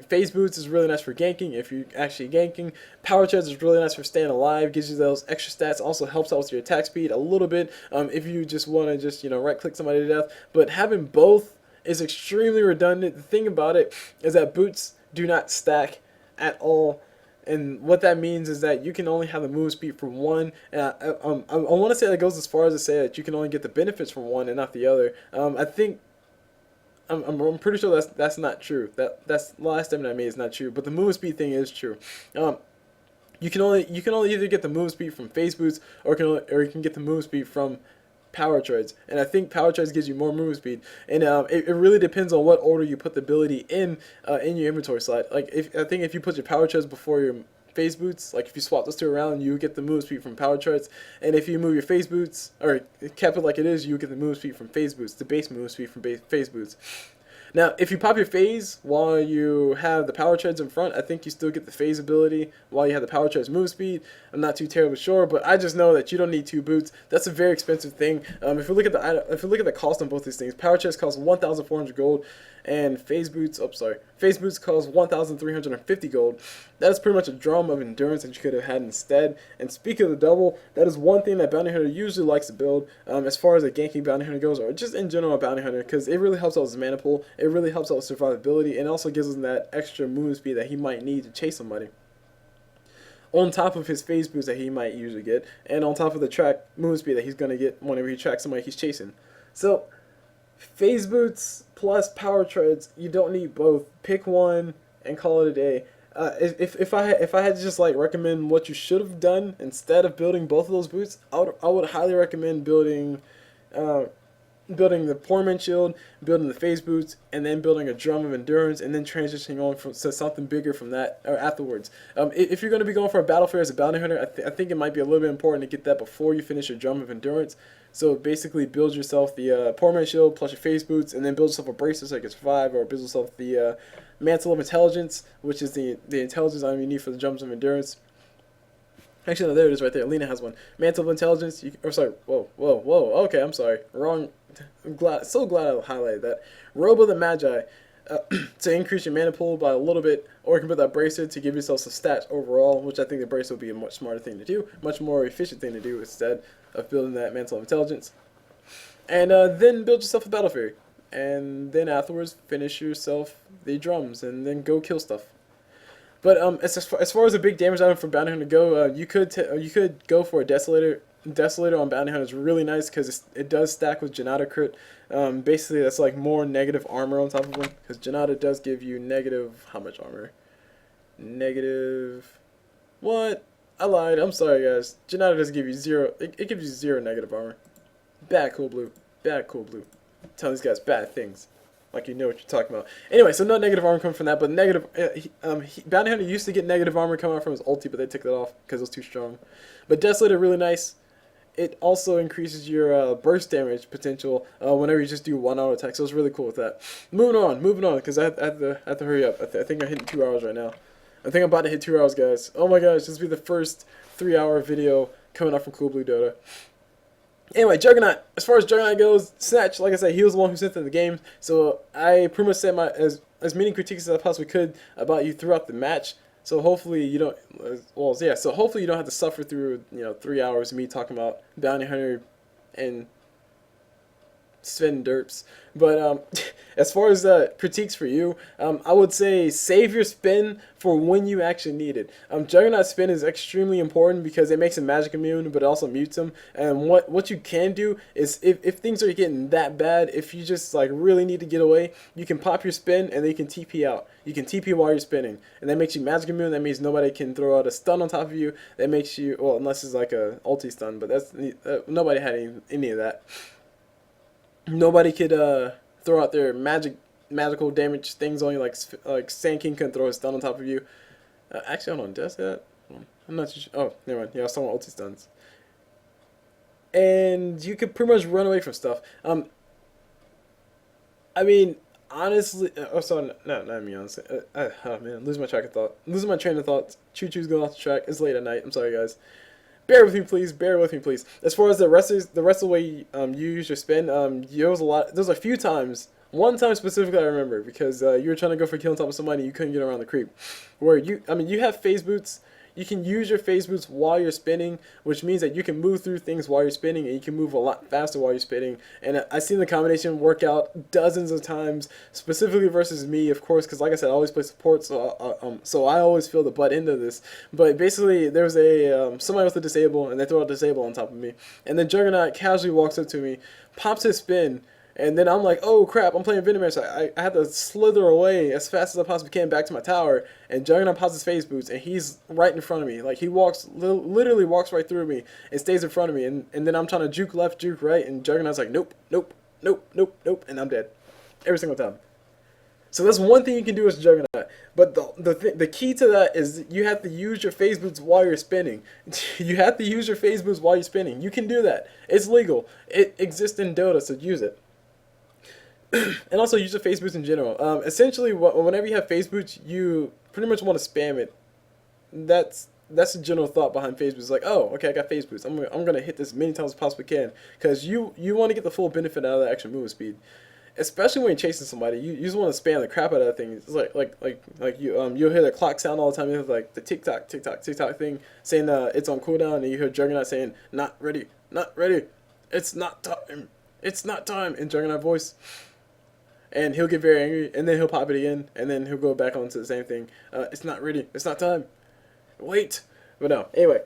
Phase boots is really nice for ganking if you're actually ganking. Power treads is really nice for staying alive, gives you those extra stats. Also helps out with your attack speed a little bit if you just want to just right click somebody to death. But having both is extremely redundant. The thing about it is that boots do not stack at all. And what that means is that you can only have the move speed for one. And I want to say that goes as far as to say that you can only get the benefits from one and not the other. I think I'm pretty sure that's not true. That's the last statement I made is not true. But the move speed thing is true. You can only either get the move speed from phase boots or you can get the move speed from power treads, and I think power treads gives you more move speed, and it really depends on what order you put the ability in your inventory slot. Like I think if you put your power treads before your phase boots, like if you swap those two around, you get the move speed from power treads, and if you move your phase boots or cap it like it is, you get the move speed from phase boots, the base move speed from phase boots. Now, if you pop your phase while you have the power treads in front, I think you still get the phase ability while you have the power treads move speed. I'm not too terribly sure, but I just know that you don't need two boots. That's a very expensive thing. If you look at the cost on both these things, power treads cost 1,400 gold, and phase boots cost 1,350 gold. That is pretty much a drum of endurance that you could have had instead. And speaking of the double, that is one thing that Bounty Hunter usually likes to build as far as a ganking Bounty Hunter goes, or just in general a Bounty Hunter, because it really helps out with his mana pool, it really helps out with survivability, and also gives him that extra move speed that he might need to chase somebody. On top of his phase boost that he might usually get, and on top of the track move speed that he's going to get whenever he tracks somebody he's chasing. So, phase boots plus power treads, you don't need both. Pick one and call it a day. If I had to just like recommend what you should have done instead of building both of those boots, I would highly recommend building the Poor Man Shield, building the phase boots, and then building a drum of endurance, and then transitioning on to something bigger from that or afterwards. If you're going to be going for a battle fair as a bounty hunter, I think it might be a little bit important to get that before you finish your drum of endurance. So basically, build yourself the Poor Man Shield plus your phase boots, and then build yourself a bracelet so you can survive, or build yourself the Mantle of Intelligence, which is the intelligence item you need for the drums of endurance. Actually, no, there it is right there. Lina has one. Mantle of Intelligence. Whoa. Okay, I'm sorry. Wrong. So glad I highlighted that. Robe of the Magi. To increase your mana pool by a little bit, or you can put that bracelet to give yourself some stats overall, which I think the bracelet would be a much smarter thing to do, much more efficient thing to do instead of building that Mantle of Intelligence. And then build yourself a Battle Fury. And then afterwards, finish yourself the drums, and then go kill stuff. But as far as a big damage item for Bounty Hunter to go, you could go for a Desolator. Desolator on Bounty Hunter is really nice because it does stack with Juggernaut crit. Basically, that's like more negative armor on top of him, because Juggernaut does give you negative, how much armor? Negative, what? I lied. I'm sorry, guys. Juggernaut does give you zero. It gives you 0 negative armor. Bad Cool Blue. Bad Cool Blue. Telling these guys bad things. Like you know what you're talking about. Anyway, so no negative armor coming from that, but negative. Bounty Hunter used to get negative armor coming out from his ulti, but they took that off because it was too strong. But Desolator really nice. It also increases your burst damage potential whenever you just do 1 auto attack. So it's really cool with that. Moving on, because I have to hurry up. I think I'm hitting 2 hours right now. I think I'm about to hit 2 hours, guys. Oh my gosh, this will be the first 3-hour video coming out from Cool Blue Dota. Anyway, Juggernaut. As far as Juggernaut goes, Snatch, like I said, he was the one who sent in the game. So I pretty much said as many critiques as I possibly could about you throughout the match. So hopefully you don't. So hopefully you don't have to suffer through 3 hours of me talking about Bounty Hunter and Sven derps. But as far as critiques for you, I would say save your spin for when you actually need it. Juggernaut spin is extremely important because it makes him magic immune, but it also mutes him. And what you can do is if things are getting that bad, if you just like really need to get away, you can pop your spin and then you can TP out. You can TP while you're spinning, and that makes you magic immune. That means nobody can throw out a stun on top of you. That makes you, well, unless it's like a ulti stun, but that's nobody had any of that. Nobody could throw out their magical damage things on you, like Sand King couldn't throw a stun on top of you. Actually, hold on, did I say that? I'm not too sure. Oh, never mind. Yeah, I was talking about ulti stuns. And you could pretty much run away from stuff. I mean, honestly, oh, sorry, not me, honestly. Oh man, losing my track of thought. Losing my train of thought. Choo-choo's going off the track. It's late at night. I'm sorry, guys. Bear with me, please. Bear with me, please. As far as the rest of the way you use your spin, there was a lot. There's a few times. One time specifically, I remember because you were trying to go for a kill on top of somebody, and you couldn't get around the creep. Where you have phase boots. You can use your phase boots while you're spinning, which means that you can move through things while you're spinning, and you can move a lot faster while you're spinning. And I've seen the combination work out dozens of times, specifically versus me, of course, because like I said, I always play support, so I always feel the butt end of this. But basically, there was somebody with a disable, and they throw a disable on top of me, and then Juggernaut casually walks up to me, pops his spin. And then I'm like, oh crap, I'm playing Venom, so I had to slither away as fast as I possibly can back to my tower. And Juggernaut pops his phase boots, and he's right in front of me. Like, he literally walks right through me and stays in front of me. And then I'm trying to juke left, juke right, and Juggernaut's like, nope, nope, nope, nope, nope, and I'm dead. Every single time. So that's one thing you can do as Juggernaut. But the key to that is you have to use your phase boots while you're spinning. You have to use your phase boots while you're spinning. You can do that. It's legal. It exists in Dota, so use it. And also use your phase boots in general. Essentially, whenever you have phase boots, you pretty much want to spam it. That's the general thought behind phase boots. Like, oh, okay, I got phase boots. I'm gonna hit this as many times as possibly can, because you want to get the full benefit out of the extra movement speed. Especially when you're chasing somebody, you just want to spam the crap out of that thing. It's like you'll hear the clock sound all the time. You have like the tick tock thing saying it's on cooldown, and you hear Juggernaut saying not ready, it's not time in Juggernaut voice. And he'll get very angry, and then he'll pop it again, and then he'll go back onto the same thing. It's not ready. It's not time. Wait. But no. Anyway.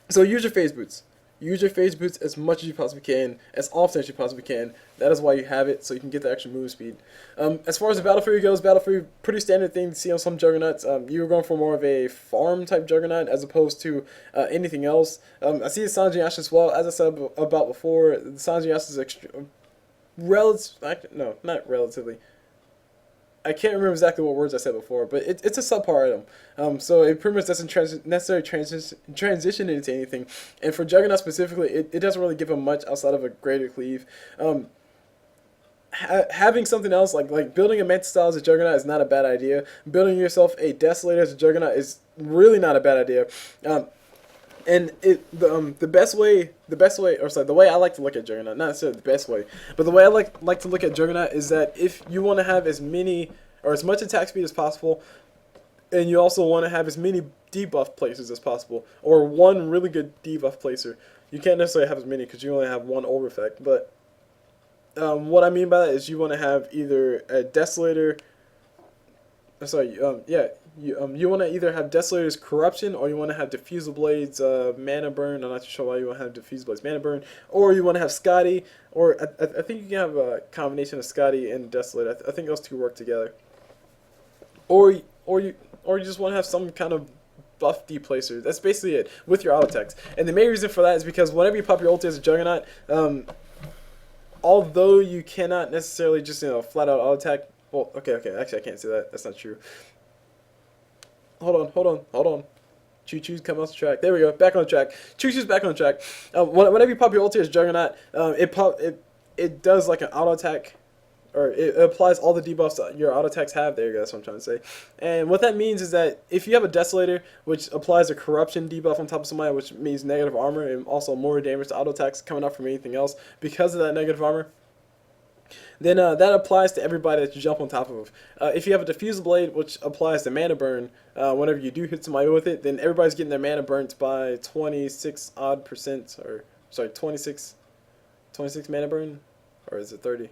So use your phase boots. Use your phase boots as much as you possibly can, as often as you possibly can. That is why you have it, so you can get the extra move speed. As far as the Battle Fury goes, Battle Fury, pretty standard thing to see on some Juggernauts. You were going for more of a farm-type Juggernaut as opposed to anything else. I see the Sanji Ash as well. As I said about before, the Sanji Ash is not relatively. I can't remember exactly what words I said before, but it's a subpar item. So it pretty much doesn't necessarily transition into anything. And for Juggernaut specifically, it doesn't really give him much outside of a greater cleave. Having something else, like building a Mantis style as a Juggernaut is not a bad idea. Building yourself a Desolator as a Juggernaut is really not a bad idea. And the way I like to look at Juggernaut, not necessarily the best way, but the way I like to look at Juggernaut is that if you want to have as much attack speed as possible, and you also want to have as many debuff placers as possible, or one really good debuff placer, you can't necessarily have as many because you only have one orb effect. But what I mean by that is you want to have either a Desolator. You want to either have Desolator's Corruption, or you want to have Diffusal Blade's Mana Burn. I'm not too sure why you want to have Diffusal Blade's Mana Burn. Or you want to have Scotty, or I think you can have a combination of Scotty and Desolator. I think those two work together. Or you just want to have some kind of buff deplacer. That's basically it with your auto attacks. And the main reason for that is because whenever you pop your ulti as a Juggernaut, although you cannot necessarily just flat out auto attack. Well, okay, actually I can't say that. That's not true. Hold on. Choo-choo's come off the track. There we go. Back on the track. Choo-choo's back on the track. Whenever you pop your ulti as Juggernaut, it does like an auto attack, or it applies all the debuffs that your auto attacks have. There you go. That's what I'm trying to say. And what that means is that if you have a Desolator, which applies a corruption debuff on top of somebody, which means negative armor and also more damage to auto attacks coming up from anything else because of that negative armor, then that applies to everybody that you jump on top of. If you have a Diffusal Blade, which applies to Mana Burn, whenever you do hit somebody with it, then everybody's getting their Mana burnt by 26 Mana Burn, or is it 30?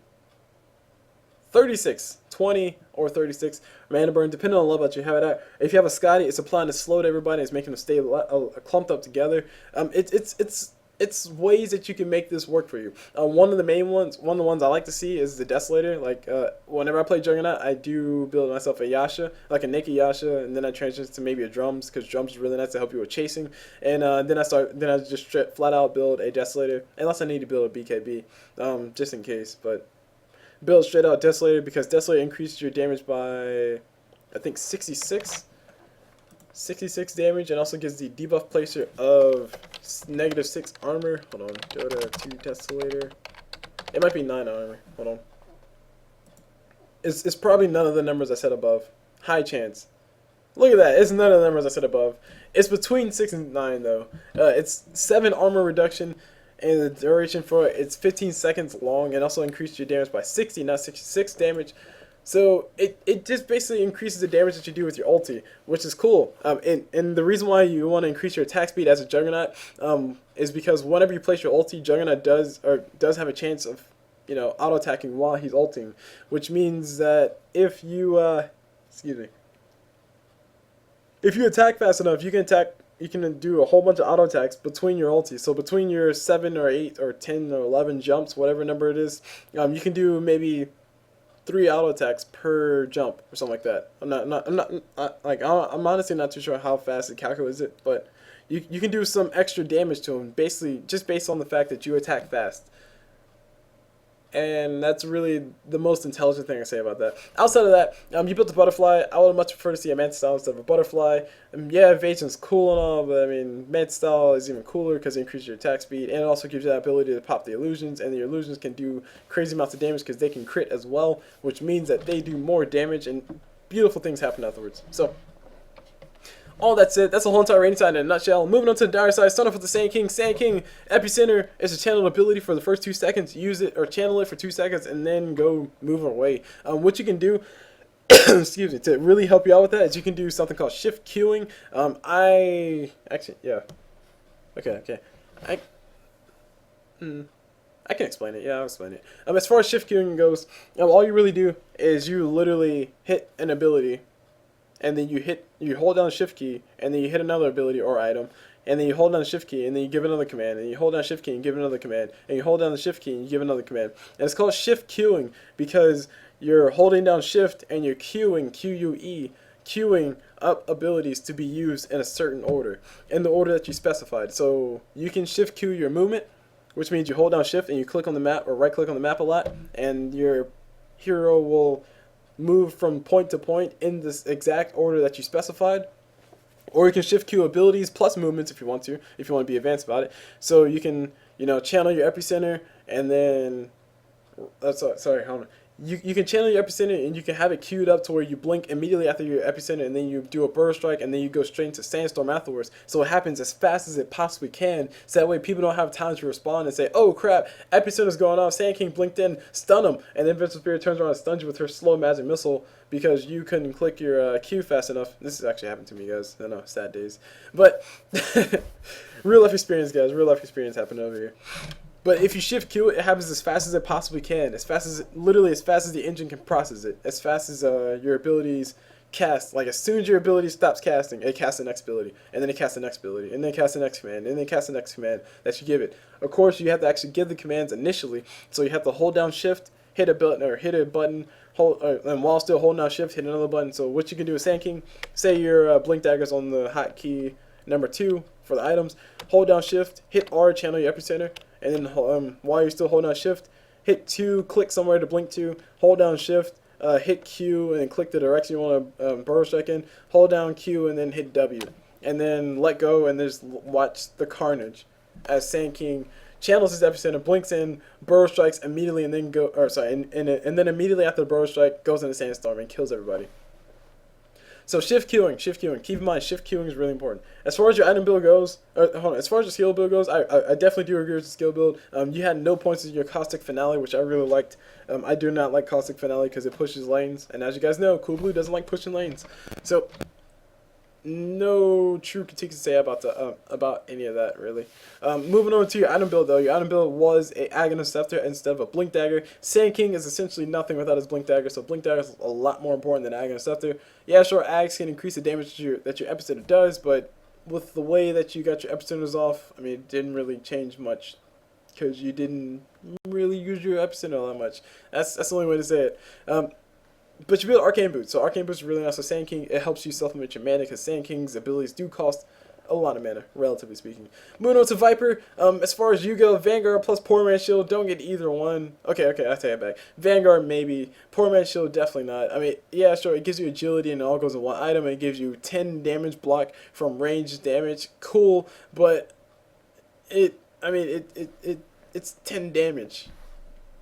36, 20 or 36 Mana Burn, depending on the level that you have it at. If you have a Scotty, it's applying a slow to everybody. It's making them stay clumped up together. It's ways that you can make this work for you. One of the ones I like to see is the Desolator. Like whenever I play Juggernaut, I do build myself a Yasha, like a naked Yasha, and then I transition to maybe a Drums, because Drums is really nice to help you with chasing. And then I just flat out build a Desolator, unless I need to build a BKB, just in case. But build straight out Desolator, because Desolator increases your damage by, I think, 66 damage, and also gives the debuff placer of -6 armor. Hold on, Dota 2 Desolator. It might be 9 armor. Hold on. It's probably none of the numbers I said above. High chance. Look at that. It's none of the numbers I said above. It's between 6 and 9 though. It's 7 armor reduction, and the duration for it, it's 15 seconds long, and also increases your damage by 60, not 66 damage. So it just basically increases the damage that you do with your ulti, which is cool. And the reason why you want to increase your attack speed as a Juggernaut is because whenever you place your ulti, Juggernaut does have a chance of, you know, auto attacking while he's ulting, which means that if you if you attack fast enough, you can do a whole bunch of auto attacks between your ulti. So between your 7 or 8 or 10 or 11 jumps, whatever number it is, you can do maybe 3 auto attacks per jump or something like that. I'm honestly not too sure how fast it calculates it, but you can do some extra damage to him, basically just based on the fact that you attack fast. And that's really the most intelligent thing I say about that. Outside of that, you built a butterfly. I would much prefer to see a mantis style instead of a butterfly. Yeah, evasion's cool and all, but I mean, mantis style is even cooler because it increases your attack speed, and it also gives you that ability to pop the illusions, and the illusions can do crazy amounts of damage because they can crit as well, which means that they do more damage, and beautiful things happen afterwards. So, all that's it. That's the whole entire rating side in a nutshell. Moving on to the dire side. Start off with the Sand King. Sand King Epicenter is a channeled ability for the first 2 seconds. Use it or channel it for 2 seconds and then go move away. What you can do, excuse me, to really help you out with that is you can do something called shift queuing. Okay. I can explain it. Yeah, I'll explain it. As far as shift queuing goes, all you really do is you literally hit an ability, and then you hold down the shift key, and then you hit another ability or item, and then you hold down the shift key, and then you give another command, and you hold down the shift key and give another command, and you hold down the shift key and you give another command. And it's called shift queuing because you're holding down shift and you're queuing, Q-U-E, queuing up abilities to be used in a certain order, in the order that you specified. So you can shift queue your movement, which means you hold down shift and you click on the map or right click on the map a lot, and your hero will move from point to point in this exact order that you specified. Or you can shift queue abilities plus movements if you want to be advanced about it. So you can, you know, channel your epicenter, and then sorry, hold on. You can channel your epicenter, and you can have it queued up to where you blink immediately after your epicenter, and then you do a burst strike, and then you go straight into sandstorm afterwards. So it happens as fast as it possibly can, so that way people don't have time to respond and say, oh crap, epicenter's going off, Sand King blinked in, stun him, and then Invincible Spirit turns around and stuns you with her slow magic missile because you couldn't click your Q fast enough. This has actually happened to me, guys. I know, sad days. But real life experience, guys. Real life experience happened over here. But if you shift Q, it happens as fast as it possibly can. Literally as fast as the engine can process it. As fast as your abilities cast. Like as soon as your ability stops casting, it casts the next ability. And then it casts the next ability. And then it casts the next command. And then it casts the next command that you give it. Of course, you have to actually give the commands initially. So you have to hold down shift, hit a button, and while still holding down shift, hit another button. So what you can do with Sand King, say your blink dagger's on the hotkey number 2 for the items, hold down shift, hit R, channel your epicenter, and then while you're still holding down shift, hit 2, click somewhere to blink to, hold down shift, hit Q, and then click the direction you want to burrow strike in, hold down Q, and then hit W, and then let go, and just watch the carnage as Sand King channels his epicenter, blinks in, burrow strikes immediately, and then and then immediately after the burrow strike goes into sandstorm and kills everybody. So shift queuing. Keep in mind, shift queuing is really important. As far as your item build goes, as far as your skill build goes, I definitely do agree with the skill build. You had no points in your caustic finale, which I really liked. I do not like caustic finale because it pushes lanes, and as you guys know, Cool Blue doesn't like pushing lanes. So no true critique to say about any of that, really. Moving over to your item build, though. Your item build was a Aghanim Scepter instead of a Blink Dagger. Sand King is essentially nothing without his Blink Dagger, so Blink Dagger is a lot more important than Aghanim Scepter. Yeah, sure, Ags can increase the damage that your epicenter does, but with the way that you got your epicenters off, I mean, it didn't really change much because you didn't really use your epicenter all that much. That's the only way to say it. But you build Arcane Boots, so Arcane Boots is really nice. So Sand King, it helps you supplement your mana because Sand King's abilities do cost a lot of mana, relatively speaking. Moving on to Viper, as far as you go, Vanguard plus Poor Man's Shield, don't get either one. Okay, I take it back. Vanguard maybe, Poor Man's Shield definitely not. I mean, yeah, sure, it gives you agility and it all goes in one item. It gives you 10 damage block from ranged damage, cool, but it's 10 damage.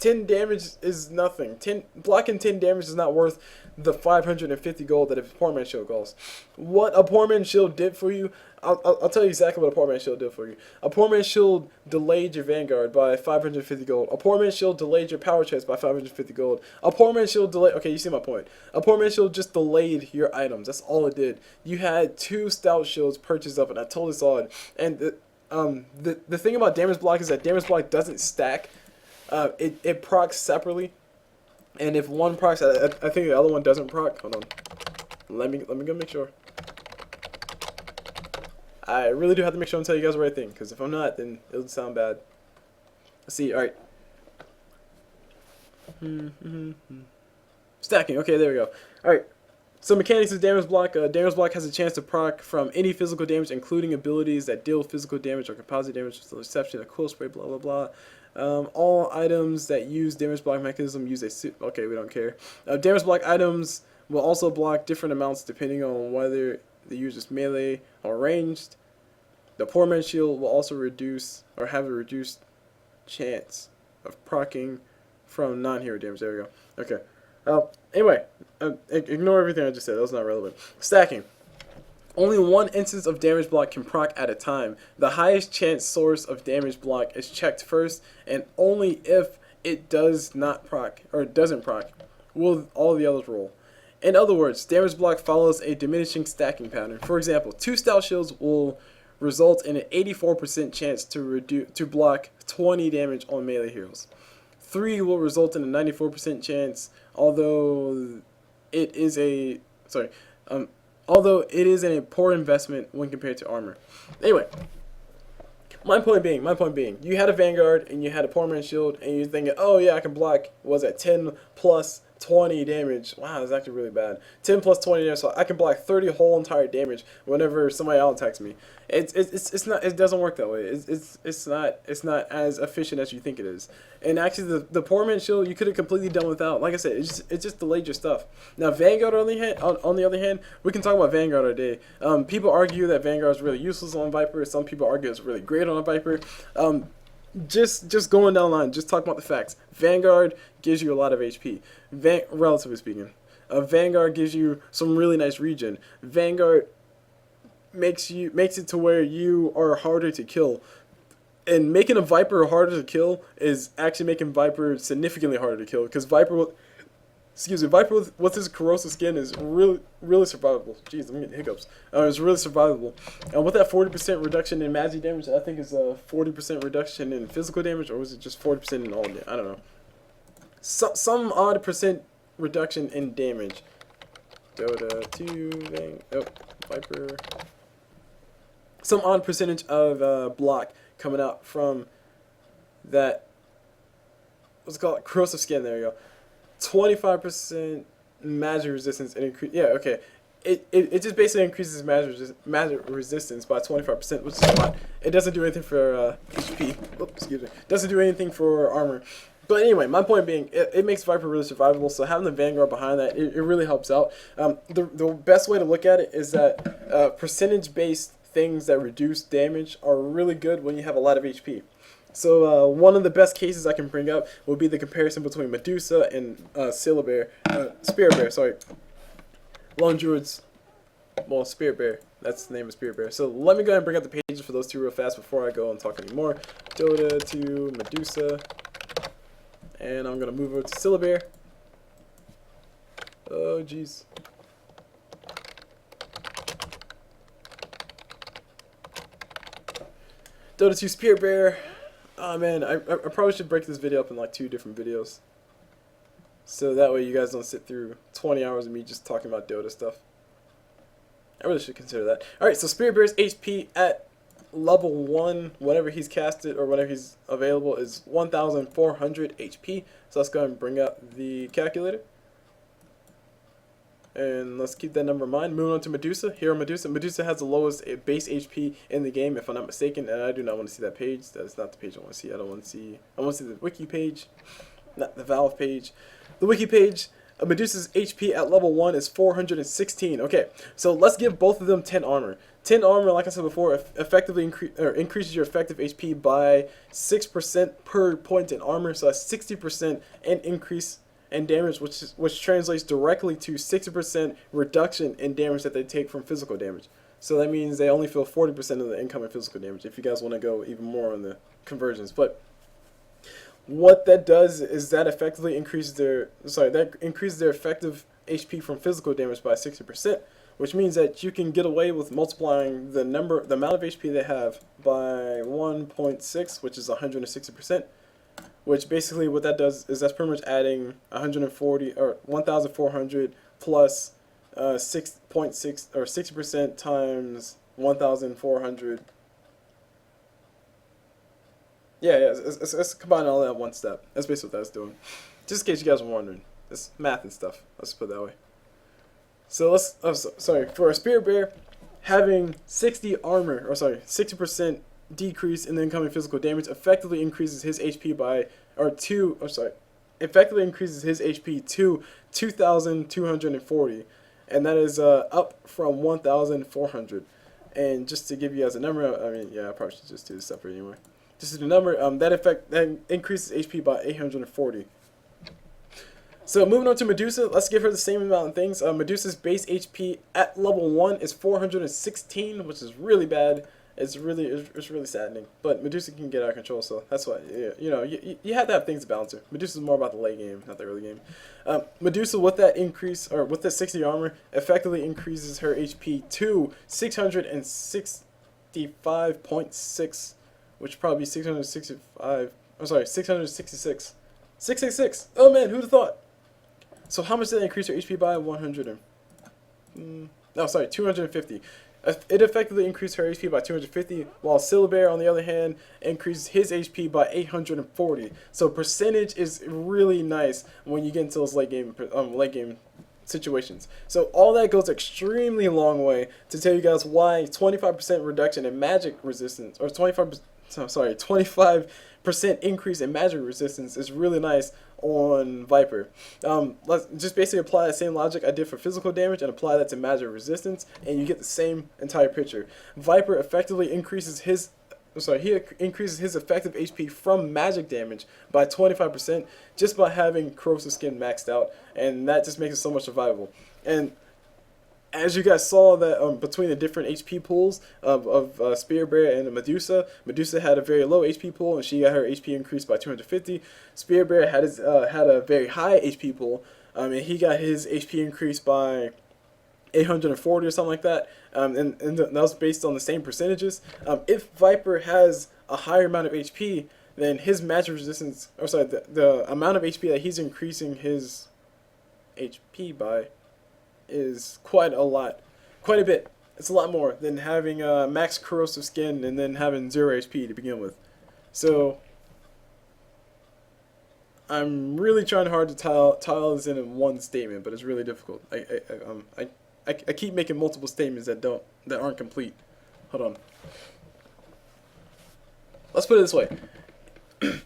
10 damage is nothing. 10 blocking 10 damage is not worth the 550 gold that a poor man's shield costs. What a poor man's shield did for you, I'll tell you exactly what a poor man's shield did for you. A poor man's shield delayed your vanguard by 550 gold. A poor man's shield delayed your power chest by 550 gold. A poor man's shield delayed. Okay, you see my point. A poor man's shield just delayed your items. That's all it did. You had 2 stout shields purchased up, and I totally saw it. And the thing about damage block is that damage block doesn't stack. It procs separately, and if one procs, I think the other one doesn't proc. Hold on, let me go make sure. I really do have to make sure I'm telling you guys the right thing, because if I'm not, then it'll sound bad. Let's see. All right. Stacking. Okay, there we go. All right. So mechanics of damage block. Damage block has a chance to proc from any physical damage, including abilities that deal physical damage or composite damage, with the exception of quill spray. Blah blah blah. All items that use damage block mechanism use a suit. Okay, we don't care. Damage block items will also block different amounts depending on whether the user's melee or ranged. The poor man's shield will also reduce or have a reduced chance of proccing from non-hero damage. There we go. Okay. Anyway, ignore everything I just said. That was not relevant. Stacking. Only one instance of damage block can proc at a time. The highest chance source of damage block is checked first, and only if it does not proc or doesn't proc will all the others roll. In other words, damage block follows a diminishing stacking pattern. For example, 2 stout shields will result in an 84% chance to block 20 damage on melee heroes. 3 will result in a 94% chance, although it is a poor investment when compared to armor. Anyway, my point being, you had a vanguard and you had a poor man's shield, and you're thinking, oh yeah, I can block. Was at 10 plus 20 damage. Wow, that's actually really bad. 10 plus 20 damage, so I can block 30 whole entire damage whenever somebody out attacks me. It's not. It doesn't work that way. It's not as efficient as you think it is. And actually, the poor man's shield you could have completely done without. Like I said, it just delayed your stuff. Now Vanguard on the other hand, we can talk about Vanguard all day. People argue that Vanguard is really useless on Viper. Some people argue it's really great on a Viper. Just going down the line, just talking about the facts. Vanguard gives you a lot of HP, relatively speaking. Vanguard gives you some really nice regen. Vanguard makes it to where you are harder to kill. And making a Viper harder to kill is actually making Viper significantly harder to kill, because Viper with his corrosive skin is really survivable. Jeez, I'm getting hiccups. It's really survivable. And with that 40% reduction in magic damage, I think it's a 40% reduction in physical damage, or was it just 40% in all damage? I don't know. Some odd percent reduction in damage. Dota 2, Viper. Some odd percentage of block coming out from that. What's it called? Corrosive skin. There you go. 25% magic resistance and increase. Yeah, okay. It just basically increases magic resistance by 25%, which is fine. It doesn't do anything for HP. Oops, excuse me. Doesn't do anything for armor. But anyway, my point being, it makes Viper really survivable. So having the Vanguard behind that, it really helps out. The best way to look at it is that percentage-based things that reduce damage are really good when you have a lot of HP. So one of the best cases I can bring up would be the comparison between Medusa and Spirit Bear. Sorry, Lone Druids. Well, Spirit Bear. That's the name of Spirit Bear. So let me go ahead and bring up the pages for those two real fast before I go and talk anymore. Dota to Medusa, and I'm gonna move over to Syllabear. Oh jeez. Dota 2 Spirit Bear. Oh man, I probably should break this video up in like 2 different videos, so that way you guys don't sit through 20 hours of me just talking about Dota stuff. I really should consider that. Alright, so Spirit Bear's HP at level 1, whenever he's casted or whenever he's available, is 1,400 HP. So let's go ahead and bring up the calculator. And let's keep that number in mind. Moving on to Medusa. Hero Medusa. Medusa has the lowest base HP in the game, if I'm not mistaken, and I do not want to see that page. That's not the page I want to see. I want to see the wiki page, not the Valve page. The wiki page. Medusa's HP at level 1 is 416. Okay, so let's give both of them 10 armor. 10 armor, like I said before, effectively increases your effective HP by 6% per point in armor, so that's 60% and increase in damage, which translates directly to 60% reduction in damage that they take from physical damage. So that means they only feel 40% of the incoming physical damage, if you guys want to go even more on the conversions. But what that does is that effectively increases their effective HP from physical damage by 60%, which means that you can get away with multiplying the amount of HP they have by 1.6, which is 160%. Which basically what that does is that's pretty much adding 140 or 1,400 plus 6.6 or 60% times 1,400. Yeah, it's combining all that in one step. That's basically what that's doing. Just in case you guys were wondering, it's math and stuff. Let's put it that way. So let's. Oh, sorry. For a Spirit Bear, having 60% decrease in the incoming physical damage effectively increases his HP by effectively increases his HP to 2,240, and that is up from 1,400. And just to give you guys a number, I mean, yeah, I probably should just do this separate anyway. Just the number, that increases HP by 840. So moving on to Medusa, let's give her the same amount of things. Medusa's base HP at level 1 is 416, which is really bad. It's really saddening. But Medusa can get out of control, so that's why, you have to have things to balance her. Medusa's more about the late game, not the early game. Medusa, with that increase, or with that 60 armor, effectively increases her HP to 665.6, which probably be 666. 666. Oh man, who'd have thought? So how much did that increase her HP by? 250. It effectively increased her HP by 250, while Bear, on the other hand, increased his HP by 840. So percentage is really nice when you get into those late game situations. So all that goes extremely long way to tell you guys why 25% reduction in magic resistance, or 25% increase in magic resistance is really nice on Viper. Let's just basically apply the same logic I did for physical damage and apply that to magic resistance, and you get the same entire picture. Viper effectively increases his effective HP from magic damage by 25% just by having corrosive skin maxed out, and that just makes it so much survivable. And as you guys saw that between the different HP pools of Spirit Bear and Medusa, Medusa had a very low HP pool and she got her HP increased by 250. Spirit Bear had a very high HP pool and he got his HP increased by 840 or something like that. And that was based on the same percentages. If Viper has a higher amount of HP, then his magic resistance, the amount of HP that he's increasing his HP by is quite a bit. It's a lot more than having max corrosive skin and then having 0 HP to begin with. So I'm really trying hard to tile this in one statement, but it's really difficult. I keep making multiple statements that aren't complete. Hold on. Let's put it this way.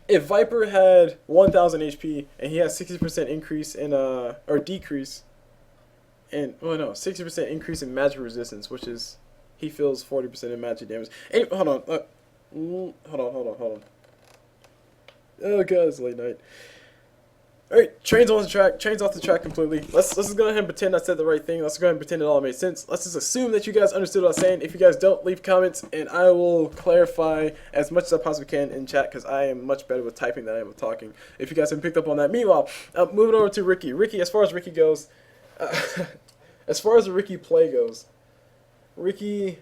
If Viper had 1,000 HP and he has 60% increase in or decrease. And 60% increase in magic resistance, which is he feels 40% in magic damage. Anyway, hold on. Oh god, it's late night. All right, trains off the track completely. Let's just go ahead and pretend I said the right thing. Let's go ahead and pretend it all made sense. Let's just assume that you guys understood what I was saying. If you guys don't, leave comments and I will clarify as much as I possibly can in chat because I am much better with typing than I am with talking. If you guys haven't picked up on that. Meanwhile, moving over to Riki. Riki, as far as Riki goes. As far as the Riki play goes, Riki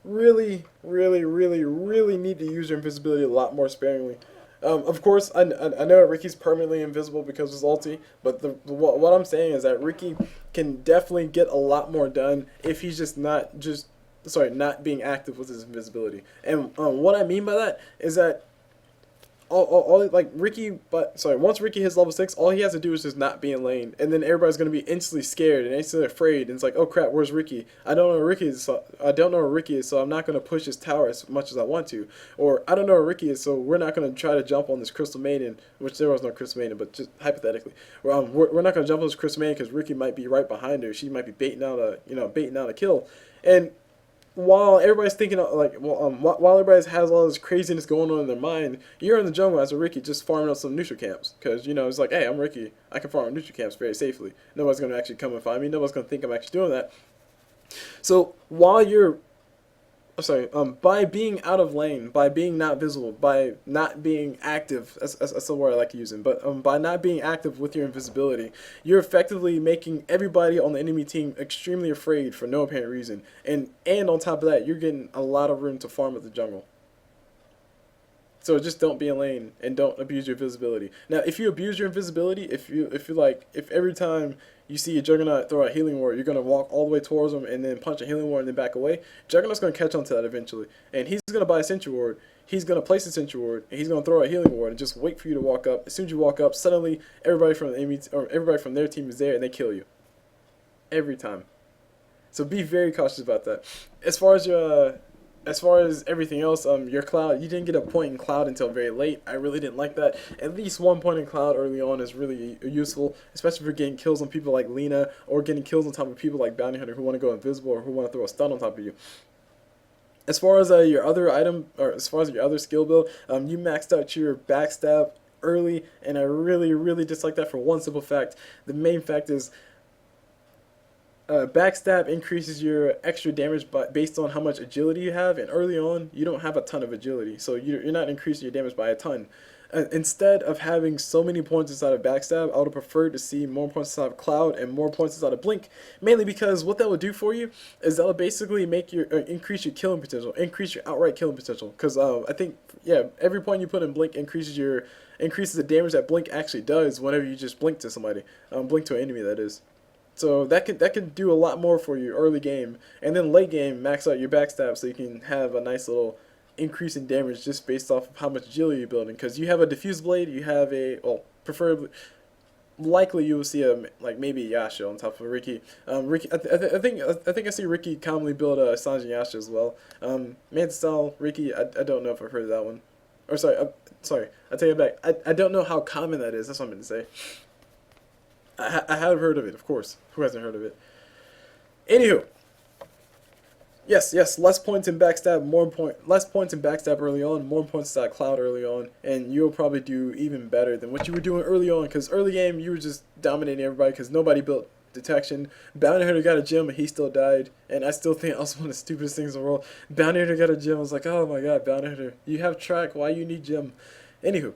really need to use her invisibility a lot more sparingly. Of course, I know Riki's permanently invisible because of his ulti, but what I'm saying is that Riki can definitely get a lot more done if he's not being active with his invisibility. And what I mean by that is that like Riki, once Riki hits level 6, all he has to do is just not be in lane, and then everybody's gonna be instantly scared and instantly afraid, and it's like, oh crap, where's Riki? I don't know where Riki is, so I'm not gonna push his tower as much as I want to, or I don't know where Riki is, so we're not gonna try to jump on this Crystal Maiden, which there was no Crystal Maiden, but just hypothetically, we're not gonna jump on this Crystal Maiden because Riki might be right behind her. She might be baiting out a kill, and while everybody's thinking while everybody has all this craziness going on in their mind, you're in the jungle as a Riki just farming up some neutral camps, because it's like, hey, I'm Riki, I can farm neutral camps very safely. Nobody's gonna actually come and find me. Nobody's gonna think I'm actually doing that. So while you're by being out of lane, by being not visible, by not being active, that's the word I like to use, but by not being active with your invisibility, you're effectively making everybody on the enemy team extremely afraid for no apparent reason. And on top of that, you're getting a lot of room to farm at the jungle. So just don't be in lane and don't abuse your invisibility. Now, if you abuse your invisibility, if every time you see a Juggernaut throw a healing ward, you're gonna walk all the way towards him and then punch a healing ward and then back away, Juggernaut's gonna catch on to that eventually, and he's gonna buy a sentry ward. He's gonna place a sentry ward, and he's gonna throw a healing ward and just wait for you to walk up. As soon as you walk up, suddenly everybody from the enemy or everybody from their team is there and they kill you. Every time. So be very cautious about that. As far as everything else, your Cloud, you didn't get a point in Cloud until very late. I really didn't like that. At least 1 point in Cloud early on is really useful, especially for getting kills on people like Lina, or getting kills on top of people like Bounty Hunter who want to go invisible or who want to throw a stun on top of you. As far as your other item, or as far as your other skill build, you maxed out your backstab early, and I really, really dislike that for one simple fact. The main fact is, backstab increases your extra damage based on how much agility you have, and early on you don't have a ton of agility, so you're not increasing your damage by a ton. Instead of having so many points inside of backstab, I would have preferred to see more points inside of Cloud and more points inside of Blink, mainly because what that would do for you is that will basically make your increase your killing potential, increase your outright killing potential, because I think, yeah, every point you put in Blink increases the damage that Blink actually does whenever you just blink to somebody, blink to an enemy, that is. So that can do a lot more for you early game, and then late game max out your backstab so you can have a nice little increase in damage just based off of how much agility you're building. Because you have a diffuse blade, you have preferably, likely you will see maybe Yasha on top of Riki. Riki, I think I see Riki commonly build a Sanji Yasha as well. Man style Riki, I don't know if I've heard of that one. Or sorry, I take it back. I don't know how common that is. That's what I meant to say. I have heard of it, of course. Who hasn't heard of it? Anywho, yes, less points in backstab, less points in backstab early on, more points in Cloud early on, and you'll probably do even better than what you were doing early on. Because early game you were just dominating everybody because nobody built detection. Bounty Hunter got a gem and he still died, and I still think that was one of the stupidest things in the world. Bounty Hunter got a gem. I was like, oh my god, Bounty Hunter, you have track. Why you need gem? Anywho.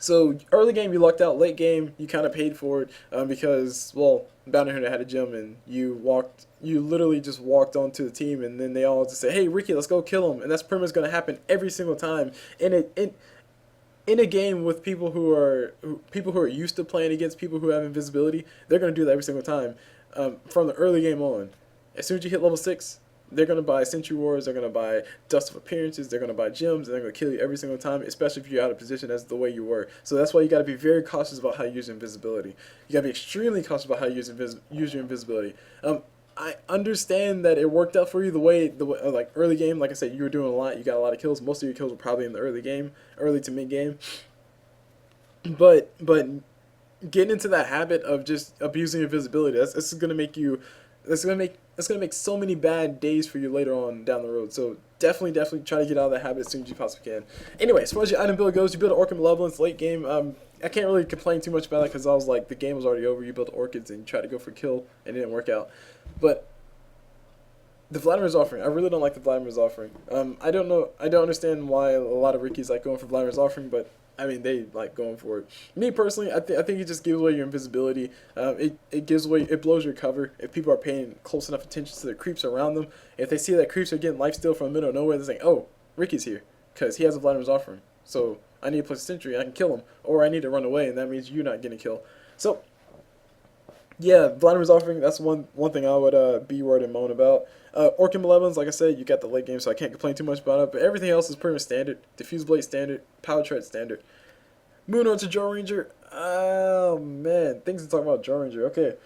So early game you lucked out, late game you kind of paid for it because, well, Bounty Hunter had a gem and you literally just walked onto the team, and then they all just say, hey Riki, let's go kill him, and that's pretty much going to happen every single time in a game with people who are used to playing against people who have invisibility. They're going to do that every single time from the early game on. As soon as you hit level 6, they're going to buy Sentry Wards, they're going to buy Dust of Appearances, they're going to buy gems, and they're going to kill you every single time, especially if you're out of position as the way you were. So that's why you got to be very cautious about how you use invisibility. You got to be extremely cautious about how you use your invisibility. I understand that it worked out for you the way like early game, like I said, you were doing a lot, you got a lot of kills. Most of your kills were probably in the early game, early to mid game. But getting into that habit of just abusing invisibility, that's going to make you, that's going to make so many bad days for you later on down the road. So definitely try to get out of that habit as soon as you possibly can. Anyway, as far as your item build goes, you build an Orchid Malevolence late game. I can't really complain too much about it because I was like, the game was already over. You built Orchids and you tried to go for kill and it didn't work out. But the Vladimir's Offering, I really don't like the Vladimir's Offering. I don't understand why a lot of Rikis like going for Vladimir's Offering, but I mean, they like going for it. Me personally, I think it just gives away your invisibility. It blows your cover. If people are paying close enough attention to the creeps around them, if they see that creeps are getting lifesteal from the middle of nowhere, they're saying, oh, Riki's here, because he has a Vladimir's Offering. So I need to place a sentry and I can kill him, or I need to run away, and that means you're not getting a kill. So Yeah, Vladimir's offering, that's one thing I would be word and moan about. Orc and Malevolence, like I said, you got the late game, so I can't complain too much about it. But everything else is pretty much standard. Diffuse Blade standard. Power Tread standard. Moving on to Drow Ranger. Oh, man. Things to talk about Drow Ranger. Okay.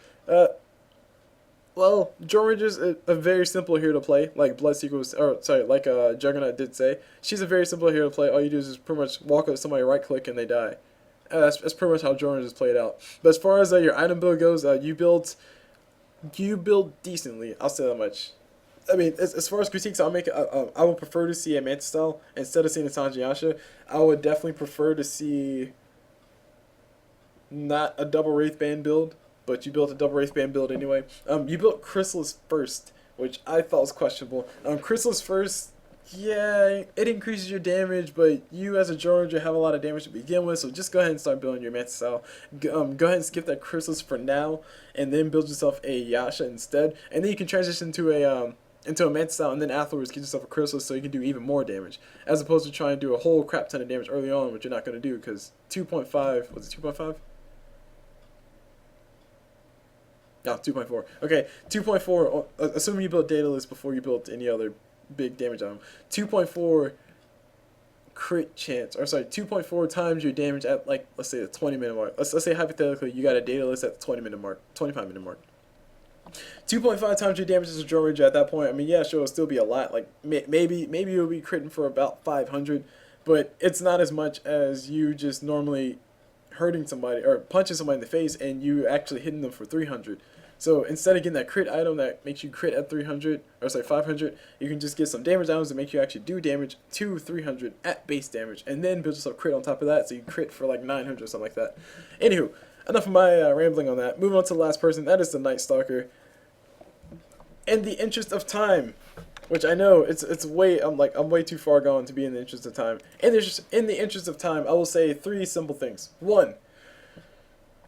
Well, Drow Ranger's a very simple hero to play, like Bloodseeker was, or sorry, like Juggernaut did say. She's a very simple hero to play. All you do is just pretty much walk up to somebody, right click, and they die. That's pretty much how Drow Rangers played out. But as far as your item build goes, you build decently. I'll say that much. I mean, as far as critiques, I would prefer to see a Manta style instead of seeing a Sanjiasha. I would definitely prefer to see not a double Wraithband build, but you built a double Wraithband build anyway. You built Chrysalis first, which I thought was questionable. Chrysalis first, yeah, it increases your damage, but you as a Drow Ranger have a lot of damage to begin with, so just go ahead and start building your Manta style. Go ahead and skip that Chrysalis for now, and then build yourself a Yasha instead, and then you can transition to a Manta style, and then afterwards get yourself a Chrysalis so you can do even more damage, as opposed to trying to do a whole crap ton of damage early on, which you're not going to do, because 2.5, was it 2.5? No, 2.4. Okay, 2.4, assuming you built Daedalus before you built any other big damage on him. 2.4 crit chance, or sorry, 2.4 times your damage at, like, let's say the 20-minute mark. Let's say hypothetically you got a Daedalus at the 20-minute mark, 25-minute mark. 2.5 times your damage as a Drow Ranger at that point. I mean, yeah, sure, it'll still be a lot. Like, maybe you'll be critting for about 500, but it's not as much as you just normally hurting somebody or punching somebody in the face and you actually hitting them for 300. So instead of getting that crit item that makes you crit at 300, or sorry, 500, you can just get some damage items that make you actually do damage to 300 at base damage, and then build yourself crit on top of that, so you crit for like 900 or something like that. Anywho, enough of my rambling on that. Moving on to the last person, that is the Night Stalker. In the interest of time, which I know it's way I'm way too far gone to be in the interest of time. In the interest of time, I will say 3 simple things. 1,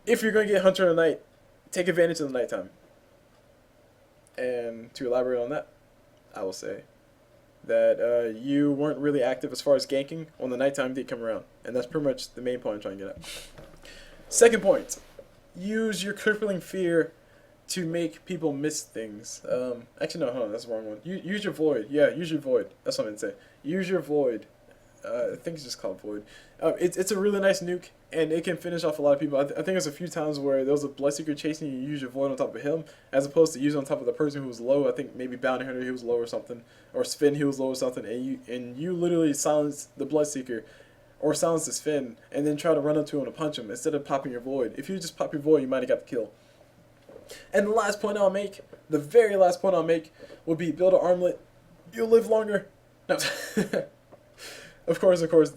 if you're going to get Hunter in the night, take advantage of the nighttime. And to elaborate on that, I will say that you weren't really active as far as ganking when the nighttime did come around, and that's pretty much the main point I'm trying to get at. Second point, use your crippling fear to make people miss things. Actually, no, hold on, that's the wrong one. Use your void. Yeah, use your void. That's what I'm going to say. Use your void. I think it's just called void. It's a really nice nuke, and it can finish off a lot of people. I think there's a few times where there was a Bloodseeker chasing you, use your void on top of him, as opposed to using on top of the person who was low. I think maybe Bounty Hunter, he was low or something, or Sven, he was low or something, and you literally silence the Bloodseeker, or silence the Sven, and then try to run up to him and punch him instead of popping your void. If you just pop your void, you might have got the kill. And the last point I'll make, the very last point I'll make, would be build an armlet. You'll live longer. No. Of course, that was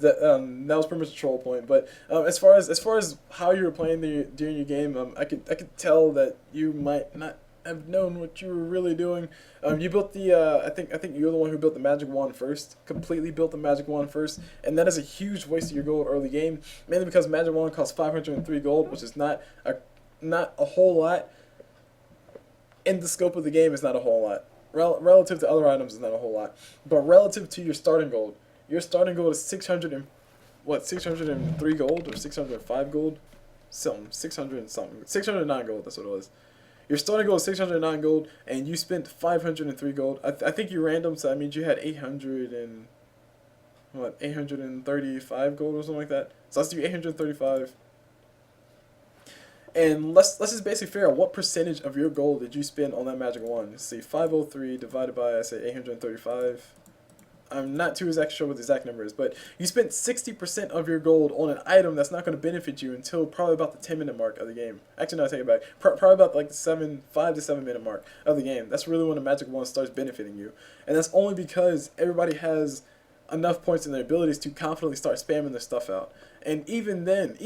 pretty much a troll point. But as far as how you were playing during your game, I could tell that you might not have known what you were really doing. You built the I think you're the one who built the magic wand first. Completely built the magic wand first, and that is a huge waste of your gold early game. Mainly because magic wand costs 503 gold, which is not a whole lot. In the scope of the game, is not a whole lot. Relative to other items, is not a whole lot. But relative to your starting gold. Your starting gold is 603 gold or 605 gold? 609 gold, that's what it was. Your starting gold is 609 gold, and you spent 503 gold. I think you random, so that means you had 835 gold or something like that. So let's do 835. And let's just basically figure out what percentage of your gold did you spend on that magic wand. Let's see, 503 divided by, I say 835. I'm not too exactly sure what the exact number is, but you spent 60% of your gold on an item that's not going to benefit you until probably about the 10-minute mark of the game. Actually, no, I take it back. Probably about like the 5 to 7 minute mark of the game. That's really when the magic wand starts benefiting you. And that's only because everybody has enough points in their abilities to confidently start spamming their stuff out. And even then,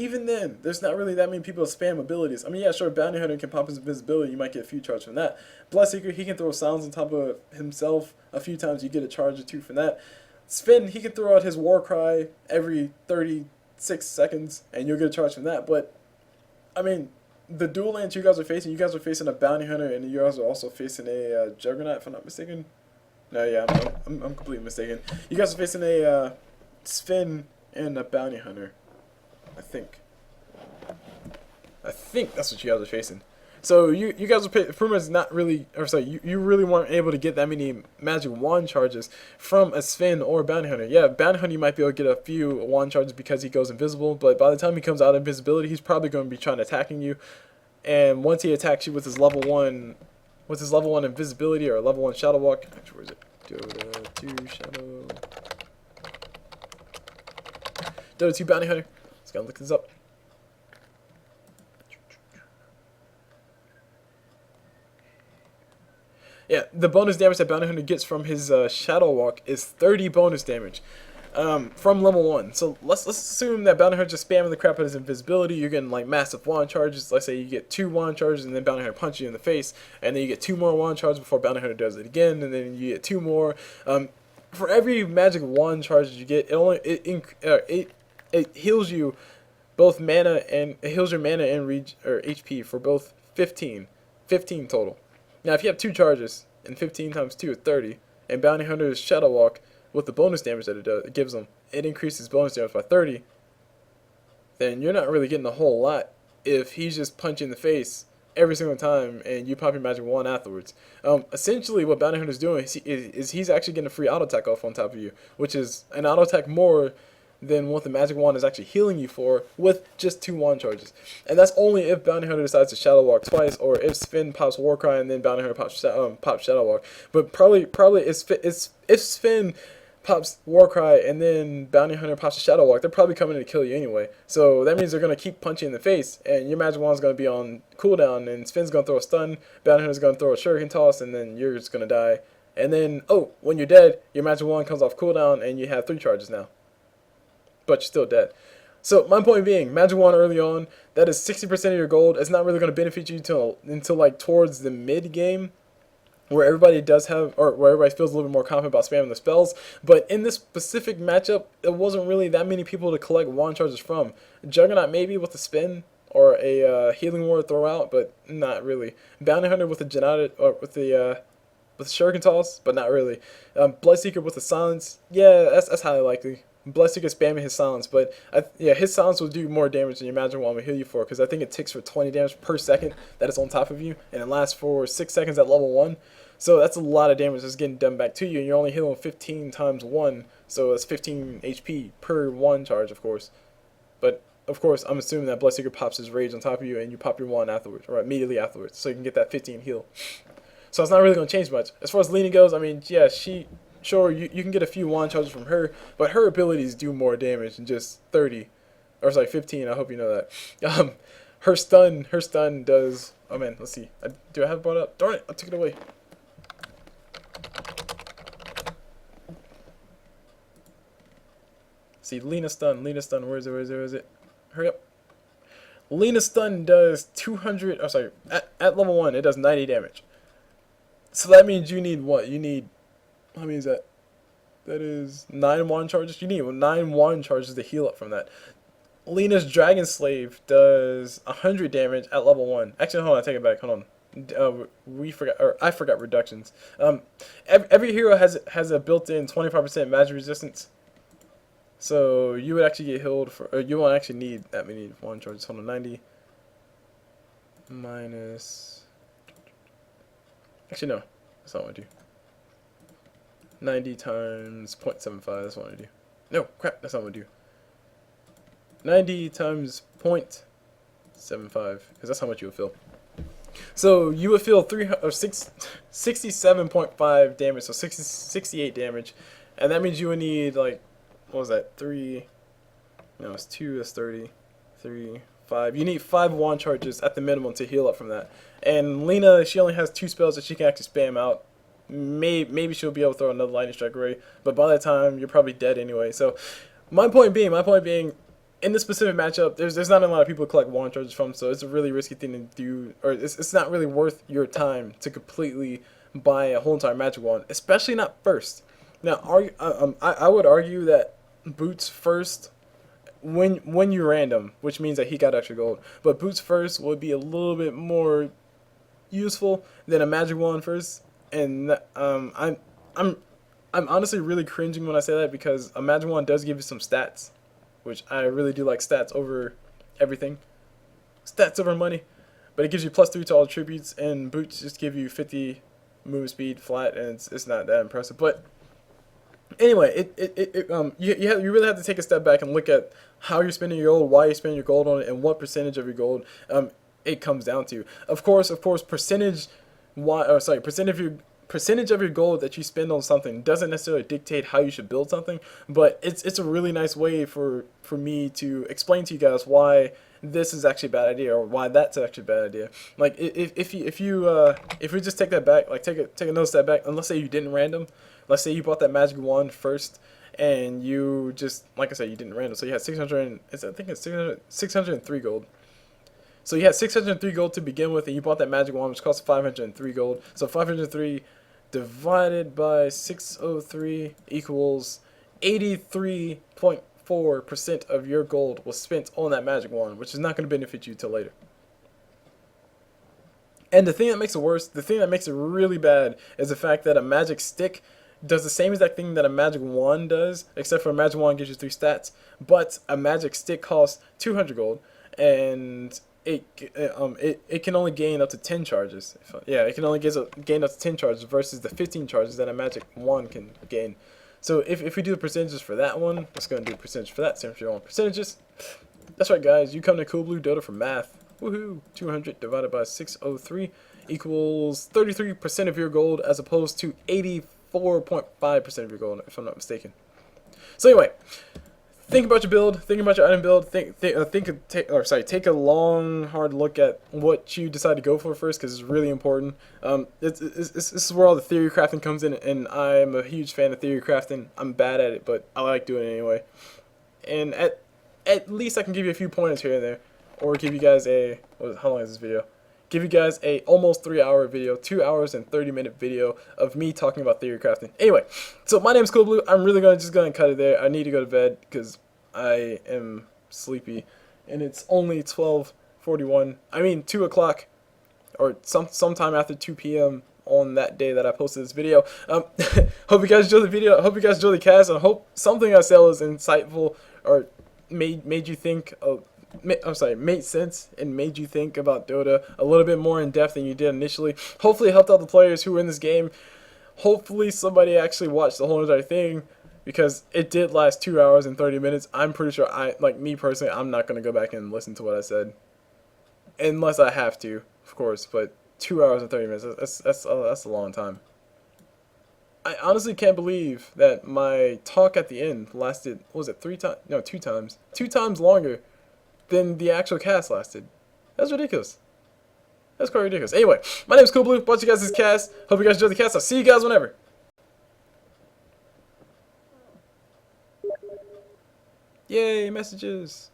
there's not really that many people that spam abilities. I mean, yeah, sure, Bounty Hunter can pop his invisibility, you might get a few charges from that. Bloodseeker, he can throw sounds on top of himself a few times, you get a charge or 2 from that. Sven, he can throw out his war cry every 36 seconds, and you'll get a charge from that. But, I mean, the dual lanes you guys are facing a Bounty Hunter, and you guys are also facing a Juggernaut, if I'm not mistaken. No, yeah, I'm completely mistaken. You guys are facing a Sven and a Bounty Hunter. I think that's what you guys are facing. So you guys were pretty much not really, or sorry, you really weren't able to get that many magic wand charges from a Sven or a bounty hunter. Yeah, bounty hunter you might be able to get a few wand charges because he goes invisible, but by the time he comes out of invisibility, he's probably going to be trying to attacking you. And once he attacks you with his level 1 invisibility or level 1 shadow walk, actually, where is it? Dota 2 shadow. Dota 2 bounty hunter. Let's go look this up. Yeah, the bonus damage that Bounty Hunter gets from his Shadow Walk is 30 bonus damage from level 1. So let's assume that Bounty Hunter just spamming the crap out of his invisibility. You're getting like massive wand charges. Let's say you get 2 wand charges and then Bounty Hunter punches you in the face, and then you get 2 more wand charges before Bounty Hunter does it again, and then you get 2 more. For every magic wand charge you get, it heals you both mana, and it heals your mana and HP for both 15 total. Now, if you have 2 charges, and 15 times 2 is 30, and Bounty Hunter's Shadow Walk, with the bonus damage that it gives him, it increases bonus damage by 30, then you're not really getting a whole lot if he's just punching the face every single time, and you pop your magic wand afterwards. Essentially, what Bounty Hunter's doing is he's actually getting a free auto attack off on top of you, which is an auto attack more than what the magic wand is actually healing you for with just 2 wand charges. And that's only if Bounty Hunter decides to Shadow Walk twice, or if Sven pops Warcry and then Bounty Hunter pops Shadow Walk. But probably if Sven pops Warcry and then Bounty Hunter pops a Shadow Walk, they're probably coming to kill you anyway. So that means they're going to keep punching in the face, and your magic wand's going to be on cooldown, and Sven's going to throw a stun, Bounty Hunter's going to throw a shuriken toss, and then you're just going to die. And then, when you're dead, your magic wand comes off cooldown, and you have 3 charges now. But you're still dead. So my point being, magic wand early on, that is 60% of your gold. It's not really going to benefit you until like towards the mid game, where everybody does have, or where everybody feels a little bit more confident about spamming the spells. But in this specific matchup, it wasn't really that many people to collect wand charges from. Juggernaut maybe with a spin or a healing ward throw out, but not really. Bounty Hunter with a Juggernaut, or with the shuriken toss, but not really. Bloodseeker with a silence, yeah, that's highly likely. Bloodseeker spamming his silence, but his silence will do more damage than your magic wand will heal you for, because I think it ticks for 20 damage per second that it's on top of you, and it lasts for 6 seconds at level 1. So that's a lot of damage that's getting done back to you, and you're only healing 15 times 1, so that's 15 HP per 1 charge, of course. But of course, I'm assuming that Bloodseeker pops his rage on top of you, and you pop your wand afterwards, or immediately afterwards, so you can get that 15 heal. So it's not really going to change much. As far as Lina goes, I mean, yeah, sure, you can get a few wand charges from her, but her abilities do more damage than just 30. Or sorry, 15, I hope you know that. Her stun does, oh man, let's see. Do I have it brought up? Darn it, I took it away. See, Lina stun, where is it? Hurry up. Lina stun does 200, oh sorry, at level 1, it does 90 damage. So that means you need what? You need, how many is that? That is 9 wand charges. You need 9 wand charges to heal up from that. Lina's Dragon Slave does 100 damage at level 1. Actually, hold on, I take it back. Hold on. I forgot reductions. Every hero has a built-in 25% magic resistance. So you would actually get healed for, or you won't actually need that many wand charges. Hold on, 90 minus. Actually, no, that's not what I do. 90 times 0.75, that's what I do. No, crap, that's not what I do. 90 times 0.75, because that's how much you would feel. So you would feel 67.5 damage, so 68 damage. And that means you would need, like, what was that, 3, no, it's 2, that's 30, 3, 5. You need 5 wand charges at the minimum to heal up from that. And Lina, she only has 2 spells that she can actually spam out. Maybe she'll be able to throw another lightning strike ray, but by that time you're probably dead anyway. So my point being, in this specific matchup, there's not a lot of people to collect wand charges from, so it's a really risky thing to do, or it's not really worth your time to completely buy a whole entire magic wand, especially not first. Now, I would argue that boots first, when you random, which means that he got extra gold, but boots first would be a little bit more useful than a magic wand first. And I'm honestly really cringing when I say that, because a magic wand does give you some stats, which I really do like stats over everything, stats over money. but it gives you +3 to all attributes, and boots just give you 50 movement speed flat, and it's not that impressive. But anyway, you really have to take a step back and look at how you're spending your gold, why you're spending your gold on it, and what percentage of your gold it comes down to. Of course, percentage of your gold that you spend on something doesn't necessarily dictate how you should build something, but it's a really nice way for me to explain to you guys why this is actually a bad idea, or why that's actually a bad idea. Like if we just take that back, like take another step back, and let's say you didn't random. Let's say you bought that magic wand first, and you just, like I said, you didn't random, so you had 603 gold. So you had 603 gold to begin with, and you bought that magic wand, which cost 503 gold. So 503 divided by 603 equals 83.4% of your gold was spent on that magic wand, which is not going to benefit you till later. And the thing that makes it worse, the thing that makes it really bad, is the fact that a magic stick does the same exact thing that a magic wand does, except for a magic wand gives you 3 stats, but a magic stick costs 200 gold, and it can only gain up to 10 charges. It can only gain up to 10 charges versus the 15 charges that a magic wand can gain. So if we do the percentages for that one, let's go and do the percentage for that, since you want percentages. That's right, guys, you come to Cool Blue Dota for math. Woohoo! 200 divided by 603 equals 33% of your gold, as opposed to 84.5% of your gold, if I'm not mistaken. So anyway, think about your build, think about your item build, take a long, hard look at what you decide to go for first, because it's really important. This is where all the theory crafting comes in, and I'm a huge fan of theory crafting. I'm bad at it, but I like doing it anyway. And at least I can give you a few pointers here and there, or give you guys how long is this video? Give you guys a almost 3-hour video, 2 hours and 30-minute video of me talking about theory crafting. Anyway, so my name's Cool Blue. I'm really just gonna cut it there. I need to go to bed because I am sleepy, and it's only 12:41. I mean 2 o'clock, or sometime after 2 p.m. on that day that I posted this video. Hope you guys enjoyed the video. I hope you guys enjoyed the cast. I hope something I said was insightful, or made you think of. Made sense and made you think about Dota a little bit more in depth than you did initially. Hopefully it helped out the players who were in this game. Hopefully somebody actually watched the whole entire thing, because it did last 2 hours and 30 minutes. I'm pretty sure me personally, I'm not going to go back and listen to what I said. Unless I have to, of course, but 2 hours and 30 minutes, that's a long time. I honestly can't believe that my talk at the end lasted, what was it, 3 times? No, 2 times. 2 times longer than the actual cast lasted. That's ridiculous. That's quite ridiculous. Anyway, my name is Cool Blue. Watch you guys this cast. Hope you guys enjoy the cast. I'll see you guys whenever. Yay, messages.